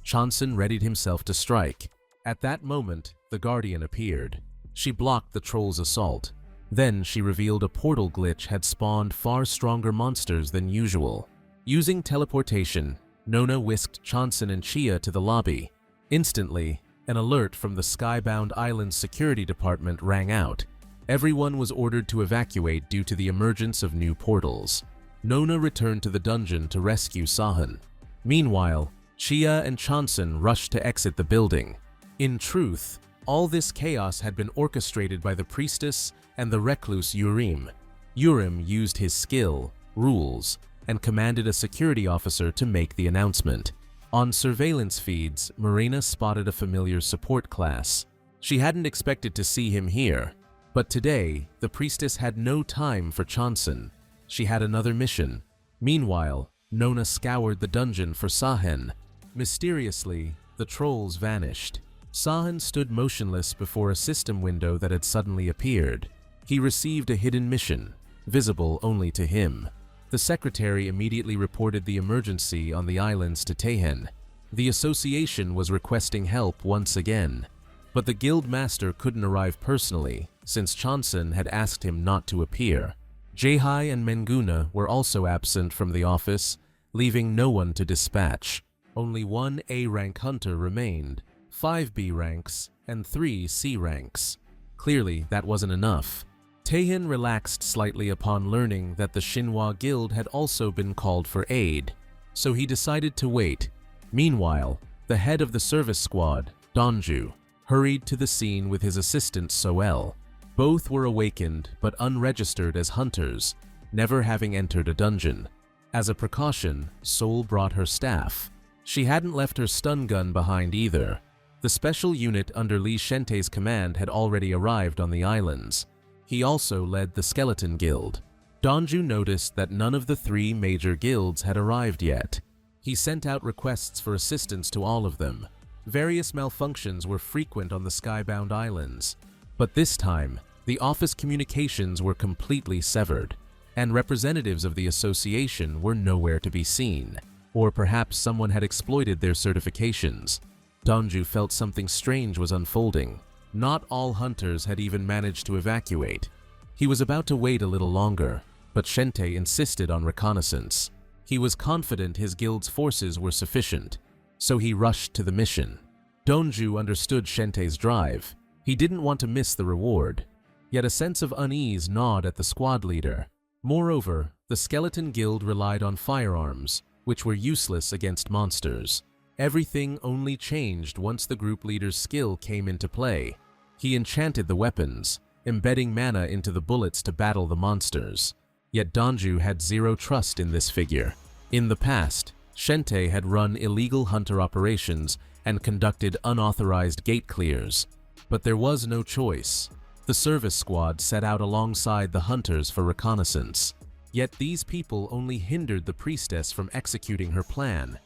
Speaker 1: Chansun readied himself to strike. At that moment, the Guardian appeared. She blocked the troll's assault. Then she revealed a portal glitch had spawned far stronger monsters than usual. Using teleportation, Nona whisked Chansun and Chia to the lobby. Instantly, an alert from the Skybound Island's security department rang out. Everyone was ordered to evacuate due to the emergence of new portals. Nona returned to the dungeon to rescue Sahen. Meanwhile, Chia and Chansun rushed to exit the building. In truth, all this chaos had been orchestrated by the priestess and the recluse Yurim. Yurim used his skill, rules, and commanded a security officer to make the announcement. On surveillance feeds, Marina spotted a familiar support class. She hadn't expected to see him here, but today, the priestess had no time for Chansun. She had another mission. Meanwhile, Nona scoured the dungeon for Sahen. Mysteriously, the trolls vanished. Sahen stood motionless before a system window that had suddenly appeared. He received a hidden mission, visible only to him. The secretary immediately reported the emergency on the islands to Taehyun. The association was requesting help once again, but the guild master couldn't arrive personally since Chansun had asked him not to appear. Jaehai and Menguna were also absent from the office, leaving no one to dispatch. Only 1 A-rank hunter remained, 5 B ranks, and 3 C ranks. Clearly, that wasn't enough. Taehyun relaxed slightly upon learning that the Shinhwa Guild had also been called for aid, so he decided to wait. Meanwhile, the head of the service squad, Donju, hurried to the scene with his assistant Soel. Both were awakened but unregistered as hunters, never having entered a dungeon. As a precaution, Sol brought her staff. She hadn't left her stun gun behind either. The special unit under Li Shente's command had already arrived on the islands. He also led the Skeleton Guild. Donju noticed that none of the 3 major guilds had arrived yet. He sent out requests for assistance to all of them. Various malfunctions were frequent on the Skybound Islands, but this time, the office communications were completely severed, and representatives of the association were nowhere to be seen. Or perhaps someone had exploited their certifications. Donju felt something strange was unfolding. Not all hunters had even managed to evacuate. He was about to wait a little longer, but Shente insisted on reconnaissance. He was confident his guild's forces were sufficient, so he rushed to the mission. Donju understood Shente's drive. He didn't want to miss the reward, yet a sense of unease gnawed at the squad leader. Moreover, the Skeleton Guild relied on firearms, which were useless against monsters. Everything only changed once the group leader's skill came into play. He enchanted the weapons, embedding mana into the bullets to battle the monsters. Yet Donju had zero trust in this figure. In the past, Shente had run illegal hunter operations and conducted unauthorized gate clears. But there was no choice. The service squad set out alongside the hunters for reconnaissance. Yet these people only hindered the priestess from executing her plan.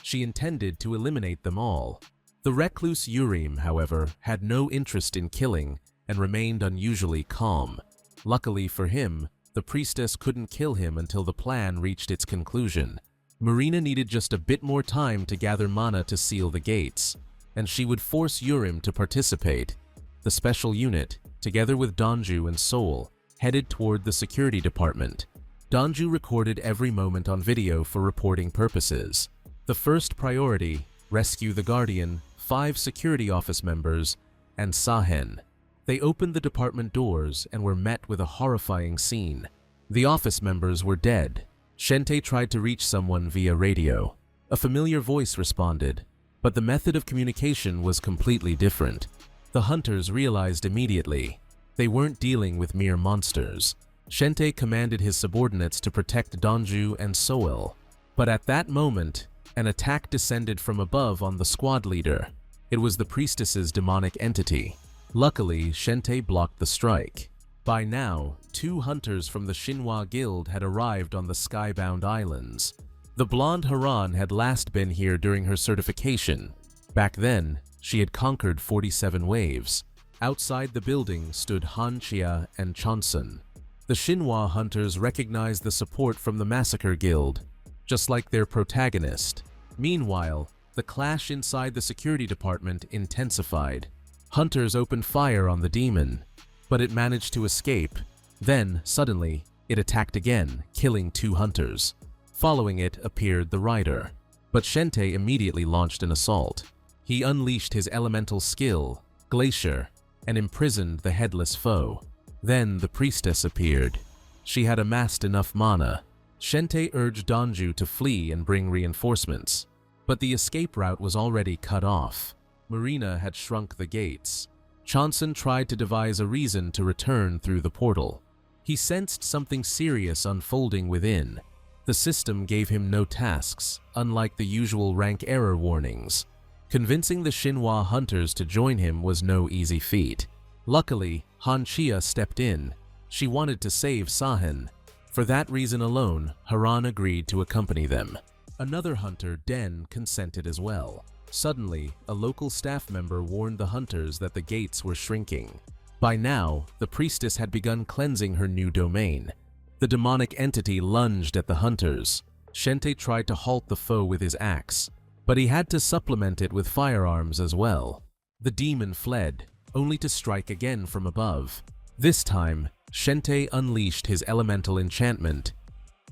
Speaker 1: She intended to eliminate them all. The recluse Yurim, however, had no interest in killing and remained unusually calm. Luckily for him, the priestess couldn't kill him until the plan reached its conclusion. Marina needed just a bit more time to gather mana to seal the gates, and she would force Yurim to participate. The special unit, together with Donju and Seoul, headed toward the security department. Donju recorded every moment on video for reporting purposes. The first priority, rescue the Guardian, 5 security office members, and Sahen. They opened the department doors and were met with a horrifying scene. The office members were dead. Shente tried to reach someone via radio. A familiar voice responded, but the method of communication was completely different. The hunters realized immediately they weren't dealing with mere monsters. Shente commanded his subordinates to protect Donju and Seoul, but at that moment, an attack descended from above on the squad leader. It was the priestess's demonic entity. Luckily, Shente blocked the strike. By now, 2 hunters from the Shinhwa Guild had arrived on the Skybound Islands. The blonde Haran had last been here during her certification. Back then, she had conquered 47 waves. Outside the building stood Chia and Chonsun. The Shinhwa hunters recognized the support from the Massacre Guild, just like their protagonist. Meanwhile, the clash inside the security department intensified. Hunters opened fire on the demon, but it managed to escape. Then, suddenly, it attacked again, killing 2 hunters. Following it appeared the rider, but Shente immediately launched an assault. He unleashed his elemental skill, Glacier, and imprisoned the headless foe. Then the priestess appeared. She had amassed enough mana. Shente urged Donju to flee and bring reinforcements, but the escape route was already cut off. Marina had shrunk the gates. Chonsun tried to devise a reason to return through the portal. He sensed something serious unfolding within. The system gave him no tasks, unlike the usual rank error warnings. Convincing the Shinhwa hunters to join him was no easy feat. Luckily, Chia stepped in. She wanted to save Sahen. For that reason alone, Haran agreed to accompany them. Another hunter, Den, consented as well. Suddenly, a local staff member warned the hunters that the gates were shrinking. By now, the priestess had begun cleansing her new domain. The demonic entity lunged at the hunters. Shente tried to halt the foe with his axe, but he had to supplement it with firearms as well. The demon fled, only to strike again from above. This time, Shente unleashed his elemental enchantment,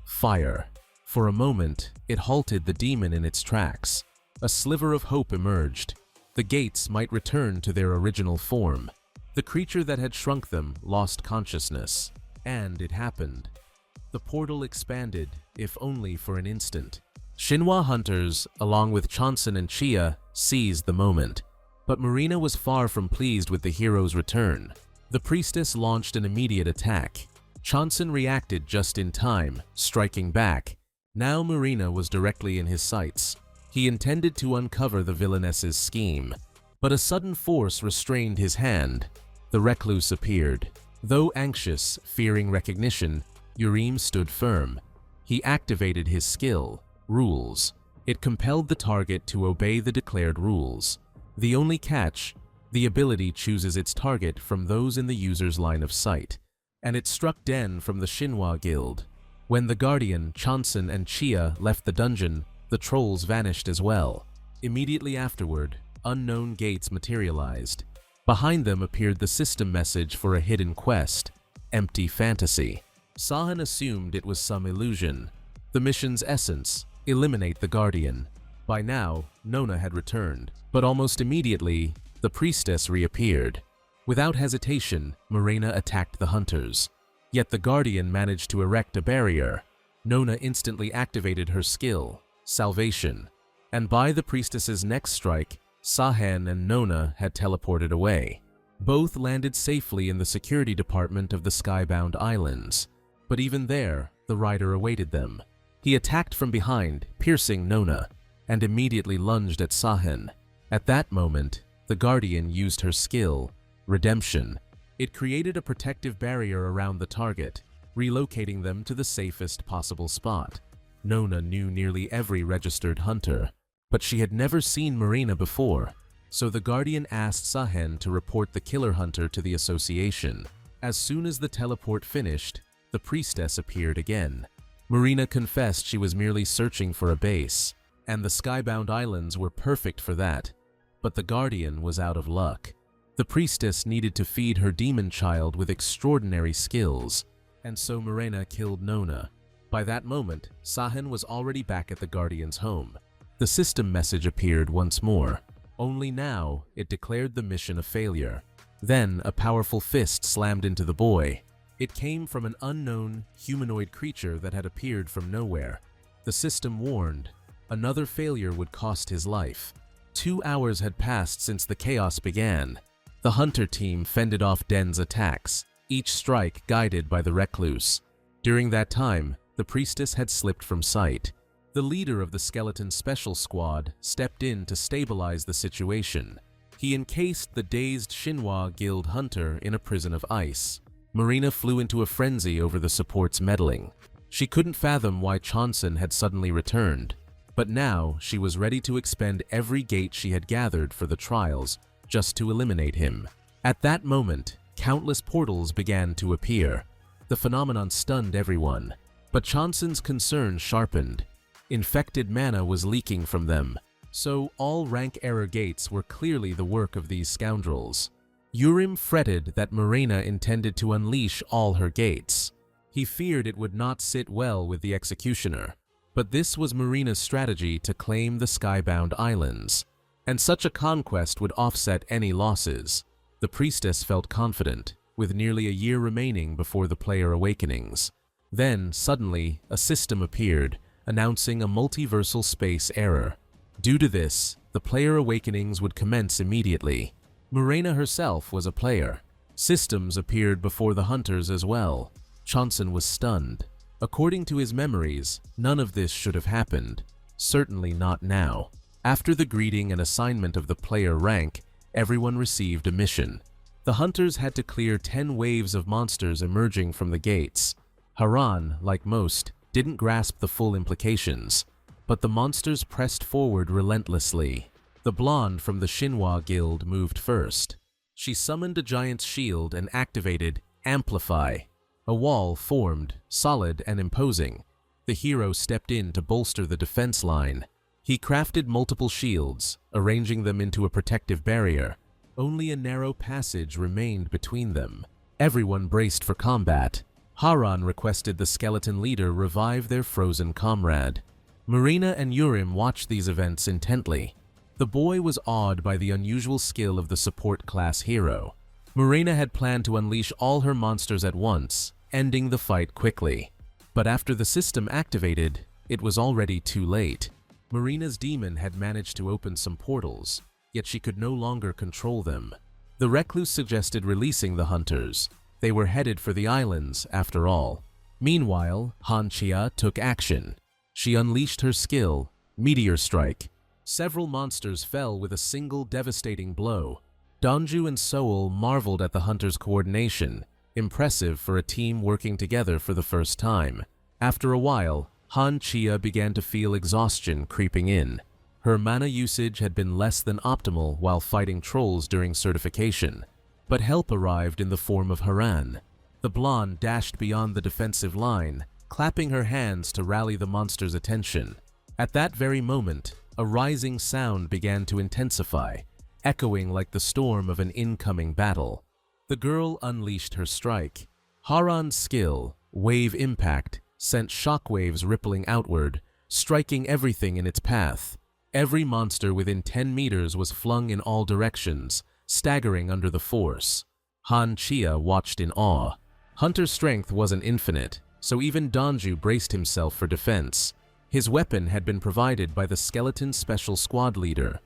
Speaker 1: Fire. For a moment, it halted the demon in its tracks. A sliver of hope emerged. The gates might return to their original form. The creature that had shrunk them lost consciousness. And it happened. The portal expanded, if only for an instant. Shinhwa hunters, along with Chonsun and Chia, seized the moment. But Marina was far from pleased with the hero's return. The priestess launched an immediate attack. Chonsun reacted just in time, striking back. Now Marina was directly in his sights. He intended to uncover the villainess's scheme, but a sudden force restrained his hand. The recluse appeared. Though anxious, fearing recognition, Yurim stood firm. He activated his skill, Rules. It compelled the target to obey the declared rules. The only catch, the ability chooses its target from those in the user's line of sight, and it struck Den from the Shinhwa Guild. When the Guardian, Chonsun, and Chia left the dungeon, the trolls vanished as well. Immediately afterward, unknown gates materialized. Behind them appeared the system message for a hidden quest, Empty Fantasy. Sahan assumed it was some illusion. The mission's essence, eliminate the Guardian. By now, Nona had returned, but almost immediately, the priestess reappeared. Without hesitation, Marina attacked the hunters. Yet the Guardian managed to erect a barrier. Nona instantly activated her skill, Salvation, and by the priestess's next strike, Sahan and Nona had teleported away. Both landed safely in the security department of the Skybound Islands, but even there, the rider awaited them. He attacked from behind, piercing Nona, and immediately lunged at Sahan. At that moment, the Guardian used her skill, Redemption. It created a protective barrier around the target, relocating them to the safest possible spot. Nona knew nearly every registered hunter, but she had never seen Marina before, so the Guardian asked Sahen to report the killer hunter to the association. As soon as the teleport finished, the priestess appeared again. Marina confessed she was merely searching for a base, and the Skybound Islands were perfect for that, but the Guardian was out of luck. The priestess needed to feed her demon child with extraordinary skills, and so Marina killed Nona. By that moment, Sahen was already back at the Guardian's home. The system message appeared once more, only now it declared the mission a failure. Then a powerful fist slammed into the boy. It came from an unknown, humanoid creature that had appeared from nowhere. The system warned, another failure would cost his life. 2 hours had passed since the chaos began. The hunter team fended off Den's attacks, each strike guided by the recluse. During that time, the priestess had slipped from sight. The leader of the skeleton special squad stepped in to stabilize the situation. He encased the dazed Shinhwa Guild hunter in a prison of ice. Marina flew into a frenzy over the support's meddling. She couldn't fathom why Chonsun had suddenly returned, but now she was ready to expend every gate she had gathered for the trials just to eliminate him. At that moment, countless portals began to appear. The phenomenon stunned everyone, but Chonsun's concern sharpened. Infected mana was leaking from them, so all rank error gates were clearly the work of these scoundrels. Yurim fretted that Marina intended to unleash all her gates. He feared it would not sit well with the executioner, but this was Marina's strategy to claim the Skybound Islands, and such a conquest would offset any losses. The priestess felt confident, with nearly a year remaining before the player awakenings. Then, suddenly, a system appeared, announcing a multiversal space error. Due to this, the player awakenings would commence immediately. Marina herself was a player. Systems appeared before the hunters as well. Chonsun was stunned. According to his memories, none of this should have happened. Certainly not now. After the greeting and assignment of the player rank, everyone received a mission. The hunters had to clear 10 waves of monsters emerging from the gates. Haran, like most, didn't grasp the full implications, but the monsters pressed forward relentlessly. The blonde from the Shinhwa Guild moved first. She summoned a giant's shield and activated Amplify. A wall formed, solid and imposing. The hero stepped in to bolster the defense line. He crafted multiple shields, arranging them into a protective barrier. Only a narrow passage remained between them. Everyone braced for combat. Haran requested the skeleton leader revive their frozen comrade. Marina and Yurim watched these events intently. The boy was awed by the unusual skill of the support class hero. Marina had planned to unleash all her monsters at once, ending the fight quickly. But after the system activated, it was already too late. Marina's demon had managed to open some portals, yet she could no longer control them. The recluse suggested releasing the hunters. They were headed for the islands, after all. Meanwhile, Chia took action. She unleashed her skill, Meteor Strike. Several monsters fell with a single devastating blow. Donju and Seoul marveled at the hunters' coordination, impressive for a team working together for the first time. After a while, Chia began to feel exhaustion creeping in. Her mana usage had been less than optimal while fighting trolls during certification, but help arrived in the form of Haran. The blonde dashed beyond the defensive line, clapping her hands to rally the monster's attention. At that very moment, a rising sound began to intensify, echoing like the storm of an incoming battle. The girl unleashed her strike. Haran's skill, Wave Impact, sent shockwaves rippling outward, striking everything in its path. Every monster within 10 meters was flung in all directions, staggering under the force. Chia watched in awe. Hunter's strength wasn't infinite, so even Donju braced himself for defense. His weapon had been provided by the skeleton special squad leader.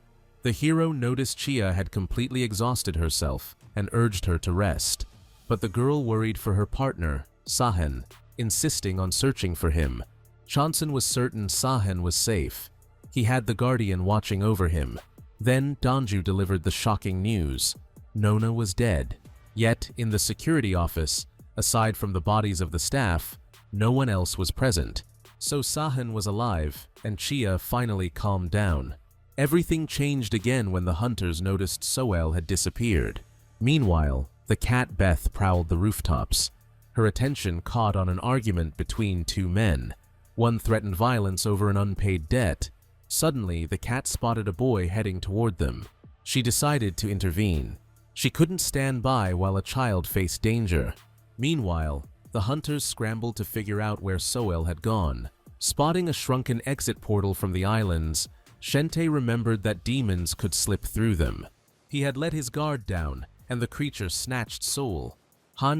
Speaker 1: The hero noticed Chia had completely exhausted herself and urged her to rest. But the girl worried for her partner, Sahen, insisting on searching for him. Chonsun was certain Sahen was safe. He had the Guardian watching over him. Then Donju delivered the shocking news. Nona was dead. Yet, in the security office, aside from the bodies of the staff, no one else was present. So Sahen was alive, and Chia finally calmed down. Everything changed again when the hunters noticed Soel had disappeared. Meanwhile, the cat Beth prowled the rooftops. Her attention caught on an argument between two men. One threatened violence over an unpaid debt. Suddenly, the cat spotted a boy heading toward them. She decided to intervene. She couldn't stand by while a child faced danger. Meanwhile, the hunters scrambled to figure out where Soel had gone. Spotting a shrunken exit portal from the islands, Shente remembered that demons could slip through them. He had let his guard down, and the creature snatched Soul.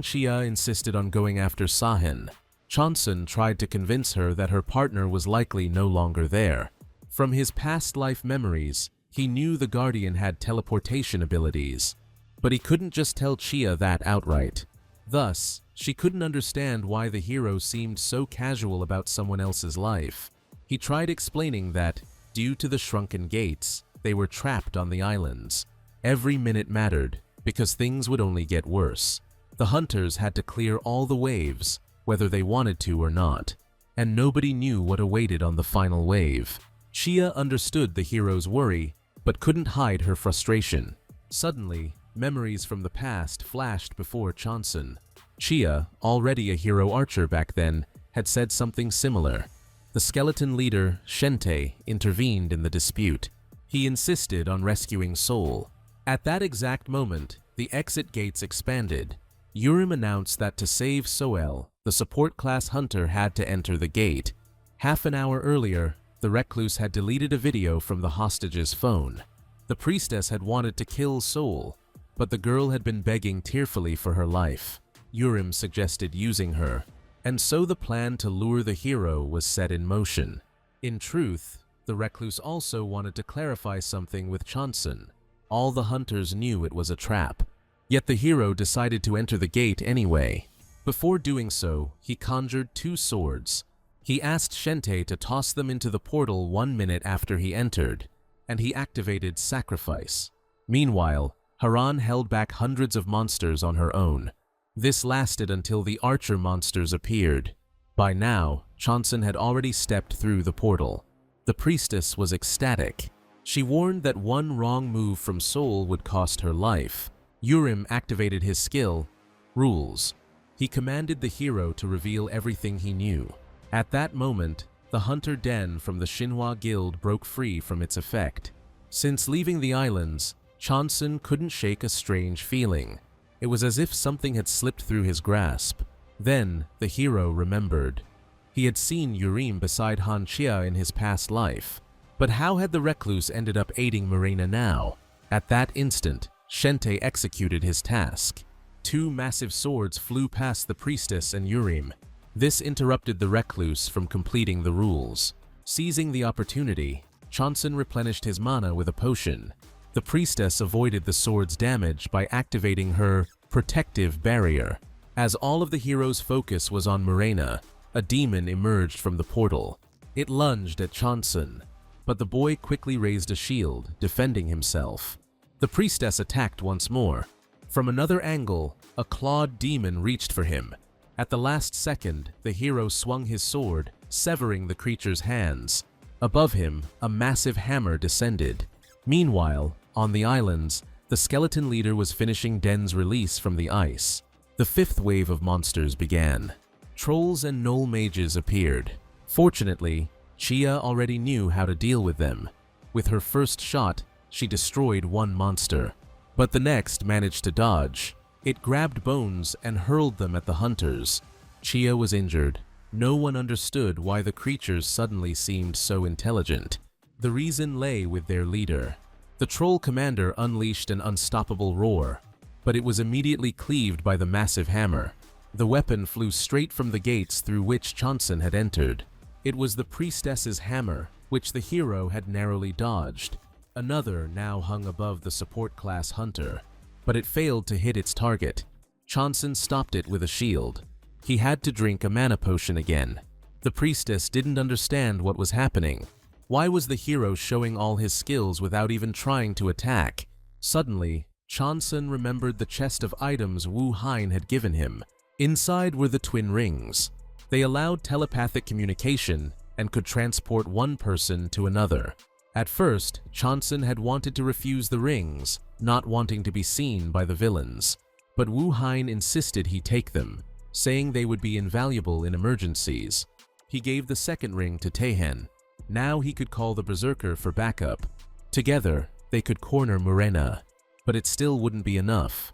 Speaker 1: Chia insisted on going after Sahin. Chonsun tried to convince her that her partner was likely no longer there. From his past life memories, he knew the Guardian had teleportation abilities, but he couldn't just tell Chia that outright. Thus, she couldn't understand why the hero seemed so casual about someone else's life. He tried explaining that, due to the shrunken gates, they were trapped on the islands. Every minute mattered, because things would only get worse. The hunters had to clear all the waves, whether they wanted to or not, and nobody knew what awaited on the final wave. Chia understood the hero's worry, but couldn't hide her frustration. Suddenly, memories from the past flashed before Chonsun. Chia, already a hero archer back then, had said something similar. The skeleton leader, Shente, intervened in the dispute. He insisted on rescuing Soul. At that exact moment, the exit gates expanded. Yurim announced that to save Soel, the support class hunter had to enter the gate. Half an hour earlier, the recluse had deleted a video from the hostage's phone. The priestess had wanted to kill Soul, but the girl had been begging tearfully for her life. Yurim suggested using her, and so the plan to lure the hero was set in motion. In truth, the recluse also wanted to clarify something with Chonsun. All the hunters knew it was a trap, yet the hero decided to enter the gate anyway. Before doing so, he conjured two swords. He asked Shente to toss them into the portal 1 minute after he entered, and he activated Sacrifice. Meanwhile, Haran held back hundreds of monsters on her own. This lasted until the archer monsters appeared. By now, Chonsun had already stepped through the portal. The priestess was ecstatic. She warned that one wrong move from Soul would cost her life. Yurim activated his skill, Rules. He commanded the hero to reveal everything he knew. At that moment, the hunter Den from the Xinhua Guild broke free from its effect. Since leaving the islands, Chonsun couldn't shake a strange feeling. It was as if something had slipped through his grasp. Then, the hero remembered. He had seen Yurim beside Chia in his past life. But how had the recluse ended up aiding Marina now? At that instant, Shente executed his task. Two massive swords flew past the priestess and Yurim. This interrupted the recluse from completing the rules. Seizing the opportunity, Chonsun replenished his mana with a potion. The priestess avoided the sword's damage by activating her protective barrier. As all of the hero's focus was on Marina, a demon emerged from the portal. It lunged at Chonsun, but the boy quickly raised a shield, defending himself. The priestess attacked once more. From another angle, a clawed demon reached for him. At the last second, the hero swung his sword, severing the creature's hands. Above him, a massive hammer descended. Meanwhile, on the islands, the skeleton leader was finishing Den's release from the ice. The fifth wave of monsters began. Trolls and gnoll mages appeared. Fortunately, Chia already knew how to deal with them. With her first shot, she destroyed one monster, but the next managed to dodge. It grabbed bones and hurled them at the hunters. Chia was injured. No one understood why the creatures suddenly seemed so intelligent. The reason lay with their leader. The troll commander unleashed an unstoppable roar, but it was immediately cleaved by the massive hammer. The weapon flew straight from the gates through which Chonsun had entered. It was the priestess's hammer, which the hero had narrowly dodged. Another now hung above the support class hunter, but it failed to hit its target. Chonsun stopped it with a shield. He had to drink a mana potion again. The priestess didn't understand what was happening. Why was the hero showing all his skills without even trying to attack? Suddenly, Chonsun remembered the chest of items Wu Hein had given him. Inside were the twin rings. They allowed telepathic communication and could transport one person to another. At first, Chansun had wanted to refuse the rings, not wanting to be seen by the villains. But Wu Hein insisted he take them, saying they would be invaluable in emergencies. He gave the second ring to Taehyun. Now he could call the berserker for backup. Together, they could corner Murena. But it still wouldn't be enough.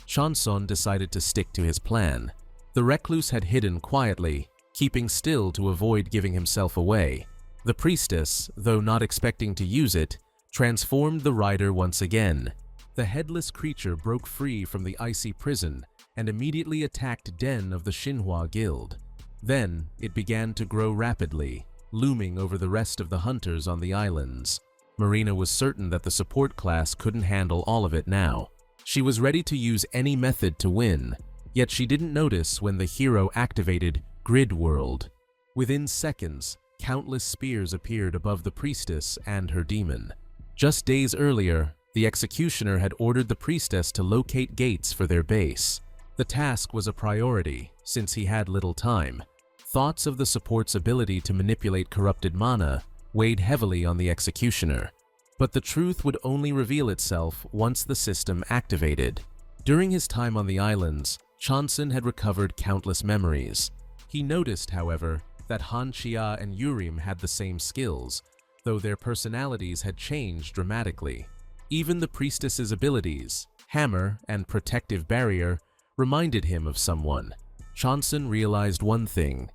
Speaker 1: Chansun decided to stick to his plan. The recluse had hidden quietly, keeping still to avoid giving himself away. The priestess, though not expecting to use it, transformed the rider once again. The headless creature broke free from the icy prison and immediately attacked Den of the Xinhua Guild. Then, it began to grow rapidly, looming over the rest of the hunters on the islands. Marina was certain that the support class couldn't handle all of it now. She was ready to use any method to win, yet she didn't notice when the hero activated Grid World. Within seconds, countless spears appeared above the priestess and her demon. Just days earlier, the executioner had ordered the priestess to locate gates for their base. The task was a priority, since he had little time. Thoughts of the support's ability to manipulate corrupted mana weighed heavily on the executioner. But the truth would only reveal itself once the system activated. During his time on the islands, Chansun had recovered countless memories. He noticed, however, that Chia and Yurim had the same skills, though their personalities had changed dramatically. Even the priestess's abilities, Hammer and Protective Barrier, reminded him of someone. Chansun realized one thing.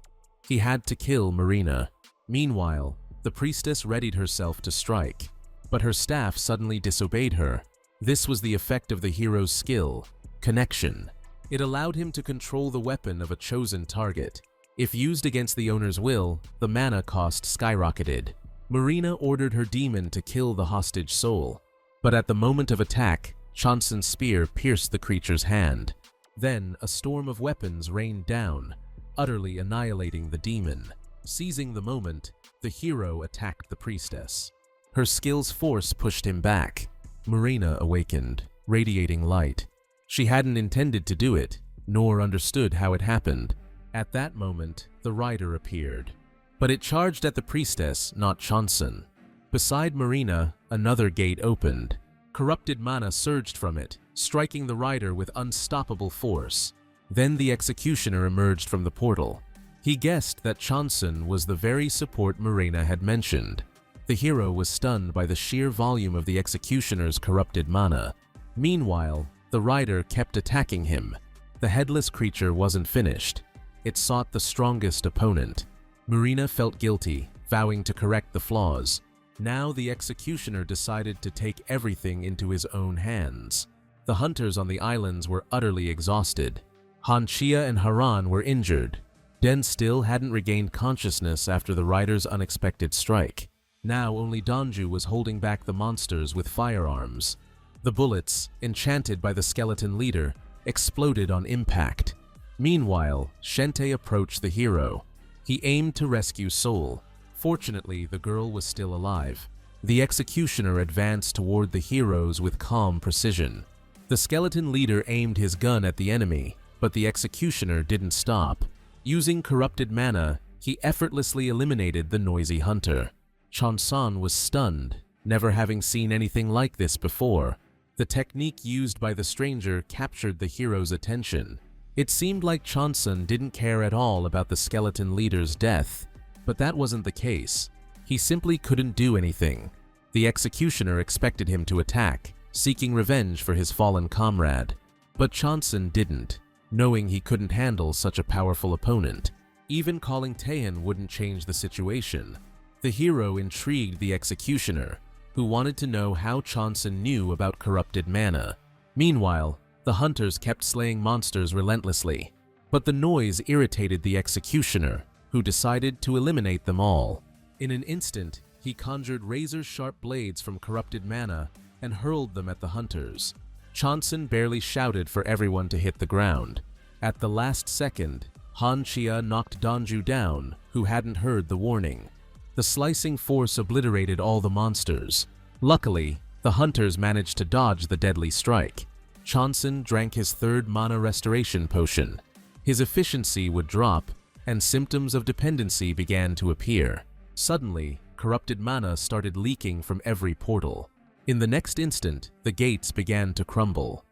Speaker 1: He had to kill Marina. Meanwhile, the priestess readied herself to strike, but her staff suddenly disobeyed her. This was the effect of the hero's skill, Connection. It allowed him to control the weapon of a chosen target. If used against the owner's will, the mana cost skyrocketed. Marina ordered her demon to kill the hostage soul, but at the moment of attack, Chansun's spear pierced the creature's hand. Then, a storm of weapons rained down, utterly annihilating the demon. Seizing the moment, the hero attacked the priestess. Her skill's force pushed him back. Marina awakened, radiating light. She hadn't intended to do it, nor understood how it happened. At that moment, the rider appeared. But it charged at the priestess, not Chansun. Beside Marina, another gate opened. Corrupted mana surged from it, striking the rider with unstoppable force. Then the executioner emerged from the portal. He guessed that Chansun was the very support Marina had mentioned. The hero was stunned by the sheer volume of the executioner's corrupted mana. Meanwhile, the rider kept attacking him. The headless creature wasn't finished. It sought the strongest opponent. Marina felt guilty, vowing to correct the flaws. Now the executioner decided to take everything into his own hands. The hunters on the islands were utterly exhausted. Chia and Haran were injured. Den still hadn't regained consciousness after the rider's unexpected strike. Now only Danju was holding back the monsters with firearms. The bullets, enchanted by the skeleton leader, exploded on impact. Meanwhile, Shente approached the hero. He aimed to rescue Soul. Fortunately, the girl was still alive. The executioner advanced toward the heroes with calm precision. The skeleton leader aimed his gun at the enemy, but the executioner didn't stop. Using corrupted mana, he effortlessly eliminated the noisy hunter. Chansun was stunned, never having seen anything like this before. The technique used by the stranger captured the hero's attention. It seemed like Chansun didn't care at all about the skeleton leader's death, but that wasn't the case. He simply couldn't do anything. The executioner expected him to attack, seeking revenge for his fallen comrade. But Chansun didn't, knowing he couldn't handle such a powerful opponent. Even calling Taehyun wouldn't change the situation. The hero intrigued the executioner, who wanted to know how Chansun knew about corrupted mana. Meanwhile, the hunters kept slaying monsters relentlessly, but the noise irritated the executioner, who decided to eliminate them all. In an instant, he conjured razor-sharp blades from corrupted mana and hurled them at the hunters. Chansun barely shouted for everyone to hit the ground. At the last second, Chia knocked Danju down, who hadn't heard the warning. The slicing force obliterated all the monsters. Luckily, the hunters managed to dodge the deadly strike. Chansun drank his third mana restoration potion. His efficiency would drop, and symptoms of dependency began to appear. Suddenly, corrupted mana started leaking from every portal. In the next instant, the gates began to crumble.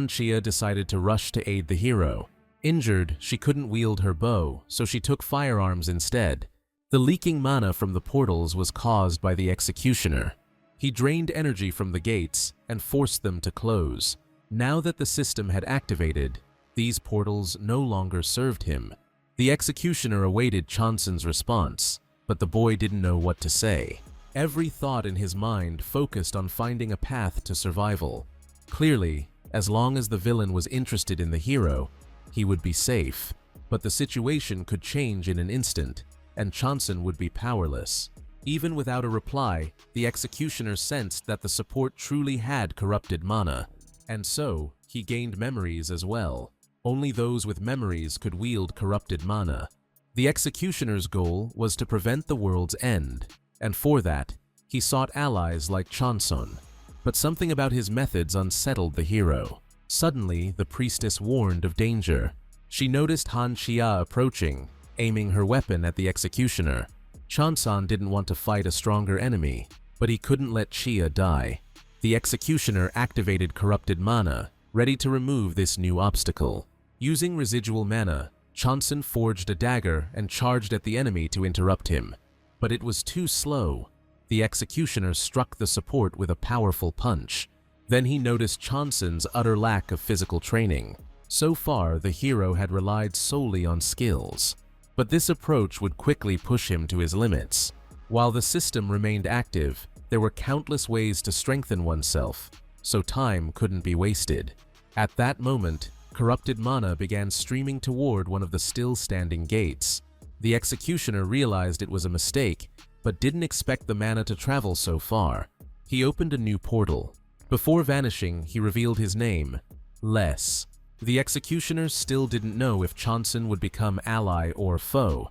Speaker 1: Chia decided to rush to aid the hero. Injured, she couldn't wield her bow, so she took firearms instead. The leaking mana from the portals was caused by the executioner. He drained energy from the gates and forced them to close. Now that the system had activated, these portals no longer served him. The executioner awaited Chanson's response, but the boy didn't know what to say. Every thought in his mind focused on finding a path to survival. Clearly, as long as the villain was interested in the hero, he would be safe. But the situation could change in an instant, and Chanson would be powerless. Even without a reply, the executioner sensed that the support truly had corrupted mana, and so he gained memories as well. Only those with memories could wield corrupted mana. The executioner's goal was to prevent the world's end, and for that, he sought allies like Chanson. But something about his methods unsettled the hero. Suddenly, the priestess warned of danger. She noticed Chia approaching, aiming her weapon at the executioner. Chanson didn't want to fight a stronger enemy, but he couldn't let Chia die. The executioner activated corrupted mana, ready to remove this new obstacle. Using residual mana, Chanson forged a dagger and charged at the enemy to interrupt him. But it was too slow. The executioner struck the support with a powerful punch. Then he noticed Chanson's utter lack of physical training. So far, the hero had relied solely on skills. But this approach would quickly push him to his limits. While the system remained active, there were countless ways to strengthen oneself, so time couldn't be wasted. At that moment, corrupted mana began streaming toward one of the still-standing gates. The executioner realized it was a mistake, but didn't expect the mana to travel so far. He opened a new portal. Before vanishing, he revealed his name, Les. The executioner still didn't know if Chanson would become ally or foe,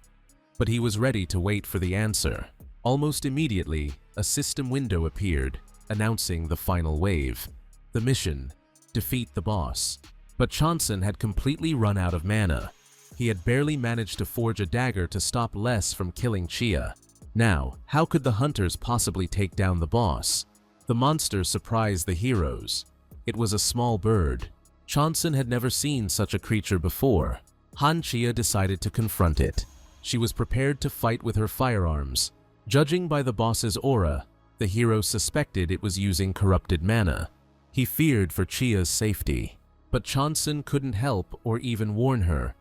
Speaker 1: but he was ready to wait for the answer. Almost immediately, a system window appeared, announcing the final wave. The mission: defeat the boss. But Chanson had completely run out of mana. He had barely managed to forge a dagger to stop Les from killing Chia. Now, how could the hunters possibly take down the boss? The monster surprised the heroes. It was a small bird. Chanson had never seen such a creature before. Chia decided to confront it. She was prepared to fight with her firearms. Judging by the boss's aura, the hero suspected it was using corrupted mana. He feared for Chia's safety. But Chanson couldn't help or even warn her.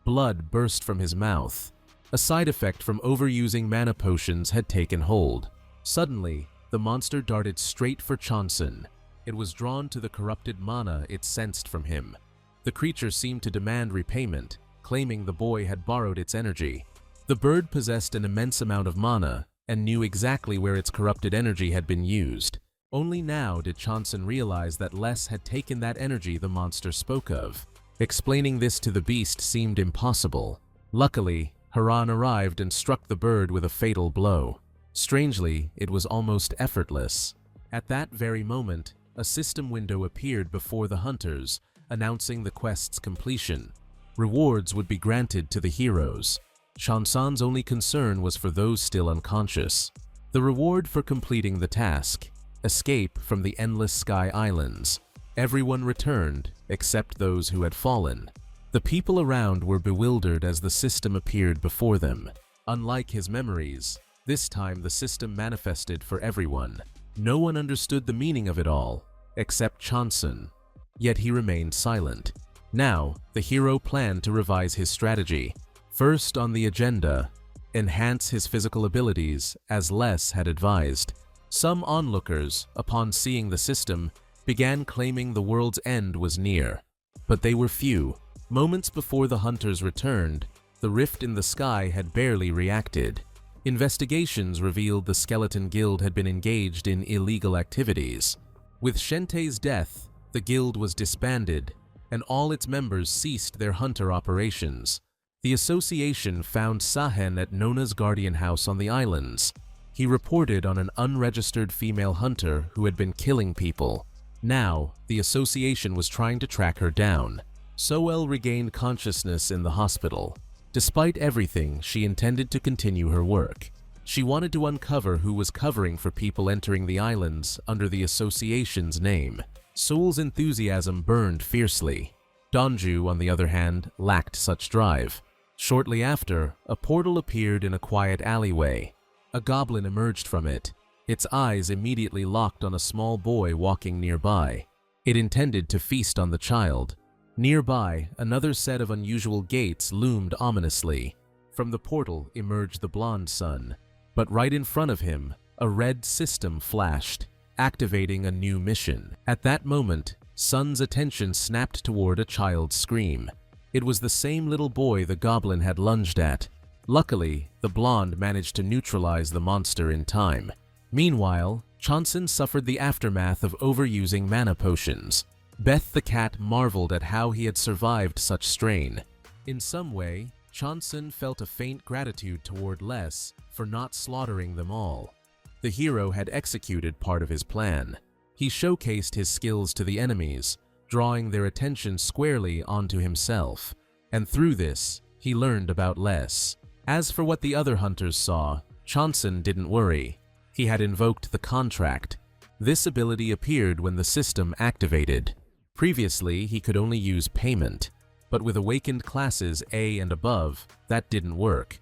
Speaker 1: Blood burst from his mouth. A side effect from overusing mana potions had taken hold. Suddenly, the monster darted straight for Chanson. It was drawn to the corrupted mana it sensed from him. The creature seemed to demand repayment, claiming the boy had borrowed its energy. The bird possessed an immense amount of mana and knew exactly where its corrupted energy had been used. Only now did Chanson realize that Les had taken that energy the monster spoke of. Explaining this to the beast seemed impossible. Luckily, Haran arrived and struck the bird with a fatal blow. Strangely, it was almost effortless. At that very moment, a system window appeared before the hunters, announcing the quest's completion. Rewards would be granted to the heroes. Chanson's only concern was for those still unconscious. The reward for completing the task: escape from the endless sky islands. Everyone returned, except those who had fallen. The people around were bewildered as the system appeared before them. Unlike his memories, this time the system manifested for everyone. No one understood the meaning of it all, except Chanson. Yet he remained silent. Now, the hero planned to revise his strategy. First on the agenda, enhance his physical abilities, as Les had advised. Some onlookers, upon seeing the system, began claiming the world's end was near. But they were few. Moments before the hunters returned, the rift in the sky had barely reacted. Investigations revealed the Skeleton Guild had been engaged in illegal activities. With Shente's death, the guild was disbanded, and all its members ceased their hunter operations. The association found Sahen at Nona's guardian house on the islands. He reported on an unregistered female hunter who had been killing people. Now, the association was trying to track her down. Soel regained consciousness in the hospital. Despite everything, she intended to continue her work. She wanted to uncover who was covering for people entering the islands under the association's name. Seoul's enthusiasm burned fiercely. Donju, on the other hand, lacked such drive. Shortly after, a portal appeared in a quiet alleyway. A goblin emerged from it. Its eyes immediately locked on a small boy walking nearby. It intended to feast on the child. Nearby, another set of unusual gates loomed ominously. From the portal emerged the blonde son. But right in front of him, a red system flashed, activating a new mission. At that moment, Sun's attention snapped toward a child's scream. It was the same little boy the goblin had lunged at. Luckily, the blonde managed to neutralize the monster in time. Meanwhile, Chonsun suffered the aftermath of overusing mana potions. Beth the cat marveled at how he had survived such strain. In some way, Chonsun felt a faint gratitude toward Les for not slaughtering them all. The hero had executed part of his plan. He showcased his skills to the enemies, drawing their attention squarely onto himself, and through this, he learned about Les. As for what the other hunters saw, Chonsun didn't worry. He had invoked the contract. This ability appeared when the system activated. Previously, he could only use payment, but with awakened classes A and above, that didn't work.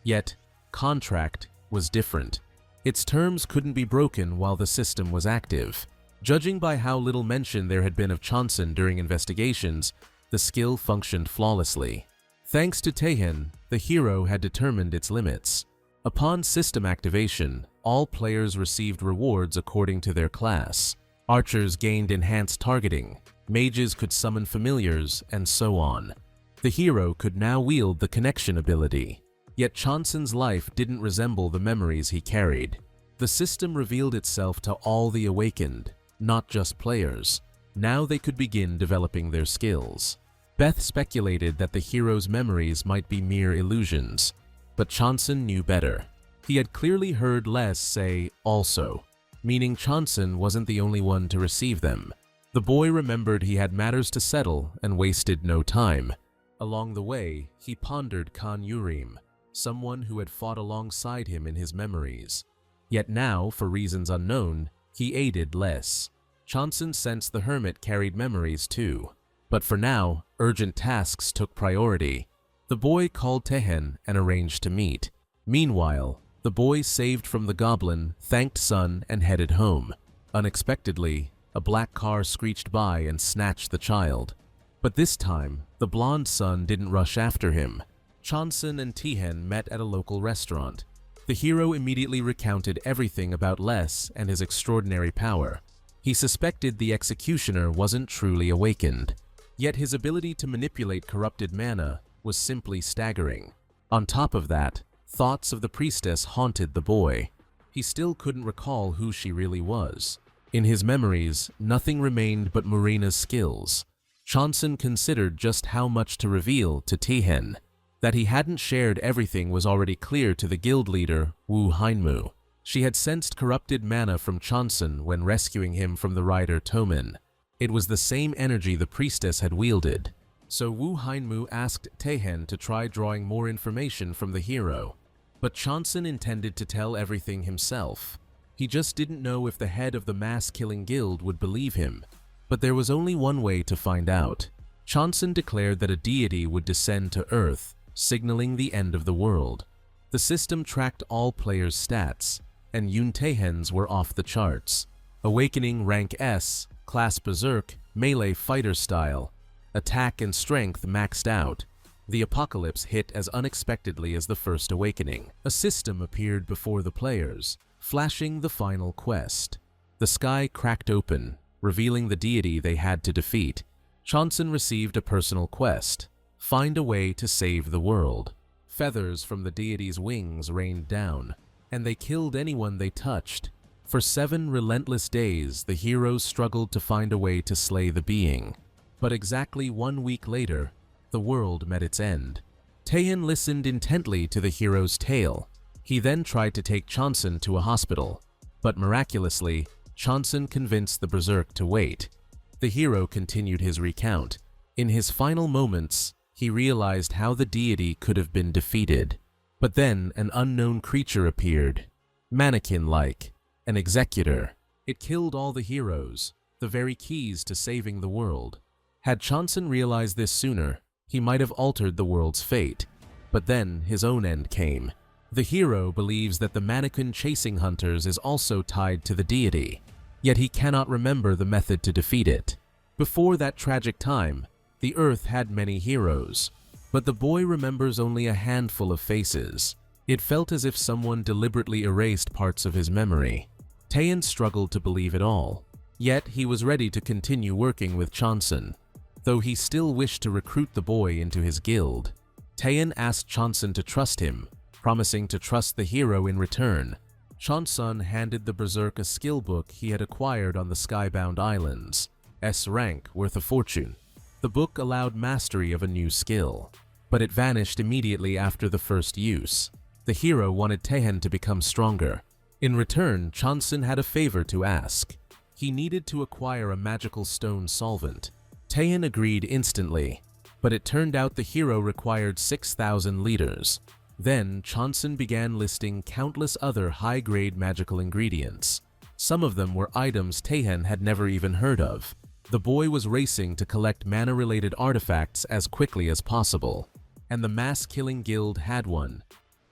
Speaker 1: Yet, contract was different. Its terms couldn't be broken while the system was active. Judging by how little mention there had been of Chonsun during investigations, the skill functioned flawlessly. Thanks to Taehyun, the hero had determined its limits. Upon system activation, all players received rewards according to their class. Archers gained enhanced targeting, mages could summon familiars, and so on. The hero could now wield the connection ability. Yet Chonsun's life didn't resemble the memories he carried. The system revealed itself to all the awakened, not just players. Now they could begin developing their skills. Beth speculated that the hero's memories might be mere illusions, but Chonsun knew better. He had clearly heard Les say "also," meaning Chonsun wasn't the only one to receive them. The boy remembered he had matters to settle and wasted no time. Along the way, he pondered Khan Yurim, someone who had fought alongside him in his memories. Yet now, for reasons unknown, he aided Les. Chonsun sensed the hermit carried memories too. But for now, urgent tasks took priority. The boy called Taehyun and arranged to meet. Meanwhile, the boy saved from the goblin, thanked Sun, and headed home. Unexpectedly, a black car screeched by and snatched the child. But this time, the blonde son didn't rush after him. Chonsun and Taehyun met at a local restaurant. The hero immediately recounted everything about Les and his extraordinary power. He suspected the executioner wasn't truly awakened. Yet his ability to manipulate corrupted mana was simply staggering. On top of that, thoughts of the priestess haunted the boy. He still couldn't recall who she really was. In his memories, nothing remained but Marina's skills. Chonsun considered just how much to reveal to Taehyun. That he hadn't shared everything was already clear to the guild leader, Woo Hainmu. She had sensed corrupted mana from Chonsun when rescuing him from the rider Toman. It was the same energy the priestess had wielded. So Woo Hainmu asked Taehyun to try drawing more information from the hero. But Chonsun intended to tell everything himself. He just didn't know if the head of the mass-killing guild would believe him. But there was only one way to find out. Chonsun declared that a deity would descend to Earth, signaling the end of the world. The system tracked all players' stats, and Yoon Taehyun's were off the charts. Awakening rank S, class berserk, melee fighter style, attack and strength maxed out. The apocalypse hit as unexpectedly as the first awakening. A system appeared before the players, flashing the final quest. The sky cracked open, revealing the deity they had to defeat. Chonsun received a personal quest: find a way to save the world. Feathers from the deity's wings rained down, and they killed anyone they touched. For 7 relentless days, the heroes struggled to find a way to slay the being. But exactly 1 week later, the world met its end. Taehyun listened intently to the hero's tale. He then tried to take Chonsun to a hospital, but miraculously, Chonsun convinced the berserk to wait. The hero continued his recount. In his final moments, he realized how the deity could have been defeated. But then an unknown creature appeared, mannequin-like, an executor. It killed all the heroes, the very keys to saving the world. Had Chonsun realized this sooner, he might have altered the world's fate. But then his own end came. The hero believes that the mannequin chasing hunters is also tied to the deity, yet he cannot remember the method to defeat it. Before that tragic time, the Earth had many heroes, but the boy remembers only a handful of faces. It felt as if someone deliberately erased parts of his memory. Taehyun struggled to believe it all, yet he was ready to continue working with Chonsun, though he still wished to recruit the boy into his guild. Taehyun asked Chonsun to trust him, promising to trust the hero in return. Chonsun handed the berserker skill book he had acquired on the Skybound Islands, S-Rank, worth a fortune. The book allowed mastery of a new skill, but it vanished immediately after the first use. The hero wanted Taehyun to become stronger. In return, Chonsun had a favor to ask. He needed to acquire a magical stone solvent. Taehyun agreed instantly, but it turned out the hero required 6,000 liters. Then, Chonsun began listing countless other high-grade magical ingredients. Some of them were items Taehyun had never even heard of. The boy was racing to collect mana-related artifacts as quickly as possible, and the mass-killing guild had one.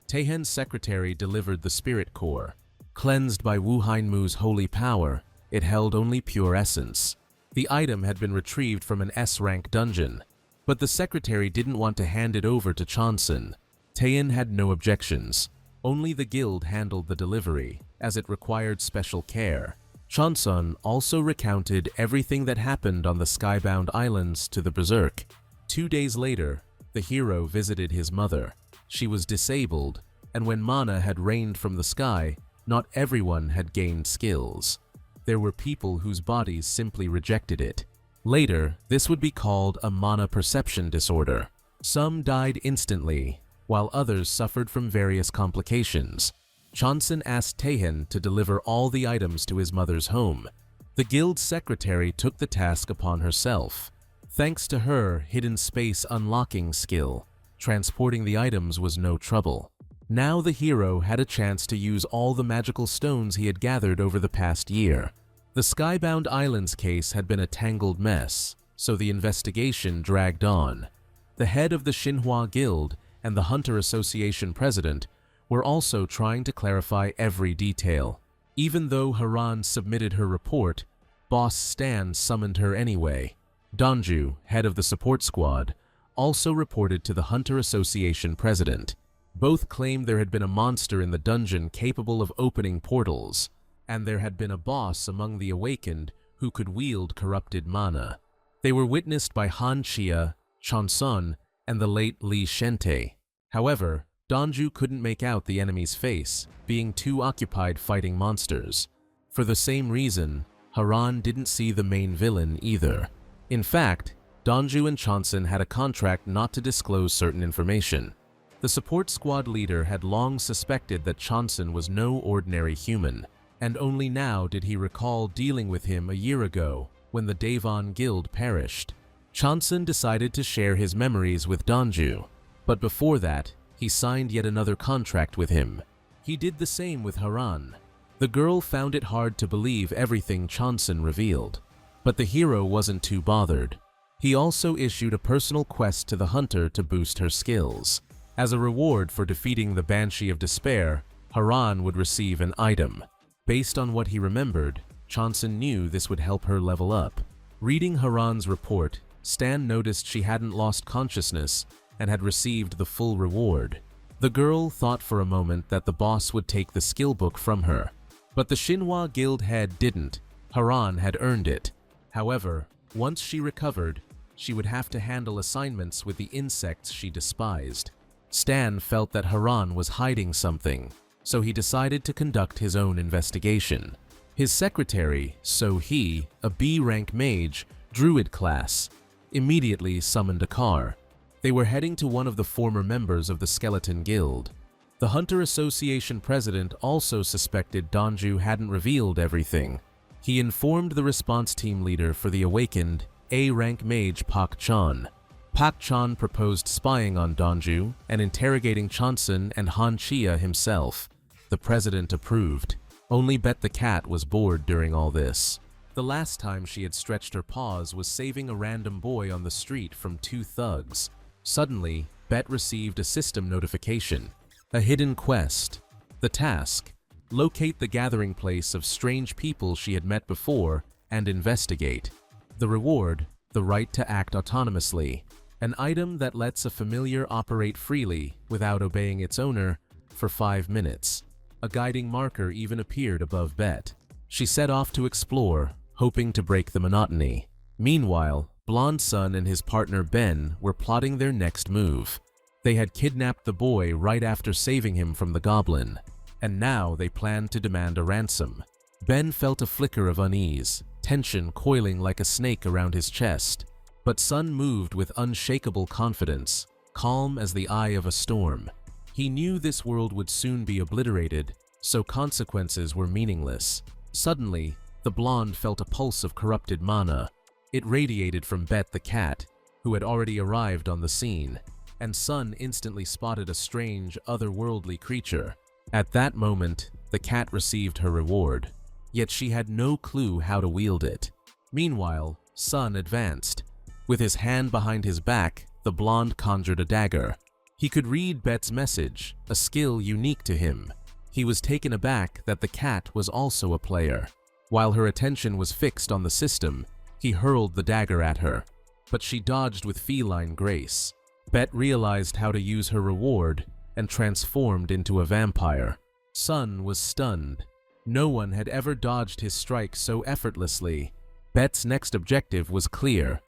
Speaker 1: Taehyun's secretary delivered the spirit core. Cleansed by Wu Heinmu's holy power, it held only pure essence. The item had been retrieved from an S-rank dungeon, but the secretary didn't want to hand it over to Chonsun. Taehyun had no objections. Only the guild handled the delivery, as it required special care. Chonsun also recounted everything that happened on the Skybound Islands to the berserk. 2 days later, the hero visited his mother. She was disabled, and when mana had rained from the sky, not everyone had gained skills. There were people whose bodies simply rejected it. Later, this would be called a mana perception disorder. Some died instantly, while others suffered from various complications. Chonsun asked Taehyun to deliver all the items to his mother's home. The guild's secretary took the task upon herself. Thanks to her hidden space unlocking skill, transporting the items was no trouble. Now the hero had a chance to use all the magical stones he had gathered over the past year. The Skybound Islands case had been a tangled mess, so the investigation dragged on. The head of the Xinhua Guild and the Hunter Association president were also trying to clarify every detail. Even though Haran submitted her report, Boss Stan summoned her anyway. Donju, head of the support squad, also reported to the Hunter Association president. Both claimed there had been a monster in the dungeon capable of opening portals, and there had been a boss among the awakened who could wield corrupted mana. They were witnessed by Han Chia, Chonsun, and the late Li Shente. However, Donju couldn't make out the enemy's face, being too occupied fighting monsters. For the same reason, Haran didn't see the main villain either. In fact, Donju and Chonsun had a contract not to disclose certain information. The support squad leader had long suspected that Chonsun was no ordinary human, and only now did he recall dealing with him a year ago when the Dawan guild perished. Chonsun decided to share his memories with Donju, but before that, he signed yet another contract with him. He did the same with Haran. The girl found it hard to believe everything Chonsun revealed, but the hero wasn't too bothered. He also issued a personal quest to the hunter to boost her skills. As a reward for defeating the Banshee of Despair, Haran would receive an item. Based on what he remembered, Chonsun knew this would help her level up. Reading Haran's report, Stan noticed she hadn't lost consciousness and had received the full reward. The girl thought for a moment that the boss would take the skill book from her, but the Xinhua guild head didn't. Haran had earned it. However, once she recovered, she would have to handle assignments with the insects she despised. Stan felt that Haran was hiding something, so he decided to conduct his own investigation. His secretary, So-hee, a B-rank mage, druid class, immediately summoned a car. They were heading to one of the former members of the Skeleton Guild. The Hunter Association president also suspected Donju hadn't revealed everything. He informed the response team leader for the awakened, A-rank mage Pak Chan. Pak Chan proposed spying on Donju and interrogating Chansun and Han Chia himself. The president approved. Only Bet the cat was bored during all this. The last time she had stretched her paws was saving a random boy on the street from 2 thugs. Suddenly, Bet received a system notification. A hidden quest. The task: locate the gathering place of strange people she had met before and investigate. The reward: the right to act autonomously. An item that lets a familiar operate freely without obeying its owner for 5 minutes. A guiding marker even appeared above Bet. She set off to explore, hoping to break the monotony. Meanwhile, Blonde Sun and his partner Ben were plotting their next move. They had kidnapped the boy right after saving him from the goblin, and now they planned to demand a ransom. Ben felt a flicker of unease, tension coiling like a snake around his chest. But Sun moved with unshakable confidence, calm as the eye of a storm. He knew this world would soon be obliterated, so consequences were meaningless. Suddenly, the blonde felt a pulse of corrupted mana. It radiated from Bet the cat, who had already arrived on the scene, and Sun instantly spotted a strange, otherworldly creature. At that moment, the cat received her reward, yet she had no clue how to wield it. Meanwhile, Sun advanced. With his hand behind his back, the blonde conjured a dagger. He could read Bet's message, a skill unique to him. He was taken aback that the cat was also a player. While her attention was fixed on the system, he hurled the dagger at her, but she dodged with feline grace. Bet realized how to use her reward and transformed into a vampire. Sun was stunned. No one had ever dodged his strike so effortlessly. Bet's next objective was clear: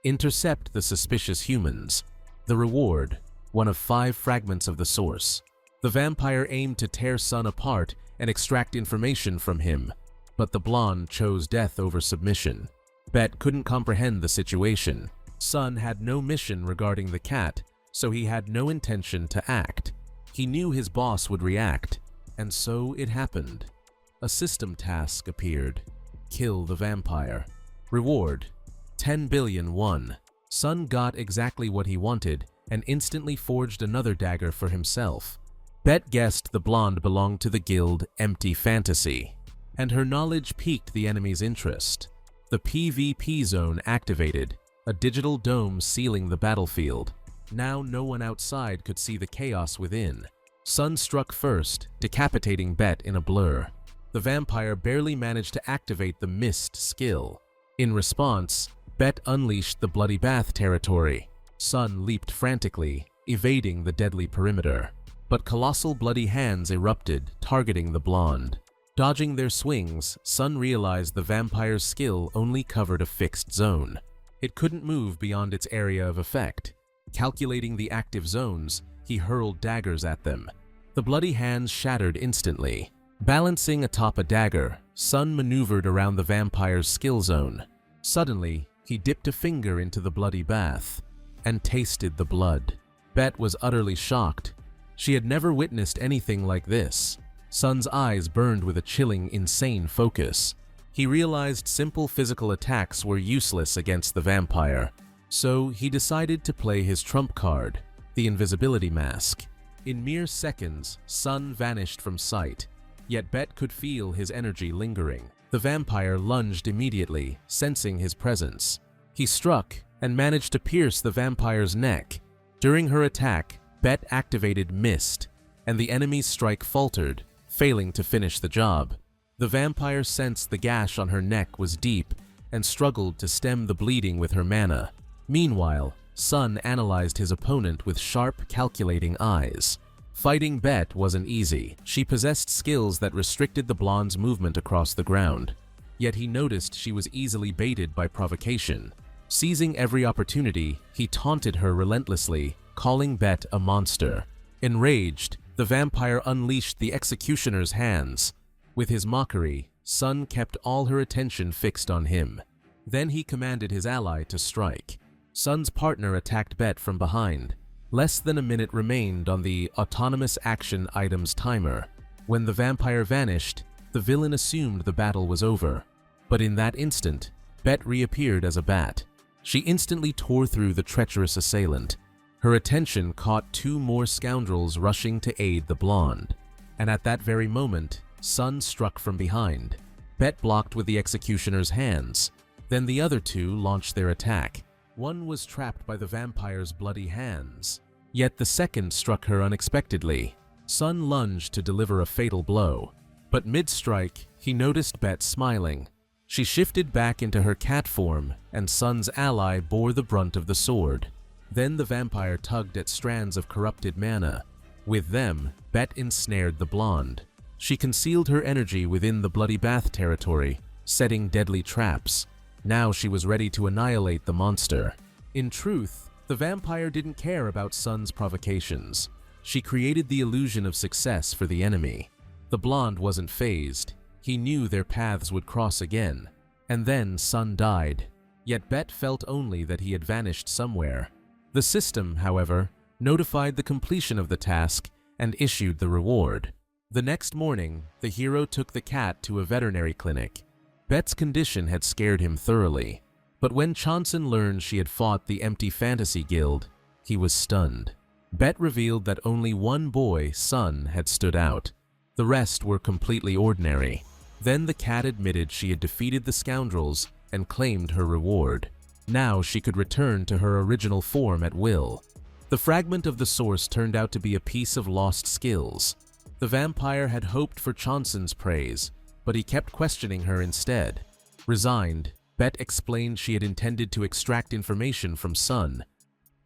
Speaker 1: intercept the suspicious humans. The reward: one of 5 fragments of the source. The vampire aimed to tear Sun apart and extract information from him, but the blonde chose death over submission. Bet couldn't comprehend the situation. Sun had no mission regarding the cat, so he had no intention to act. He knew his boss would react, and so it happened. A system task appeared: kill the vampire. Reward: 10 billion won. Sun got exactly what he wanted and instantly forged another dagger for himself. Bet guessed the blonde belonged to the guild Empty Fantasy, and her knowledge piqued the enemy's interest. The PvP zone activated, a digital dome sealing the battlefield. Now no one outside could see the chaos within. Sun struck first, decapitating Bet in a blur. The vampire barely managed to activate the Mist skill. In response, Bet unleashed the Bloody Bath territory. Sun leaped frantically, evading the deadly perimeter. But colossal bloody hands erupted, targeting the blonde. Dodging their swings, Sun realized the vampire's skill only covered a fixed zone. It couldn't move beyond its area of effect. Calculating the active zones, he hurled daggers at them. The bloody hands shattered instantly. Balancing atop a dagger, Sun maneuvered around the vampire's skill zone. Suddenly, he dipped a finger into the bloody bath and tasted the blood. Bet was utterly shocked. She had never witnessed anything like this. Sun's eyes burned with a chilling, insane focus. He realized simple physical attacks were useless against the vampire, so he decided to play his trump card, the invisibility mask. In mere seconds, Sun vanished from sight, yet Bet could feel his energy lingering. The vampire lunged immediately, sensing his presence. He struck and managed to pierce the vampire's neck. During her attack, Bet activated Mist, and the enemy's strike faltered, failing to finish the job. The vampire sensed the gash on her neck was deep and struggled to stem the bleeding with her mana. Meanwhile, Sun analyzed his opponent with sharp, calculating eyes. Fighting Bet wasn't easy. She possessed skills that restricted the blonde's movement across the ground. Yet he noticed she was easily baited by provocation. Seizing every opportunity, he taunted her relentlessly, calling Bet a monster. Enraged, the vampire unleashed the executioner's hands. With his mockery, Sun kept all her attention fixed on him. Then he commanded his ally to strike. Sun's partner attacked Bet from behind. Less than a minute remained on the autonomous action items timer. When the vampire vanished, the villain assumed the battle was over. But in that instant, Bet reappeared as a bat. She instantly tore through the treacherous assailant. Her attention caught two more scoundrels rushing to aid the blonde. And at that very moment, Sun struck from behind. Bet blocked with the executioner's hands. Then the other two launched their attack. One was trapped by the vampire's bloody hands. Yet the second struck her unexpectedly. Sun lunged to deliver a fatal blow. But mid-strike, he noticed Bet smiling. She shifted back into her cat form, and Sun's ally bore the brunt of the sword. Then the vampire tugged at strands of corrupted mana. With them, Bet ensnared the blonde. She concealed her energy within the bloody bath territory, setting deadly traps. Now she was ready to annihilate the monster. In truth, the vampire didn't care about Sun's provocations. She created the illusion of success for the enemy. The blonde wasn't fazed. He knew their paths would cross again. And then Sun died. Yet Bet felt only that he had vanished somewhere. The system, however, notified the completion of the task and issued the reward. The next morning, the hero took the cat to a veterinary clinic. Bet's condition had scared him thoroughly. But when Chonsun learned she had fought the empty fantasy guild, he was stunned. Bet revealed that only one boy, Sun, had stood out. The rest were completely ordinary. Then the cat admitted she had defeated the scoundrels and claimed her reward. Now she could return to her original form at will. The fragment of the source turned out to be a piece of lost skills. The vampire had hoped for Chonsun's praise, but he kept questioning her instead. Resigned, Bet explained she had intended to extract information from Sun,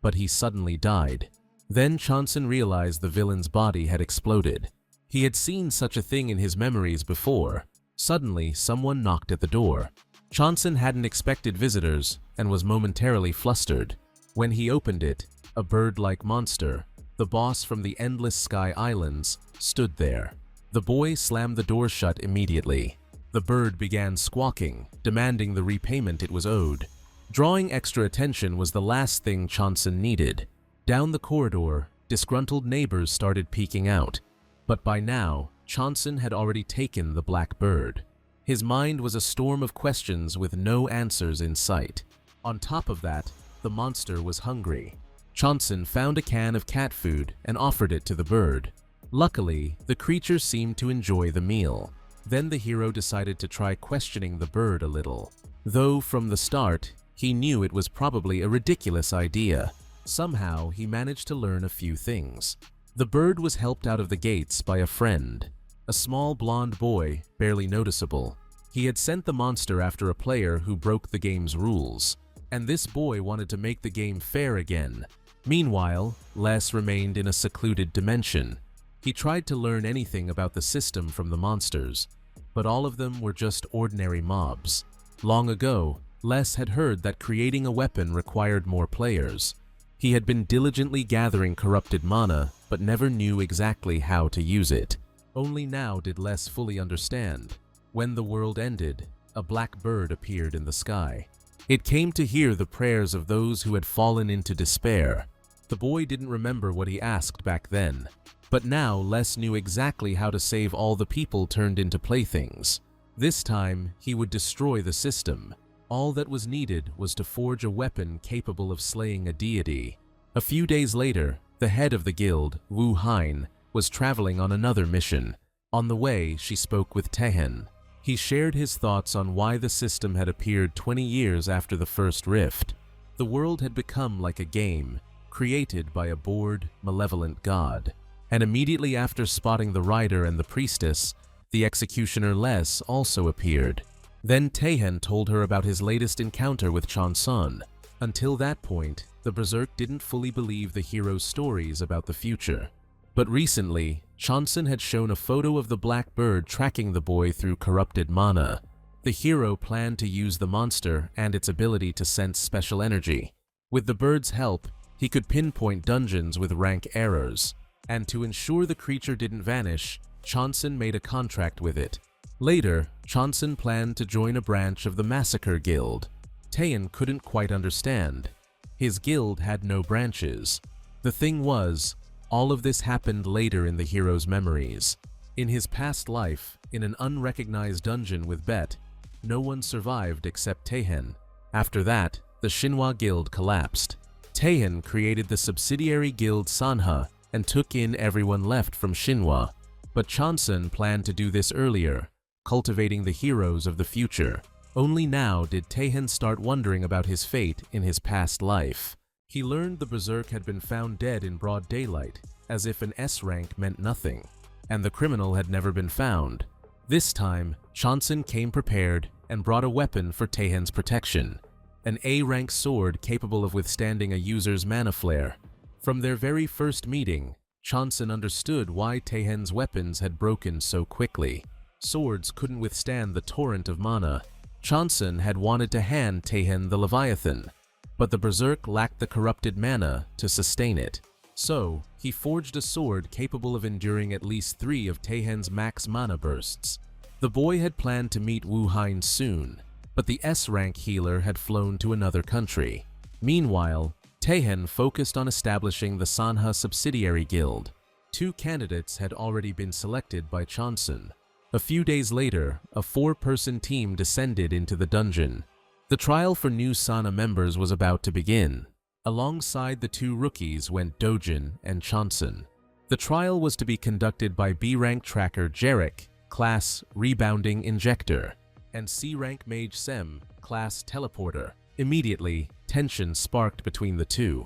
Speaker 1: but he suddenly died. Then Chonsun realized the villain's body had exploded. He had seen such a thing in his memories before. Suddenly, someone knocked at the door. Chonsun hadn't expected visitors and was momentarily flustered. When he opened it, a bird-like monster, the boss from the Endless Sky Islands, stood there. The boy slammed the door shut immediately. The bird began squawking, demanding the repayment it was owed. Drawing extra attention was the last thing Chonsun needed. Down the corridor, disgruntled neighbors started peeking out. But by now, Chonsun had already taken the black bird. His mind was a storm of questions with no answers in sight. On top of that, the monster was hungry. Chonsun found a can of cat food and offered it to the bird. Luckily, the creature seemed to enjoy the meal. Then the hero decided to try questioning the bird a little. Though from the start, he knew it was probably a ridiculous idea. Somehow, he managed to learn a few things. The bird was helped out of the gates by a friend, a small blonde boy, barely noticeable. He had sent the monster after a player who broke the game's rules, and this boy wanted to make the game fair again. Meanwhile, Les remained in a secluded dimension. He tried to learn anything about the system from the monsters, but all of them were just ordinary mobs. Long ago, Les had heard that creating a weapon required more players. He had been diligently gathering corrupted mana, but never knew exactly how to use it. Only now did Les fully understand. When the world ended, a black bird appeared in the sky. It came to hear the prayers of those who had fallen into despair. The boy didn't remember what he asked back then, but now Les knew exactly how to save all the people turned into playthings. This time, he would destroy the system. All that was needed was to forge a weapon capable of slaying a deity. A few days later, the head of the guild, Wu Hein, was traveling on another mission. On the way, she spoke with Taehyun. He shared his thoughts on why the system had appeared 20 years after the first rift. The world had become like a game, created by a bored, malevolent god. And immediately after spotting the rider and the priestess, the executioner Les also appeared. Then Taehyun told her about his latest encounter with Chonsun. Until that point, the berserk didn't fully believe the hero's stories about the future. But recently, Chonsun had shown a photo of the black bird tracking the boy through corrupted mana. The hero planned to use the monster and its ability to sense special energy. With the bird's help, he could pinpoint dungeons with rank errors. And to ensure the creature didn't vanish, Chonsun made a contract with it. Later, Chonsun planned to join a branch of the Massacre Guild. Taehyun couldn't quite understand. His guild had no branches. The thing was, all of this happened later in the hero's memories. In his past life, in an unrecognized dungeon with Bet, no one survived except Taehyun. After that, the Shinhwa Guild collapsed. Taehyun created the subsidiary guild Sanha and took in everyone left from Shinhwa. But Chonsun planned to do this earlier, cultivating the heroes of the future. Only now did Taehyun start wondering about his fate in his past life. He learned the berserk had been found dead in broad daylight, as if an S rank meant nothing, and the criminal had never been found. This time, Chonsun came prepared and brought a weapon for Taehyun's protection, an A-rank sword capable of withstanding a user's mana flare. From their very first meeting, Chonsun understood why Taehyun's weapons had broken so quickly. Swords couldn't withstand the torrent of mana. Chonsun had wanted to hand Taehyun the Leviathan, but the berserk lacked the corrupted mana to sustain it. So, he forged a sword capable of enduring at least 3 of Taehyun's max mana bursts. The boy had planned to meet Wu Hein soon, but the S-rank healer had flown to another country. Meanwhile, Taehyun focused on establishing the Sanha subsidiary guild. 2 candidates had already been selected by Chonsun. A few days later, a 4-person team descended into the dungeon. The trial for new Sana members was about to begin. Alongside the 2 rookies went Dojan and Chonsun. The trial was to be conducted by B-rank tracker Jarek, class Rebounding Injector, and C-rank mage Sem, class Teleporter. Immediately, tension sparked between the 2.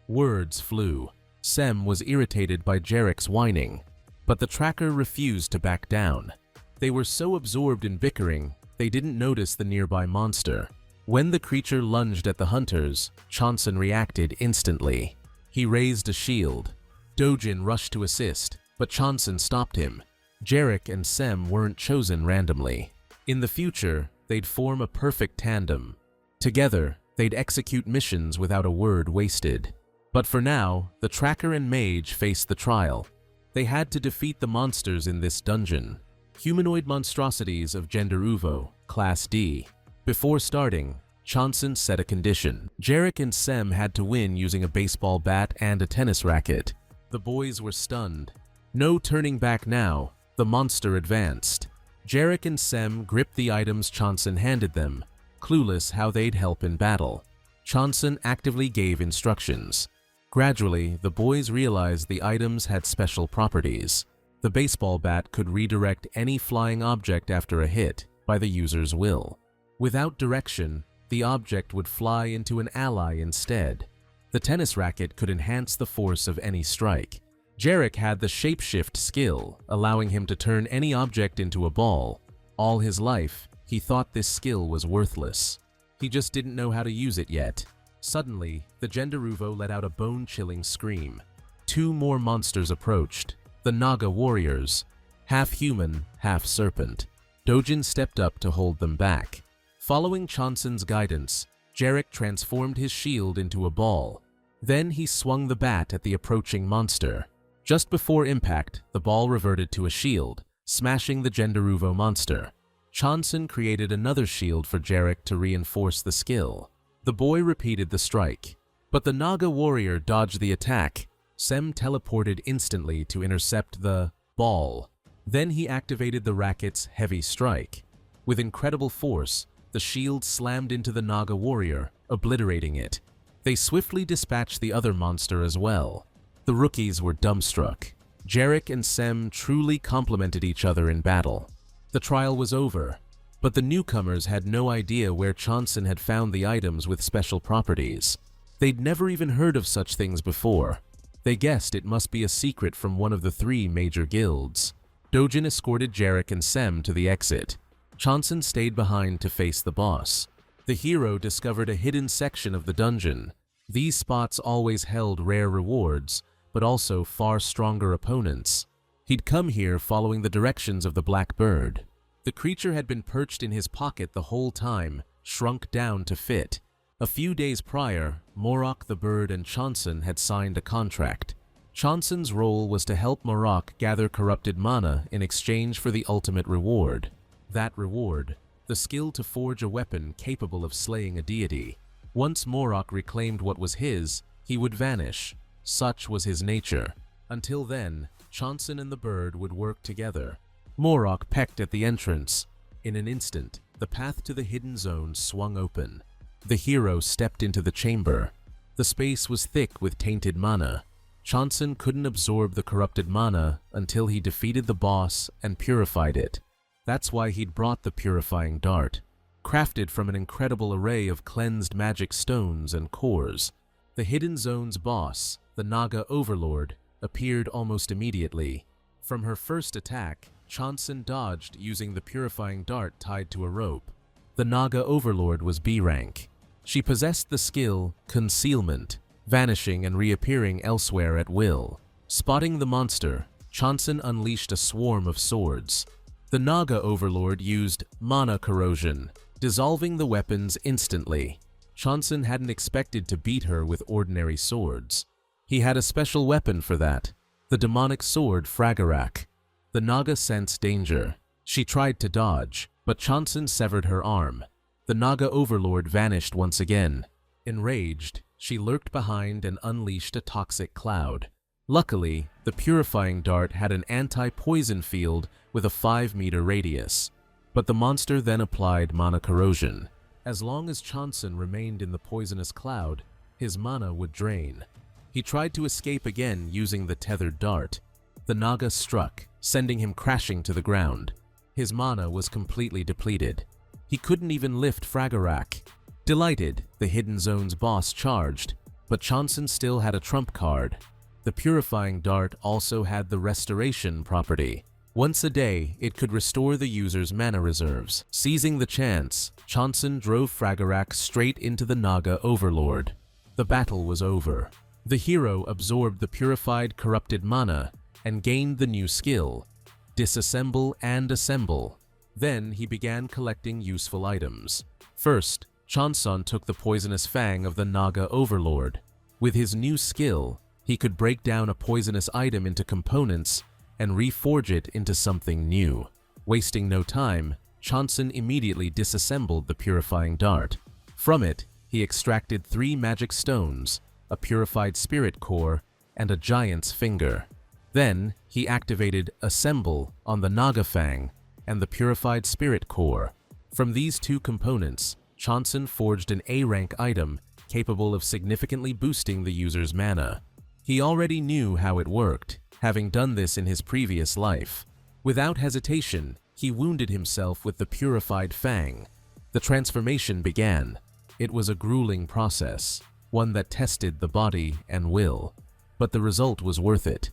Speaker 1: Words flew. Sem was irritated by Jarek's whining, but the tracker refused to back down. They were so absorbed in bickering, they didn't notice the nearby monster. When the creature lunged at the hunters, Chonsun reacted instantly. He raised a shield. Dojan rushed to assist, but Chonsun stopped him. Jarek and Sem weren't chosen randomly. In the future, they'd form a perfect tandem. Together, they'd execute missions without a word wasted. But for now, the tracker and mage faced the trial. They had to defeat the monsters in this dungeon. Humanoid monstrosities of gender Uvo, Class D. Before starting, Chonsun set a condition. Jarek and Sem had to win using a baseball bat and a tennis racket. The boys were stunned. No turning back now, the monster advanced. Jarek and Sem gripped the items Chonsun handed them, clueless how they'd help in battle. Chonsun actively gave instructions. Gradually, the boys realized the items had special properties. The baseball bat could redirect any flying object after a hit by the user's will. Without direction, the object would fly into an ally instead. The tennis racket could enhance the force of any strike. Jarek had the shapeshift skill, allowing him to turn any object into a ball. All his life, he thought this skill was worthless. He just didn't know how to use it yet. Suddenly, the Genderuvo let out a bone-chilling scream. 2 more monsters approached. The Naga warriors, half human, half serpent. Dojan stepped up to hold them back. Following Chonsun's guidance, Jarek transformed his shield into a ball. Then he swung the bat at the approaching monster. Just before impact, the ball reverted to a shield, smashing the Genderuvo monster. Chonsun created another shield for Jarek to reinforce the skill. The boy repeated the strike, but the Naga warrior dodged the attack. Sem teleported instantly to intercept the ball. Then he activated the racket's heavy strike. With incredible force, the shield slammed into the Naga warrior, obliterating it. They swiftly dispatched the other monster as well. The rookies were dumbstruck. Jarek and Sem truly complemented each other in battle. The trial was over, but the newcomers had no idea where Chonsun had found the items with special properties. They'd never even heard of such things before. They guessed it must be a secret from one of the 3 major guilds. Dojan escorted Jarek and Sem to the exit. Chonsun stayed behind to face the boss. The hero discovered a hidden section of the dungeon. These spots always held rare rewards, but also far stronger opponents. He'd come here following the directions of the black bird. The creature had been perched in his pocket the whole time, shrunk down to fit. A few days prior, Morok the bird and Chonsun had signed a contract. Chonsun's role was to help Morok gather corrupted mana in exchange for the ultimate reward. That reward, the skill to forge a weapon capable of slaying a deity. Once Morok reclaimed what was his, he would vanish. Such was his nature. Until then, Chonsun and the bird would work together. Morok pecked at the entrance. In an instant, the path to the hidden zone swung open. The hero stepped into the chamber. The space was thick with tainted mana. Chonsun couldn't absorb the corrupted mana until he defeated the boss and purified it. That's why he'd brought the purifying dart, crafted from an incredible array of cleansed magic stones and cores. The Hidden Zone's boss, the Naga Overlord, appeared almost immediately. From her first attack, Chonsun dodged using the purifying dart tied to a rope. The Naga Overlord was B rank. She possessed the skill Concealment, vanishing and reappearing elsewhere at will. Spotting the monster, Chonsun unleashed a swarm of swords. The Naga Overlord used Mana Corrosion, dissolving the weapons instantly. Chonsun hadn't expected to beat her with ordinary swords. He had a special weapon for that, the demonic sword Fragarak. The Naga sensed danger. She tried to dodge, but Chonsun severed her arm. The Naga Overlord vanished once again. Enraged, she lurked behind and unleashed a toxic cloud. Luckily, the purifying dart had an anti-poison field with a 5-meter radius. But the monster then applied mana corrosion. As long as Chonsun remained in the poisonous cloud, his mana would drain. He tried to escape again using the tethered dart. The Naga struck, sending him crashing to the ground. His mana was completely depleted. He couldn't even lift Fragarak. Delighted, the Hidden Zone's boss charged, but Chonsun still had a trump card. The purifying dart also had the restoration property. Once a day, it could restore the user's mana reserves. Seizing the chance, Chonsun drove Fragarak straight into the Naga Overlord. The battle was over. The hero absorbed the purified corrupted mana and gained the new skill, Disassemble and Assemble. Then he began collecting useful items. First, Chonsun took the poisonous fang of the Naga Overlord. With his new skill, he could break down a poisonous item into components and reforge it into something new. Wasting no time, Chonsun immediately disassembled the purifying dart. From it, he extracted 3 magic stones, a purified spirit core, and a giant's finger. Then, he activated Assemble on the Naga Fang and the purified spirit core. From these 2 components, Chonsun forged an A-rank item capable of significantly boosting the user's mana. He already knew how it worked, having done this in his previous life. Without hesitation, he wounded himself with the purified fang. The transformation began. It was a grueling process, one that tested the body and will, but the result was worth it.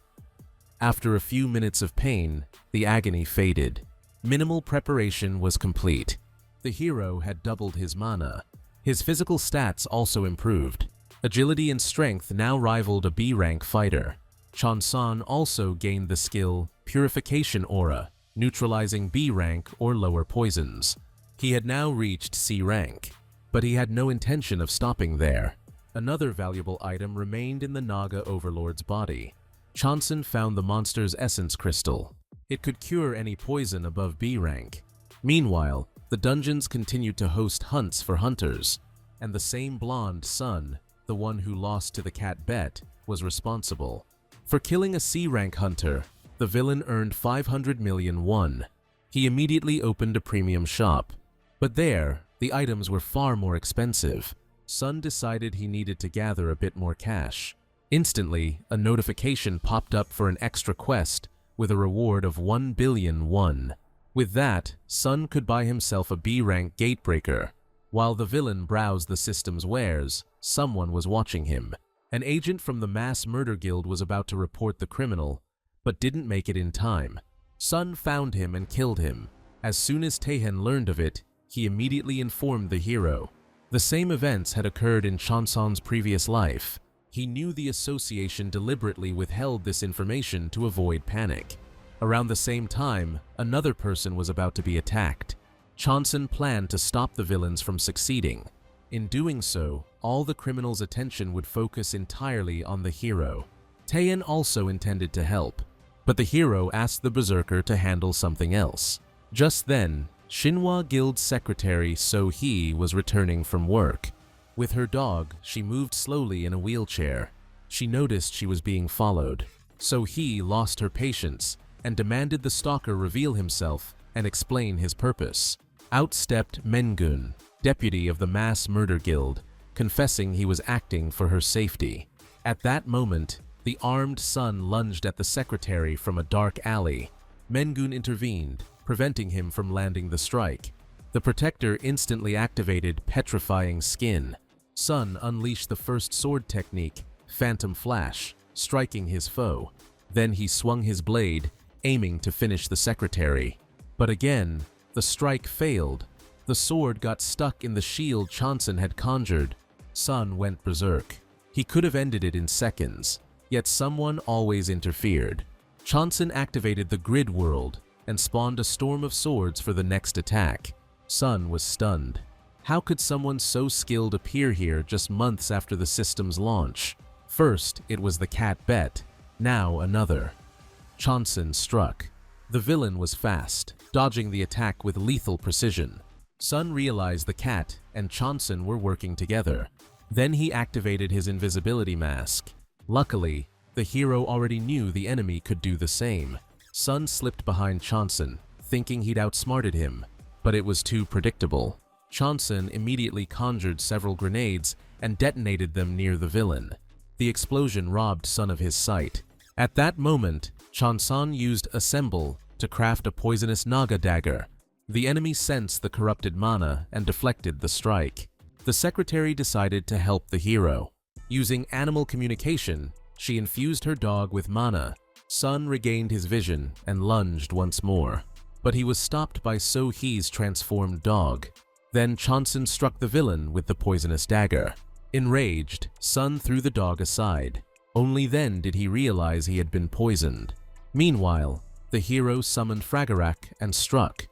Speaker 1: After a few minutes of pain, the agony faded. Minimal preparation was complete. The hero had doubled his mana. His physical stats also improved. Agility and strength now rivaled a B-rank fighter. Chonsun also gained the skill Purification Aura, neutralizing B-rank or lower poisons. He had now reached C rank, but he had no intention of stopping there. Another valuable item remained in the Naga Overlord's body. Chonsun found the monster's essence crystal. It could cure any poison above B rank. Meanwhile, the dungeons continued to host hunts for hunters, and the same blonde Sun, the one who lost to the cat Bet, was responsible. For killing a C-rank hunter, the villain earned 500 million won. He immediately opened a premium shop. But there, the items were far more expensive. Sun decided he needed to gather a bit more cash. Instantly, a notification popped up for an extra quest with a reward of 1 billion won. With that, Sun could buy himself a B-rank gatebreaker. While the villain browsed the system's wares, someone was watching him. An agent from the mass murder guild was about to report the criminal, but didn't make it in time. Sun found him and killed him. As soon as Taehyun learned of it, he immediately informed the hero. The same events had occurred in Chonsun's previous life. He knew the association deliberately withheld this information to avoid panic. Around the same time, another person was about to be attacked. Chonsun planned to stop the villains from succeeding. In doing so, all the criminals' attention would focus entirely on the hero. Taehyun also intended to help, but the hero asked the berserker to handle something else. Just then, Shinhwa Guild secretary So-hee was returning from work. With her dog, she moved slowly in a wheelchair. She noticed she was being followed. So-hee lost her patience and demanded the stalker reveal himself and explain his purpose. Out stepped Mengun. deputy of the mass murder guild, confessing he was acting for her safety. At that moment, the armed Sun lunged at the secretary from a dark alley. Mengun intervened, preventing him from landing the strike. The protector instantly activated Petrifying Skin. Sun unleashed the first sword technique, Phantom Flash, striking his foe. Then he swung his blade, aiming to finish the secretary. But again, the strike failed. The sword got stuck in the shield Chanson had conjured. Sun went berserk. He could have ended it in seconds, yet someone always interfered. Chanson activated the grid world and spawned a storm of swords for the next attack. Sun was stunned. How could someone so skilled appear here just months after the system's launch? First, it was the cat Bet, now another. Chanson struck. The villain was fast, dodging the attack with lethal precision. Sun realized the cat and Chanson were working together. Then he activated his invisibility mask. Luckily, the hero already knew the enemy could do the same. Sun slipped behind Chanson, thinking he'd outsmarted him, but it was too predictable. Chanson immediately conjured several grenades and detonated them near the villain. The explosion robbed Sun of his sight. At that moment, Chanson used Assemble to craft a poisonous Naga dagger. The enemy sensed the corrupted mana and deflected the strike. The secretary decided to help the hero. Using animal communication, she infused her dog with mana. Sun regained his vision and lunged once more, but he was stopped by So-hee's transformed dog. Then Chanson struck the villain with the poisonous dagger. Enraged, Sun threw the dog aside. Only then did he realize he had been poisoned. Meanwhile, the hero summoned Fragarak and struck,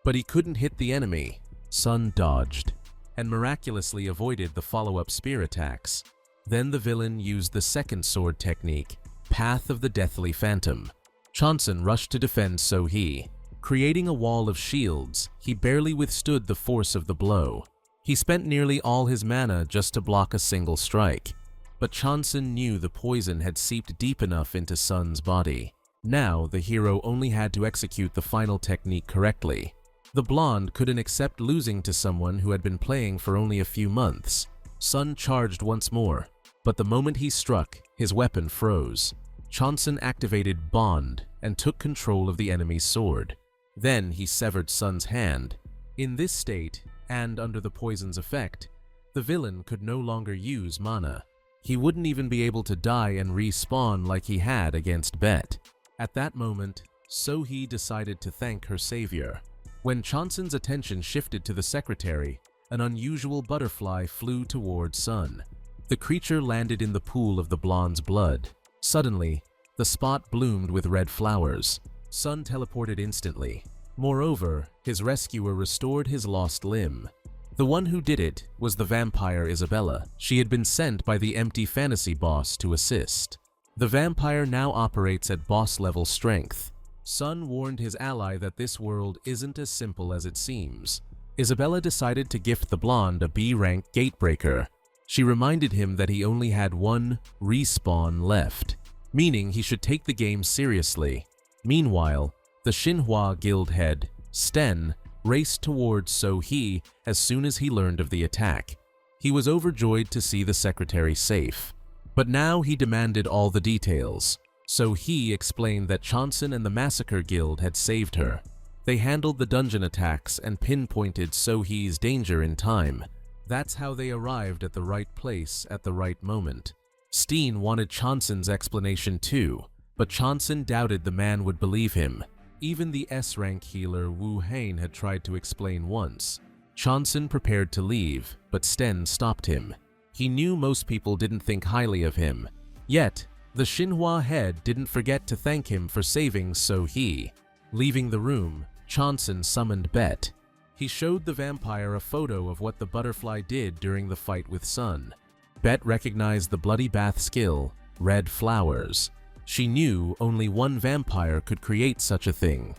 Speaker 1: but he couldn't hit the enemy. Sun dodged and miraculously avoided the follow-up spear attacks. Then the villain used the second sword technique, Path of the Deathly Phantom. Chanson rushed to defend So-hee. Creating a wall of shields, he barely withstood the force of the blow. He spent nearly all his mana just to block a single strike. But Chanson knew the poison had seeped deep enough into Sun's body. Now, the hero only had to execute the final technique correctly. The blonde couldn't accept losing to someone who had been playing for only a few months. Sun charged once more, but the moment he struck, his weapon froze. Chanson activated Bond and took control of the enemy's sword. Then he severed Sun's hand. In this state, and under the poison's effect, the villain could no longer use mana. He wouldn't even be able to die and respawn like he had against Bet. At that moment, So-hee decided to thank her savior. When Chanson's attention shifted to the secretary, an unusual butterfly flew toward Sun. The creature landed in the pool of the blonde's blood. Suddenly, the spot bloomed with red flowers. Sun teleported instantly. Moreover, his rescuer restored his lost limb. The one who did it was the vampire Isabella. She had been sent by the empty fantasy boss to assist. The vampire now operates at boss-level strength. Sun warned his ally that this world isn't as simple as it seems. Isabella decided to gift the blonde a B-rank gatebreaker. She reminded him that he only had one respawn left, meaning he should take the game seriously. Meanwhile, the Xinhua guild head, Sten, raced towards So-hee as soon as he learned of the attack. He was overjoyed to see the secretary safe. But now he demanded all the details. So-hee explained that Chanson and the Massacre Guild had saved her. They handled the dungeon attacks and pinpointed So-hee's danger in time. That's how they arrived at the right place at the right moment. Steen wanted Chanson's explanation too, but Chanson doubted the man would believe him. Even the S-rank healer Wu Hain had tried to explain once. Chanson prepared to leave, but Sten stopped him. He knew most people didn't think highly of him. Yet, the Xinhua head didn't forget to thank him for saving So-hee. Leaving the room, Chanson summoned Bet. He showed the vampire a photo of what the butterfly did during the fight with Sun. Bet recognized the bloody bath skill, Red Flowers. She knew only one vampire could create such a thing,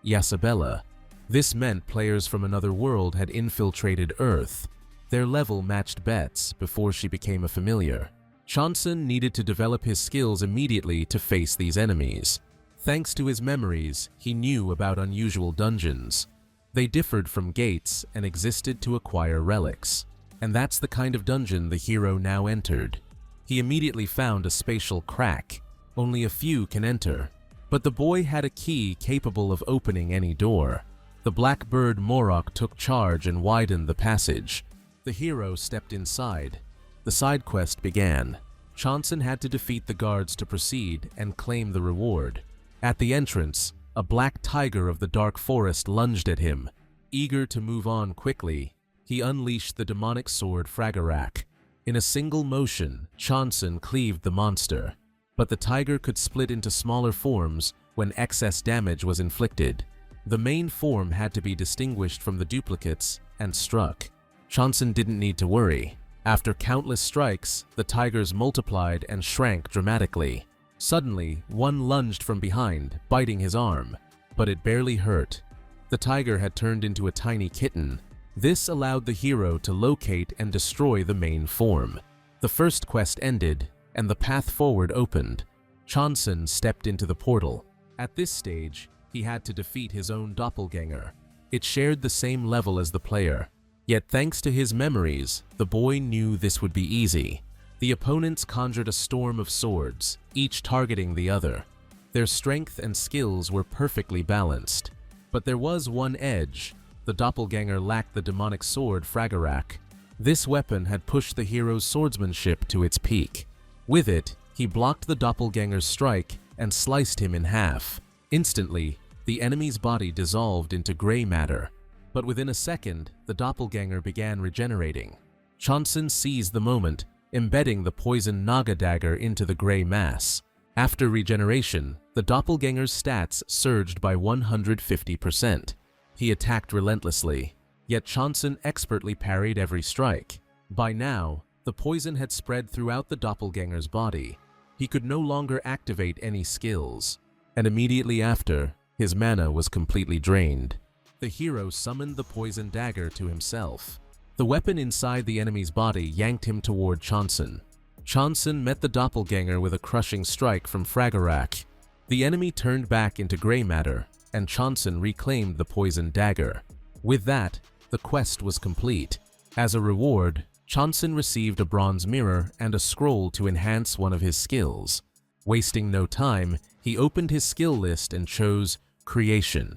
Speaker 1: Isabella. This meant players from another world had infiltrated Earth. Their level matched Bet's before she became a familiar. Chanson needed to develop his skills immediately to face these enemies. Thanks to his memories, he knew about unusual dungeons. They differed from gates and existed to acquire relics. And that's the kind of dungeon the hero now entered. He immediately found a spatial crack. Only a few can enter. But the boy had a key capable of opening any door. The black bird Morok took charge and widened the passage. The hero stepped inside. The side quest began. Chonsun had to defeat the guards to proceed and claim the reward. At the entrance, a black tiger of the dark forest lunged at him. Eager to move on quickly, he unleashed the demonic sword Fragarak. In a single motion, Chonsun cleaved the monster. But the tiger could split into smaller forms when excess damage was inflicted. The main form had to be distinguished from the duplicates and struck. Chonsun didn't need to worry. After countless strikes, the tigers multiplied and shrank dramatically. Suddenly, one lunged from behind, biting his arm, but it barely hurt. The tiger had turned into a tiny kitten. This allowed the hero to locate and destroy the main form. The first quest ended, and the path forward opened. Chonsun stepped into the portal. At this stage, he had to defeat his own doppelganger. It shared the same level as the player. Yet thanks to his memories, the boy knew this would be easy. The opponents conjured a storm of swords, each targeting the other. Their strength and skills were perfectly balanced. But there was one edge. The doppelganger lacked the demonic sword Fragarak. This weapon had pushed the hero's swordsmanship to its peak. With it, he blocked the doppelganger's strike and sliced him in half. Instantly, the enemy's body dissolved into gray matter. But within a second, the doppelganger began regenerating. Chonsun seized the moment, embedding the poisoned Naga dagger into the gray mass. After regeneration, the doppelganger's stats surged by 150%. He attacked relentlessly, yet Chonsun expertly parried every strike. By now, the poison had spread throughout the doppelganger's body. He could no longer activate any skills, and immediately after, his mana was completely drained. The hero summoned the poison dagger to himself. The weapon inside the enemy's body yanked him toward Chonsun. Chonsun met the doppelganger with a crushing strike from Fragarak. The enemy turned back into gray matter, and Chonsun reclaimed the poison dagger. With that, the quest was complete. As a reward, Chonsun received a bronze mirror and a scroll to enhance one of his skills. Wasting no time, he opened his skill list and chose Creation.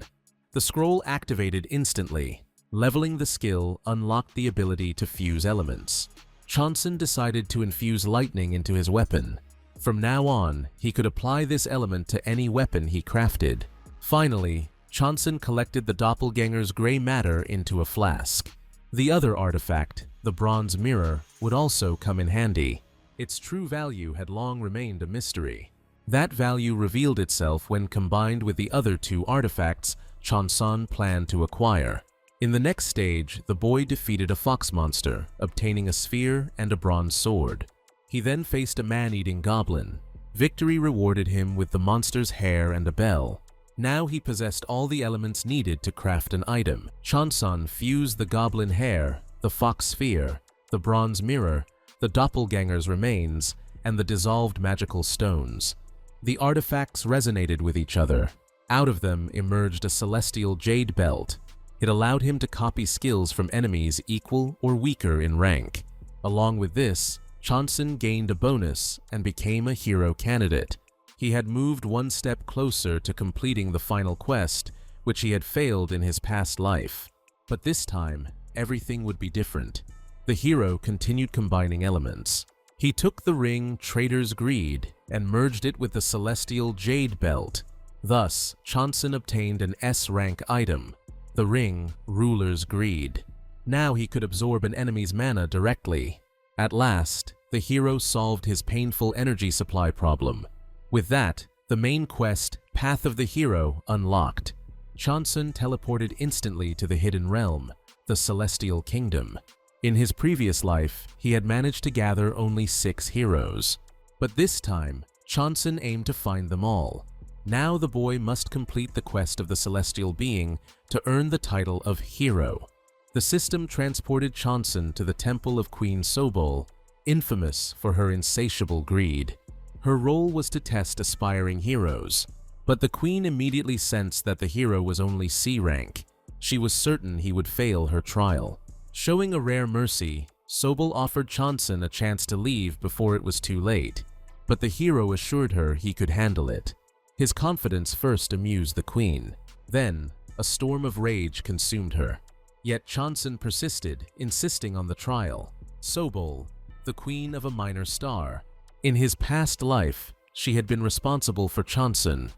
Speaker 1: The scroll activated instantly. Leveling the skill unlocked the ability to fuse elements. Chonsun decided to infuse lightning into his weapon. From now on, he could apply this element to any weapon he crafted. Finally, Chonsun collected the doppelganger's gray matter into a flask. The other artifact, the bronze mirror, would also come in handy. Its true value had long remained a mystery. That value revealed itself when combined with the other two artifacts Chonsun planned to acquire. In the next stage, the boy defeated a fox monster, obtaining a sphere and a bronze sword. He then faced a man-eating goblin. Victory rewarded him with the monster's hair and a bell. Now he possessed all the elements needed to craft an item. Chonsun fused the goblin hair, the fox sphere, the bronze mirror, the doppelganger's remains, and the dissolved magical stones. The artifacts resonated with each other. Out of them emerged a celestial jade belt. It allowed him to copy skills from enemies equal or weaker in rank. Along with this, Chonsun gained a bonus and became a hero candidate. He had moved one step closer to completing the final quest, which he had failed in his past life. But this time, everything would be different. The hero continued combining elements. He took the ring Trader's Greed and merged it with the celestial jade belt. Thus, Chonsun obtained an S-rank item, the ring Ruler's Greed. Now he could absorb an enemy's mana directly. At last, the hero solved his painful energy supply problem. With that, the main quest, Path of the Hero, unlocked. Chonsun teleported instantly to the Hidden Realm, the Celestial Kingdom. In his previous life, he had managed to gather only 6 heroes. But this time, Chonsun aimed to find them all. Now the boy must complete the quest of the celestial being to earn the title of Hero. The system transported Chonsun to the temple of Queen Sobol, infamous for her insatiable greed. Her role was to test aspiring heroes, but the queen immediately sensed that the hero was only C rank. She was certain he would fail her trial. Showing a rare mercy, Sobel offered Chansun a chance to leave before it was too late, but the hero assured her he could handle it. His confidence first amused the queen. Then, a storm of rage consumed her. Yet Chansun persisted, insisting on the trial. Sobel, the queen of a minor star. In his past life, she had been responsible for Chansun,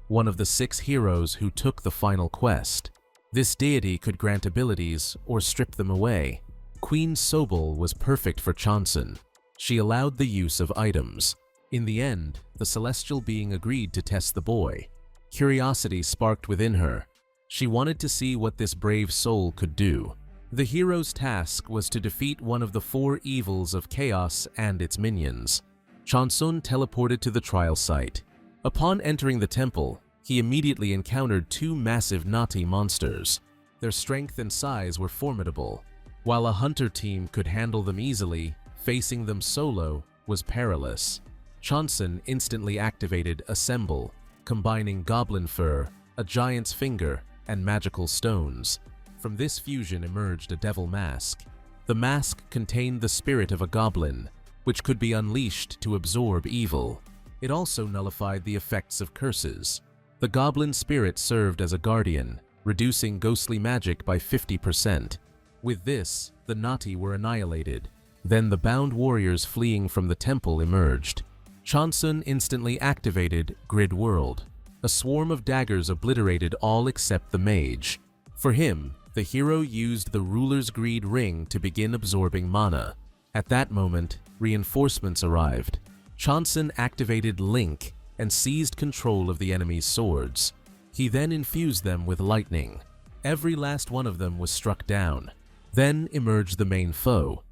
Speaker 1: one of the 6 heroes who took the final quest. This deity could grant abilities or strip them away. Queen Sobel was perfect for Chansun. She allowed the use of items. In the end, the celestial being agreed to test the boy. Curiosity sparked within her. She wanted to see what this brave soul could do. The hero's task was to defeat one of the 4 evils of chaos and its minions. Chansun teleported to the trial site. Upon entering the temple, he immediately encountered 2 massive Nati monsters. Their strength and size were formidable. While a hunter team could handle them easily, facing them solo was perilous. Chansun instantly activated Assemble, combining goblin fur, a giant's finger, and magical stones. From this fusion emerged a devil mask. The mask contained the spirit of a goblin, which could be unleashed to absorb evil. It also nullified the effects of curses. The goblin spirit served as a guardian, reducing ghostly magic by 50%. With this, the Nati were annihilated. Then the bound warriors fleeing from the temple emerged. Chansun instantly activated Grid World. A swarm of daggers obliterated all except the mage. For him, the hero used the ruler's greed ring to begin absorbing mana. At that moment, reinforcements arrived. Chansun activated Link and seized control of the enemy's swords. He then infused them with lightning. Every last one of them was struck down. Then emerged the main foe,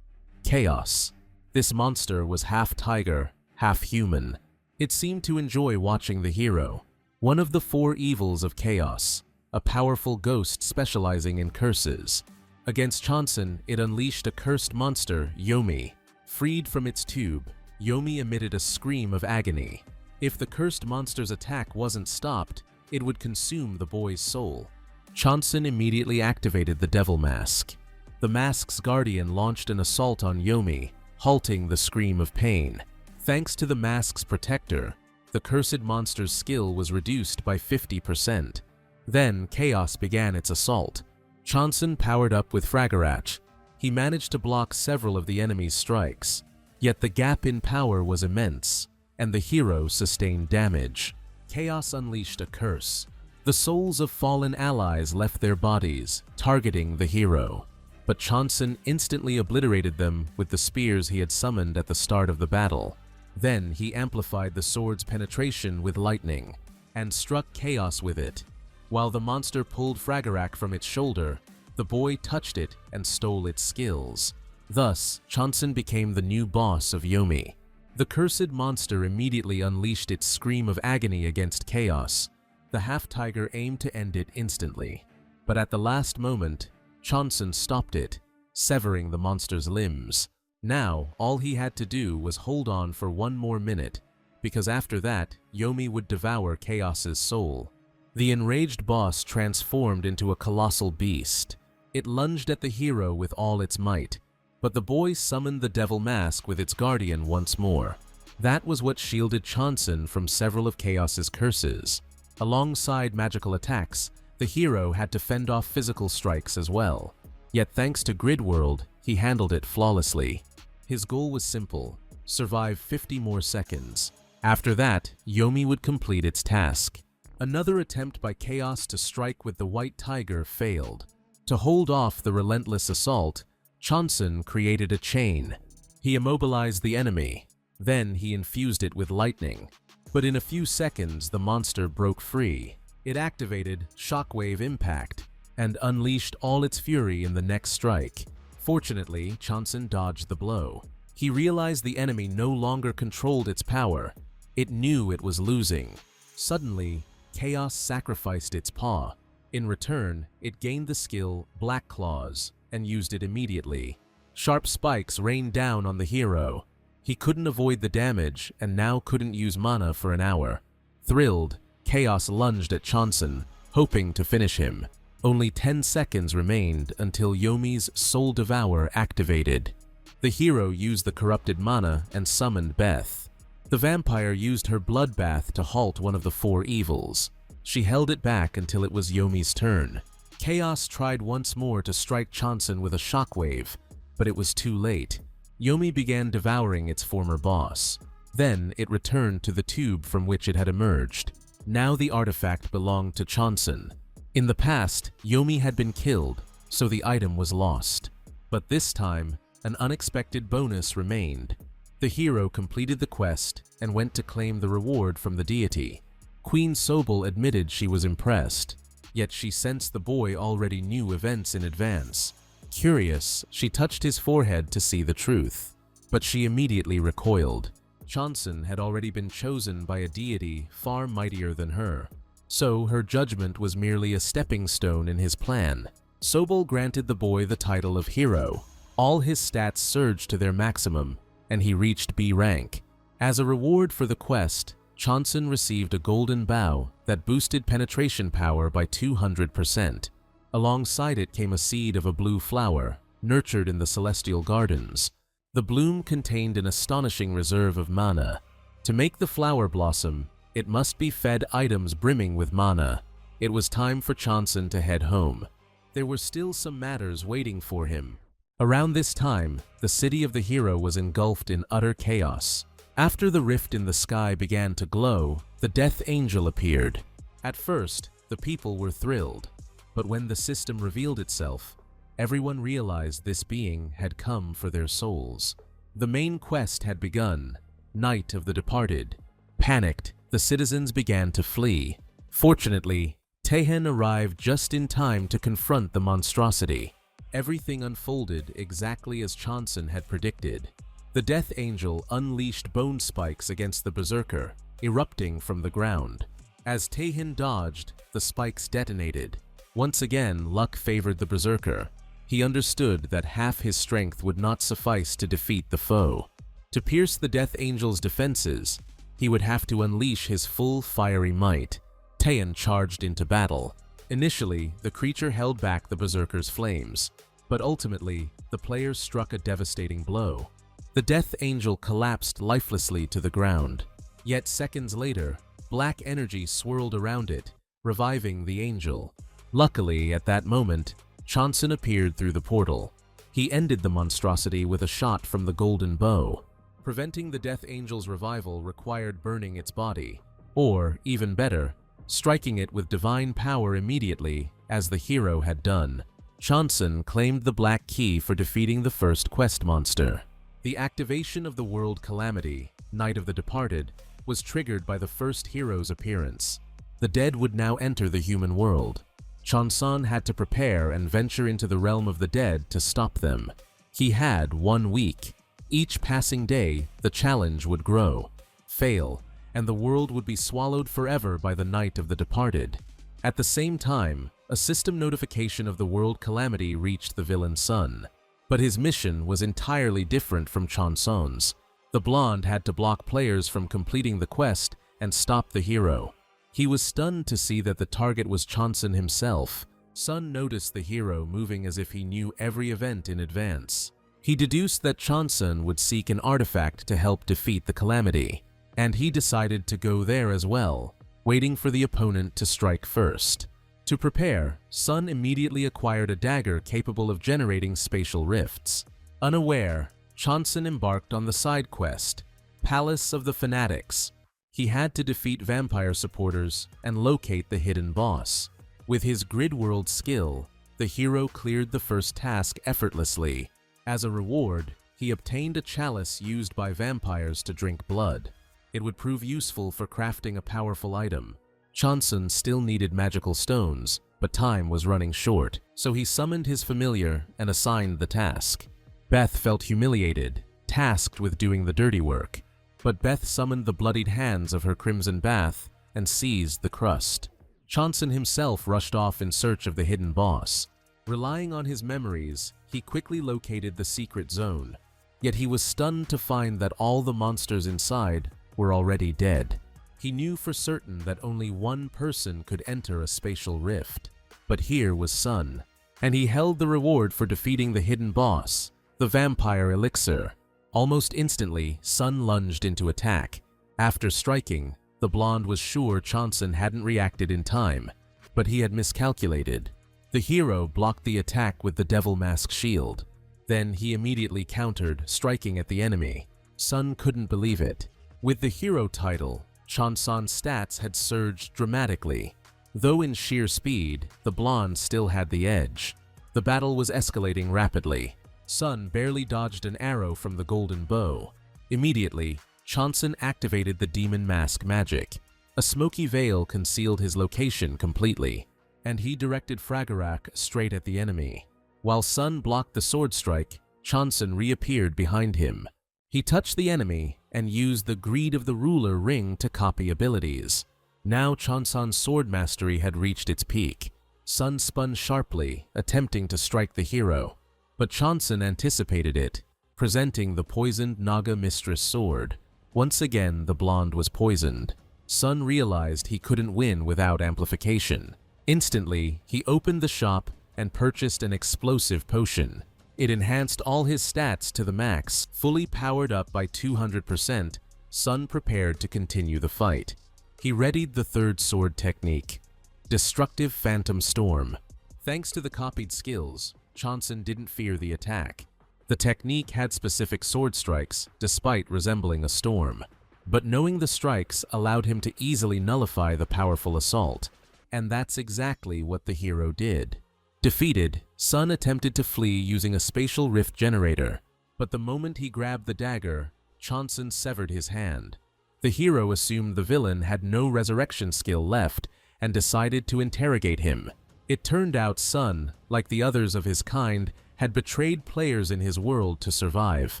Speaker 1: Chaos. This monster was half tiger, half human. It seemed to enjoy watching the hero. One of the 4 evils of chaos, a powerful ghost specializing in curses. Against Chansun, it unleashed a cursed monster, Yomi. Freed from its tube, Yomi emitted a scream of agony. If the cursed monster's attack wasn't stopped, it would consume the boy's soul. Chansun immediately activated the devil mask. The mask's guardian launched an assault on Yomi, halting the scream of pain. Thanks to the mask's protector, the cursed monster's skill was reduced by 50%. Then Chaos began its assault. Chansun powered up with Fragarak. He managed to block several of the enemy's strikes. Yet the gap in power was immense, and the hero sustained damage. Chaos unleashed a curse. The souls of fallen allies left their bodies, targeting the hero. But Chansun instantly obliterated them with the spears he had summoned at the start of the battle. Then he amplified the sword's penetration with lightning, and struck Chaos with it. While the monster pulled Fragarak from its shoulder, the boy touched it and stole its skills. Thus, Chansun became the new boss of Yomi. The cursed monster immediately unleashed its scream of agony against Chaos. The half-tiger aimed to end it instantly. But at the last moment, Chansun stopped it, severing the monster's limbs. Now, all he had to do was hold on for 1 more minute, because after that, Yomi would devour Chaos's soul. The enraged boss transformed into a colossal beast. It lunged at the hero with all its might, but the boy summoned the devil mask with its guardian once more. That was what shielded Chansun from several of Chaos's curses. Alongside magical attacks, the hero had to fend off physical strikes as well. Yet thanks to Grid World, he handled it flawlessly. His goal was simple: survive 50 more seconds. After that, Yomi would complete its task. Another attempt by Chaos to strike with the White Tiger failed. To hold off the relentless assault, Chansun created a chain. He immobilized the enemy. Then he infused it with lightning. But in a few seconds, the monster broke free. It activated Shockwave Impact and unleashed all its fury in the next strike. Fortunately, Chansun dodged the blow. He realized the enemy no longer controlled its power. It knew it was losing. Suddenly, Chaos sacrificed its paw. In return, it gained the skill Black Claws and used it immediately. Sharp spikes rained down on the hero. He couldn't avoid the damage and now couldn't use mana for an hour. Thrilled, Chaos lunged at Chansun, hoping to finish him. Only 10 seconds remained until Yomi's Soul Devour activated. The hero used the corrupted mana and summoned Beth. The vampire used her bloodbath to halt one of the 4 evils. She held it back until it was Yomi's turn. Chaos tried once more to strike Chanson with a shockwave, but it was too late. Yomi began devouring its former boss. Then it returned to the tube from which it had emerged. Now the artifact belonged to Chanson. In the past, Yomi had been killed, so the item was lost. But this time, an unexpected bonus remained. The hero completed the quest and went to claim the reward from the deity. Queen Sobel admitted she was impressed, yet she sensed the boy already knew events in advance. Curious, she touched his forehead to see the truth, but she immediately recoiled. Chanson had already been chosen by a deity far mightier than her, so her judgment was merely a stepping stone in his plan. Sobel granted the boy the title of hero. All his stats surged to their maximum, and he reached B rank. As a reward for the quest, Chanson received a golden bow that boosted penetration power by 200%. Alongside it came a seed of a blue flower, nurtured in the celestial gardens. The bloom contained an astonishing reserve of mana. To make the flower blossom, it must be fed items brimming with mana. It was time for Chanson to head home. There were still some matters waiting for him. Around this time, the city of the hero was engulfed in utter chaos. After the rift in the sky began to glow, the Death Angel appeared. At first, the people were thrilled, but when the system revealed itself, everyone realized this being had come for their souls. The main quest had begun, Night of the Departed. Panicked, the citizens began to flee. Fortunately, Taehyun arrived just in time to confront the monstrosity. Everything unfolded exactly as Chanson had predicted. The Death Angel unleashed bone spikes against the berserker, erupting from the ground. As Taehyun dodged, the spikes detonated. Once again, luck favored the berserker. He understood that half his strength would not suffice to defeat the foe. To pierce the Death Angel's defenses, he would have to unleash his full fiery might. Taehyun charged into battle. Initially, the creature held back the berserker's flames, but ultimately, the players struck a devastating blow. The Death Angel collapsed lifelessly to the ground. Yet seconds later, black energy swirled around it, reviving the angel. Luckily, at that moment, Chanson appeared through the portal. He ended the monstrosity with a shot from the golden bow. Preventing the Death Angel's revival required burning its body, or, even better, striking it with divine power immediately, as the hero had done. Chanson claimed the black key for defeating the first quest monster. The activation of the world Calamity, Night of the Departed, was triggered by the first hero's appearance. The dead would now enter the human world. Chanson had to prepare and venture into the realm of the dead to stop them. He had 1 week. Each passing day, the challenge would grow, fail, and the world would be swallowed forever by the Night of the Departed. At the same time, a system notification of the world Calamity reached the villain's son. But his mission was entirely different from Chanson's. The blonde had to block players from completing the quest and stop the hero. He was stunned to see that the target was Chanson himself. Sun noticed the hero moving as if he knew every event in advance. He deduced that Chanson would seek an artifact to help defeat the Calamity, and he decided to go there as well, waiting for the opponent to strike first. To prepare, Sun immediately acquired a dagger capable of generating spatial rifts. Unaware, Chanson embarked on the side quest, Palace of the Fanatics. He had to defeat vampire supporters and locate the hidden boss. With his grid world skill, the hero cleared the first task effortlessly. As a reward, he obtained a chalice used by vampires to drink blood. It would prove useful for crafting a powerful item. Chanson still needed magical stones, but time was running short, so he summoned his familiar and assigned the task. Beth felt humiliated, tasked with doing the dirty work, but Beth summoned the bloodied hands of her crimson bath and seized the crust. Chanson himself rushed off in search of the hidden boss. Relying on his memories, he quickly located the secret zone, yet he was stunned to find that all the monsters inside were already dead. He knew for certain that only one person could enter a spatial rift. But here was Sun, and he held the reward for defeating the hidden boss, the vampire elixir. Almost instantly, Sun lunged into attack. After striking, the blonde was sure Chanson hadn't reacted in time, but he had miscalculated. The hero blocked the attack with the devil mask shield. Then he immediately countered, striking at the enemy. Sun couldn't believe it. With the hero title, Chanson's stats had surged dramatically. Though in sheer speed, the blonde still had the edge. The battle was escalating rapidly. Sun barely dodged an arrow from the golden bow. Immediately, Chanson activated the demon mask magic. A smoky veil concealed his location completely, and he directed Fragarak straight at the enemy. While Sun blocked the sword strike, Chanson reappeared behind him. He touched the enemy and used the Greed of the Ruler ring to copy abilities. Now Chanson's sword mastery had reached its peak. Sun spun sharply, attempting to strike the hero, but Chanson anticipated it, presenting the poisoned Naga Mistress sword. Once again, the blonde was poisoned. Sun realized he couldn't win without amplification. Instantly, he opened the shop and purchased an explosive potion. It enhanced all his stats to the max. Fully powered up by 200%, Sun prepared to continue the fight. He readied the third sword technique, Destructive Phantom Storm. Thanks to the copied skills, Chanson didn't fear the attack. The technique had specific sword strikes, despite resembling a storm. But knowing the strikes allowed him to easily nullify the powerful assault. And that's exactly what the hero did. Defeated, Sun attempted to flee using a spatial rift generator, but the moment he grabbed the dagger, Chanson severed his hand. The hero assumed the villain had no resurrection skill left and decided to interrogate him. It turned out Sun, like the others of his kind, had betrayed players in his world to survive,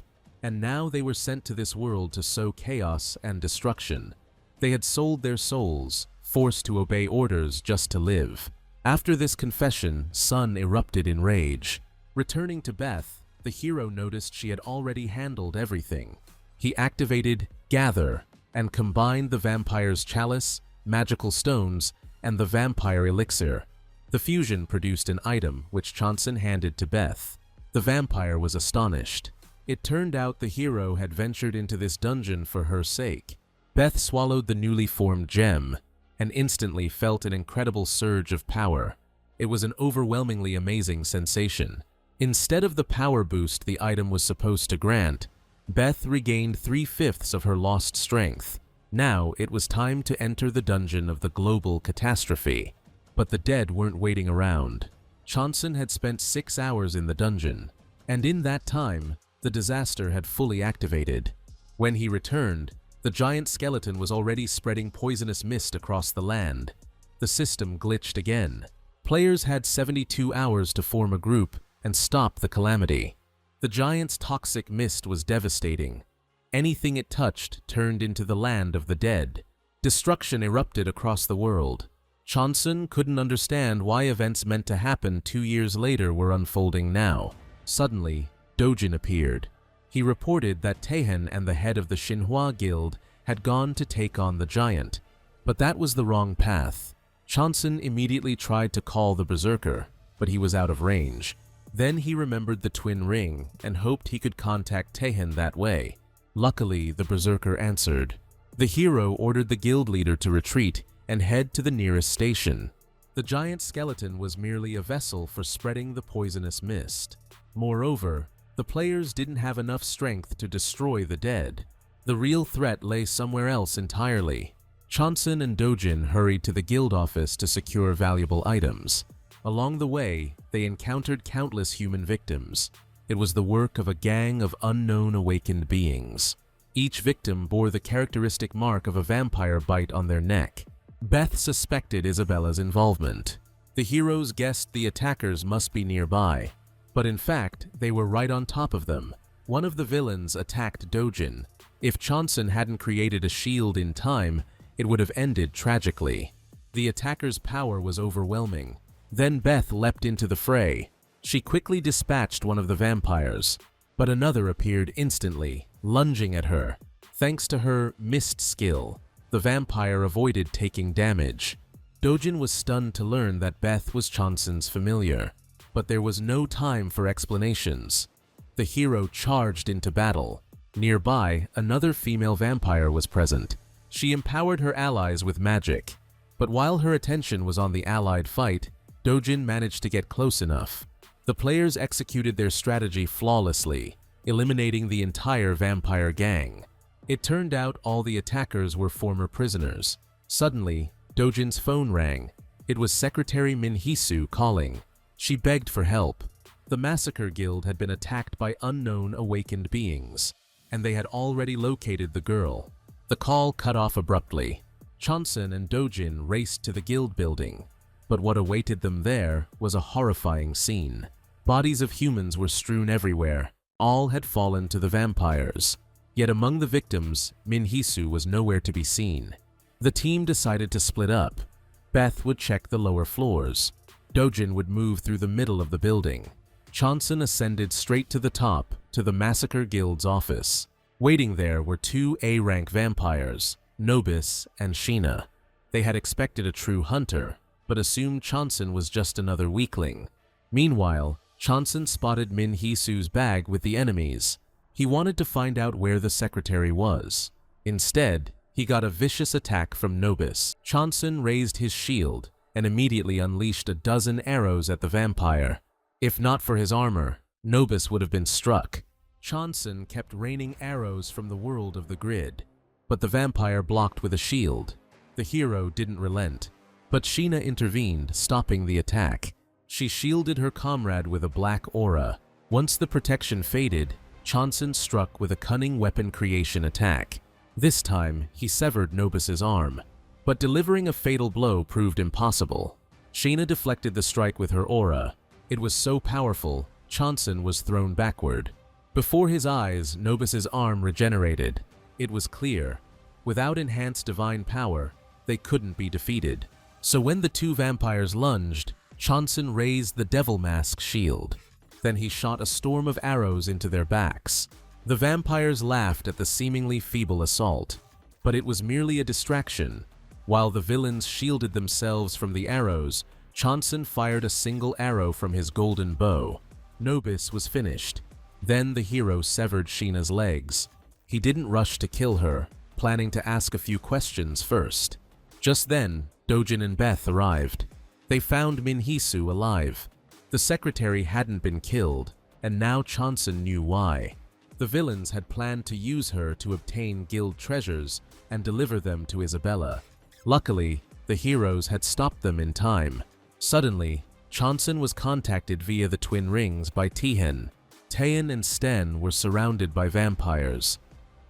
Speaker 1: and now they were sent to this world to sow chaos and destruction. They had sold their souls, forced to obey orders just to live. After this confession, Sun erupted in rage. Returning to Beth, the hero noticed she had already handled everything. He activated Gather and combined the vampire's chalice, magical stones, and the vampire elixir. The fusion produced an item which Chanson handed to Beth. The vampire was astonished. It turned out the hero had ventured into this dungeon for her sake. Beth swallowed the newly formed gem and instantly felt an incredible surge of power. It was an overwhelmingly amazing sensation. Instead of the power boost the item was supposed to grant, Beth regained 3/5 of her lost strength. Now it was time to enter the dungeon of the global catastrophe. But the dead weren't waiting around. Chanson had spent 6 hours in the dungeon, and in that time, the disaster had fully activated. When he returned, the giant skeleton was already spreading poisonous mist across the land. The system glitched again. Players had 72 hours to form a group and stop the calamity. The giant's toxic mist was devastating. Anything it touched turned into the land of the dead. Destruction erupted across the world. Chanson couldn't understand why events meant to happen 2 years later were unfolding now. Suddenly, Dojan appeared. He reported that Taehyun and the head of the Xinhua Guild had gone to take on the giant. But that was the wrong path. Chanson immediately tried to call the berserker, but he was out of range. Then he remembered the twin ring and hoped he could contact Taehyun that way. Luckily, the berserker answered. The hero ordered the guild leader to retreat and head to the nearest station. The giant skeleton was merely a vessel for spreading the poisonous mist. Moreover, the players didn't have enough strength to destroy the dead. The real threat lay somewhere else entirely. Chanson and Dojan hurried to the guild office to secure valuable items. Along the way, they encountered countless human victims. It was the work of a gang of unknown awakened beings. Each victim bore the characteristic mark of a vampire bite on their neck. Beth suspected Isabella's involvement. The heroes guessed the attackers must be nearby, but in fact, they were right on top of them. One of the villains attacked Dojan. If Chanson hadn't created a shield in time, it would have ended tragically. The attacker's power was overwhelming. Then Beth leapt into the fray. She quickly dispatched one of the vampires, but another appeared instantly, lunging at her. Thanks to her mist skill, the vampire avoided taking damage. Dojan was stunned to learn that Beth was Chanson's familiar, but there was no time for explanations. The hero charged into battle. Nearby, another female vampire was present. She empowered her allies with magic, but while her attention was on the allied fight, Dojan managed to get close enough. The players executed their strategy flawlessly, eliminating the entire vampire gang. It turned out all the attackers were former prisoners. Suddenly, Dojan's phone rang. It was Secretary Minhisu calling. She begged for help. The Massacre Guild had been attacked by unknown awakened beings, and they had already located the girl. The call cut off abruptly. Chanson and Dojan raced to the guild building, but what awaited them there was a horrifying scene. Bodies of humans were strewn everywhere. All had fallen to the vampires. Yet among the victims, Minhisu was nowhere to be seen. The team decided to split up. Beth would check the lower floors. Dojan would move through the middle of the building. Chanson ascended straight to the top, to the Massacre Guild's office. Waiting there were two A-rank vampires, Nobis and Sheena. They had expected a true hunter, but assumed Chanson was just another weakling. Meanwhile, Chanson spotted Minhisu's bag with the enemies. He wanted to find out where the secretary was. Instead, he got a vicious attack from Nobis. Chanson raised his shield and immediately unleashed a dozen arrows at the vampire. If not for his armor, Nobis would have been struck. Chanson kept raining arrows from the world of the grid, but the vampire blocked with a shield. The hero didn't relent, but Sheena intervened, stopping the attack. She shielded her comrade with a black aura. Once the protection faded, Chanson struck with a cunning weapon creation attack. This time, he severed Nobis's arm, but delivering a fatal blow proved impossible. Sheena deflected the strike with her aura. It was so powerful, Chanson was thrown backward. Before his eyes, Nobis's arm regenerated. It was clear. Without enhanced divine power, they couldn't be defeated. So when the two vampires lunged, Chanson raised the Devil Mask shield. Then he shot a storm of arrows into their backs. The vampires laughed at the seemingly feeble assault, but it was merely a distraction. While the villains shielded themselves from the arrows, Chanson fired a single arrow from his golden bow. Nobis was finished. Then the hero severed Sheena's legs. He didn't rush to kill her, planning to ask a few questions first. Just then, Dojan and Beth arrived. They found Minhisu alive. The secretary hadn't been killed, and now Chanson knew why. The villains had planned to use her to obtain guild treasures and deliver them to Isabella. Luckily, the heroes had stopped them in time. Suddenly, Chanson was contacted via the Twin Rings by Taehyun. Taehyun and Sten were surrounded by vampires.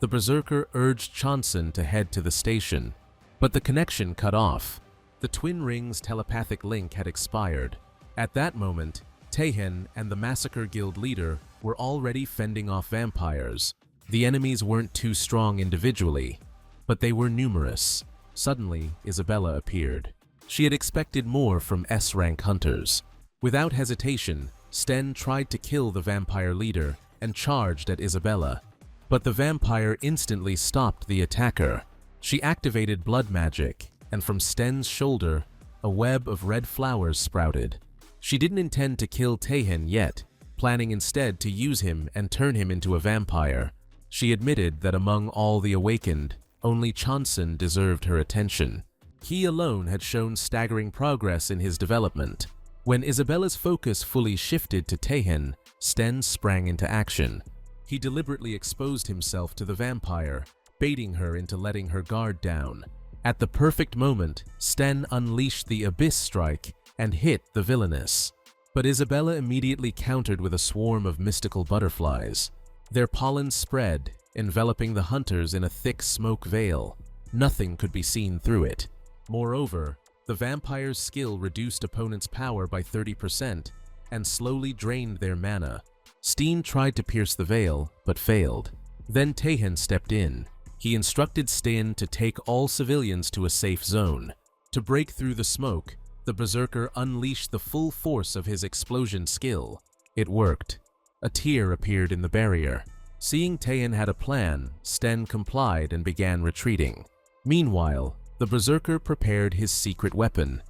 Speaker 1: The berserker urged Chanson to head to the station, but the connection cut off. The Twin Rings' telepathic link had expired. At that moment, Taehyun and the Massacre Guild leader were already fending off vampires. The enemies weren't too strong individually, but they were numerous. Suddenly, Isabella appeared. She had expected more from S-rank hunters. Without hesitation, Sten tried to kill the vampire leader and charged at Isabella. But the vampire instantly stopped the attacker. She activated blood magic, and from Sten's shoulder, a web of red flowers sprouted. She didn't intend to kill Taehyun yet, planning instead to use him and turn him into a vampire. She admitted that among all the awakened, only Chanson deserved her attention. He alone had shown staggering progress in his development. When Isabella's focus fully shifted to Taehyun, Sten sprang into action. He deliberately exposed himself to the vampire, baiting her into letting her guard down. At the perfect moment, Sten unleashed the Abyss Strike and hit the villainess. But Isabella immediately countered with a swarm of mystical butterflies. Their pollen spread, enveloping the hunters in a thick smoke veil. Nothing could be seen through it. Moreover, the vampire's skill reduced opponents' power by 30% and slowly drained their mana. Steen tried to pierce the veil, but failed. Then Taehyun stepped in. He instructed Sten to take all civilians to a safe zone. To break through the smoke, the berserker unleashed the full force of his explosion skill. It worked. A tear appeared in the barrier. Seeing Taehyun had a plan, Sten complied and began retreating. Meanwhile, the berserker prepared his secret weapon,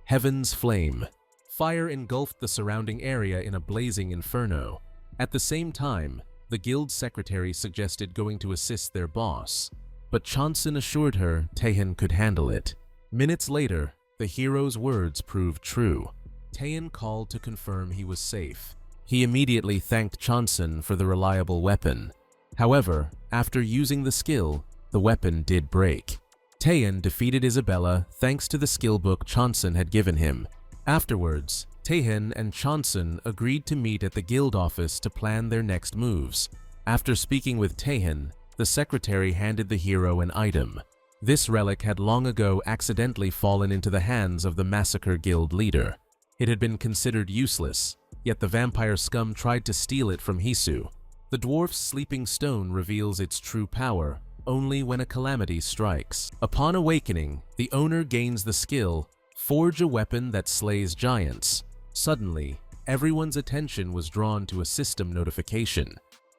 Speaker 1: Heaven's Flame. Fire engulfed the surrounding area in a blazing inferno. At the same time, the guild secretary suggested going to assist their boss, but Chonsun assured her Taehyun could handle it. Minutes later, the hero's words proved true. Taehyun called to confirm he was safe. He immediately thanked Chonsun for the reliable weapon. However, after using the skill, the weapon did break. Taehyun defeated Isabella thanks to the skill book Chonsun had given him. Afterwards, Taehyun and Chonsun agreed to meet at the guild office to plan their next moves. After speaking with Taehyun, the secretary handed the hero an item. This relic had long ago accidentally fallen into the hands of the Massacre Guild leader. It had been considered useless, yet the vampire scum tried to steal it from Hisu. The dwarf's sleeping stone reveals its true power only when a calamity strikes. Upon awakening, the owner gains the skill, Forge a weapon that slays giants. Suddenly, everyone's attention was drawn to a system notification.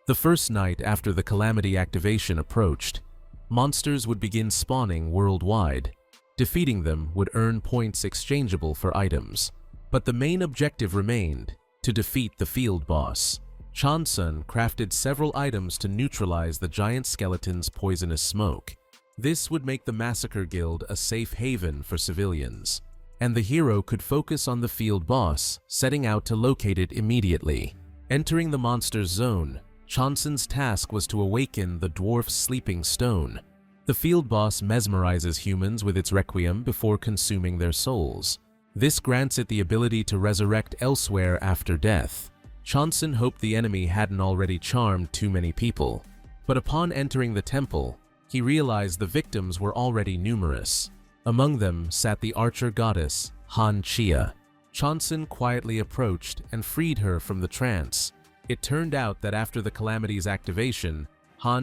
Speaker 1: The first night after the Calamity activation approached, monsters would begin spawning worldwide. Defeating them would earn points exchangeable for items. But the main objective remained, to defeat the field boss. Chonsun crafted several items to neutralize the giant skeleton's poisonous smoke. This would make the Massacre Guild a safe haven for civilians, and the hero could focus on the field boss, setting out to locate it immediately. Entering the monster's zone, Chonsun's task was to awaken the dwarf's sleeping stone. The field boss mesmerizes humans with its requiem before consuming their souls. This grants it the ability to resurrect elsewhere after death. Chonsun hoped the enemy hadn't already charmed too many people, but upon entering the temple, he realized the victims were already numerous. Among them sat the archer goddess, Chia. Chonsun quietly approached and freed her from the trance. It turned out that after the Calamity's activation,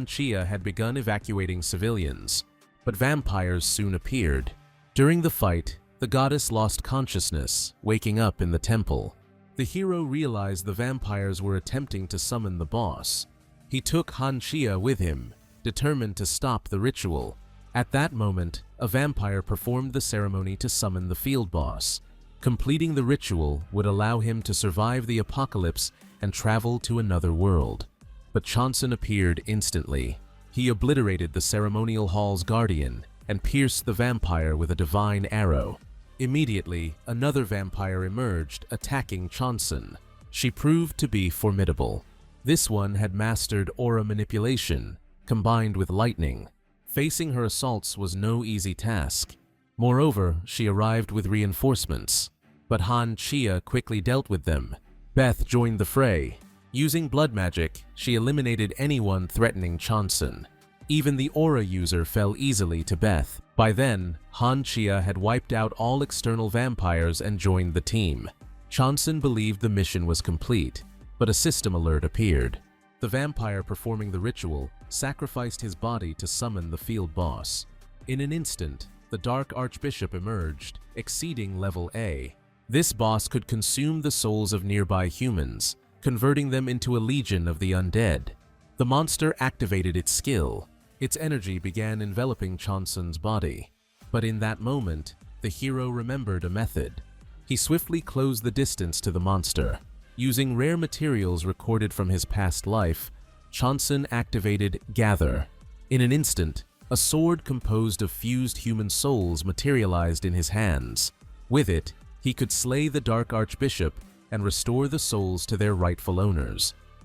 Speaker 1: Chia had begun evacuating civilians, but vampires soon appeared. During the fight, the goddess lost consciousness, waking up in the temple. The hero realized the vampires were attempting to summon the boss. He took Chia with him, determined to stop the ritual. At that moment, a vampire performed the ceremony to summon the field boss. Completing the ritual would allow him to survive the apocalypse and travel to another world. But Chonsun appeared instantly. He obliterated the ceremonial hall's guardian and pierced the vampire with a divine arrow. Immediately, another vampire emerged, attacking Chonsun. She proved to be formidable. This one had mastered aura manipulation, combined with lightning. Facing her assaults was no easy task. Moreover, she arrived with reinforcements, but Chia quickly dealt with them. Beth joined the fray. Using blood magic, she eliminated anyone threatening Chonsun. Even the aura user fell easily to Beth. By then, Chia had wiped out all external vampires and joined the team. Chonsun believed the mission was complete, but a system alert appeared. The vampire performing the ritual sacrificed his body to summon the field boss. In an instant, the Dark Archbishop emerged, exceeding level A. This boss could consume the souls of nearby humans, converting them into a legion of the undead. The monster activated its skill. Its energy began enveloping Chonsun's body. But in that moment, the hero remembered a method. He swiftly closed the distance to the monster. Using rare materials recorded from his past life, Chonsun activated Gather. In an instant, a sword composed of fused human souls materialized in his hands. With it, he could slay the Dark Archbishop and restore the souls to their rightful owners.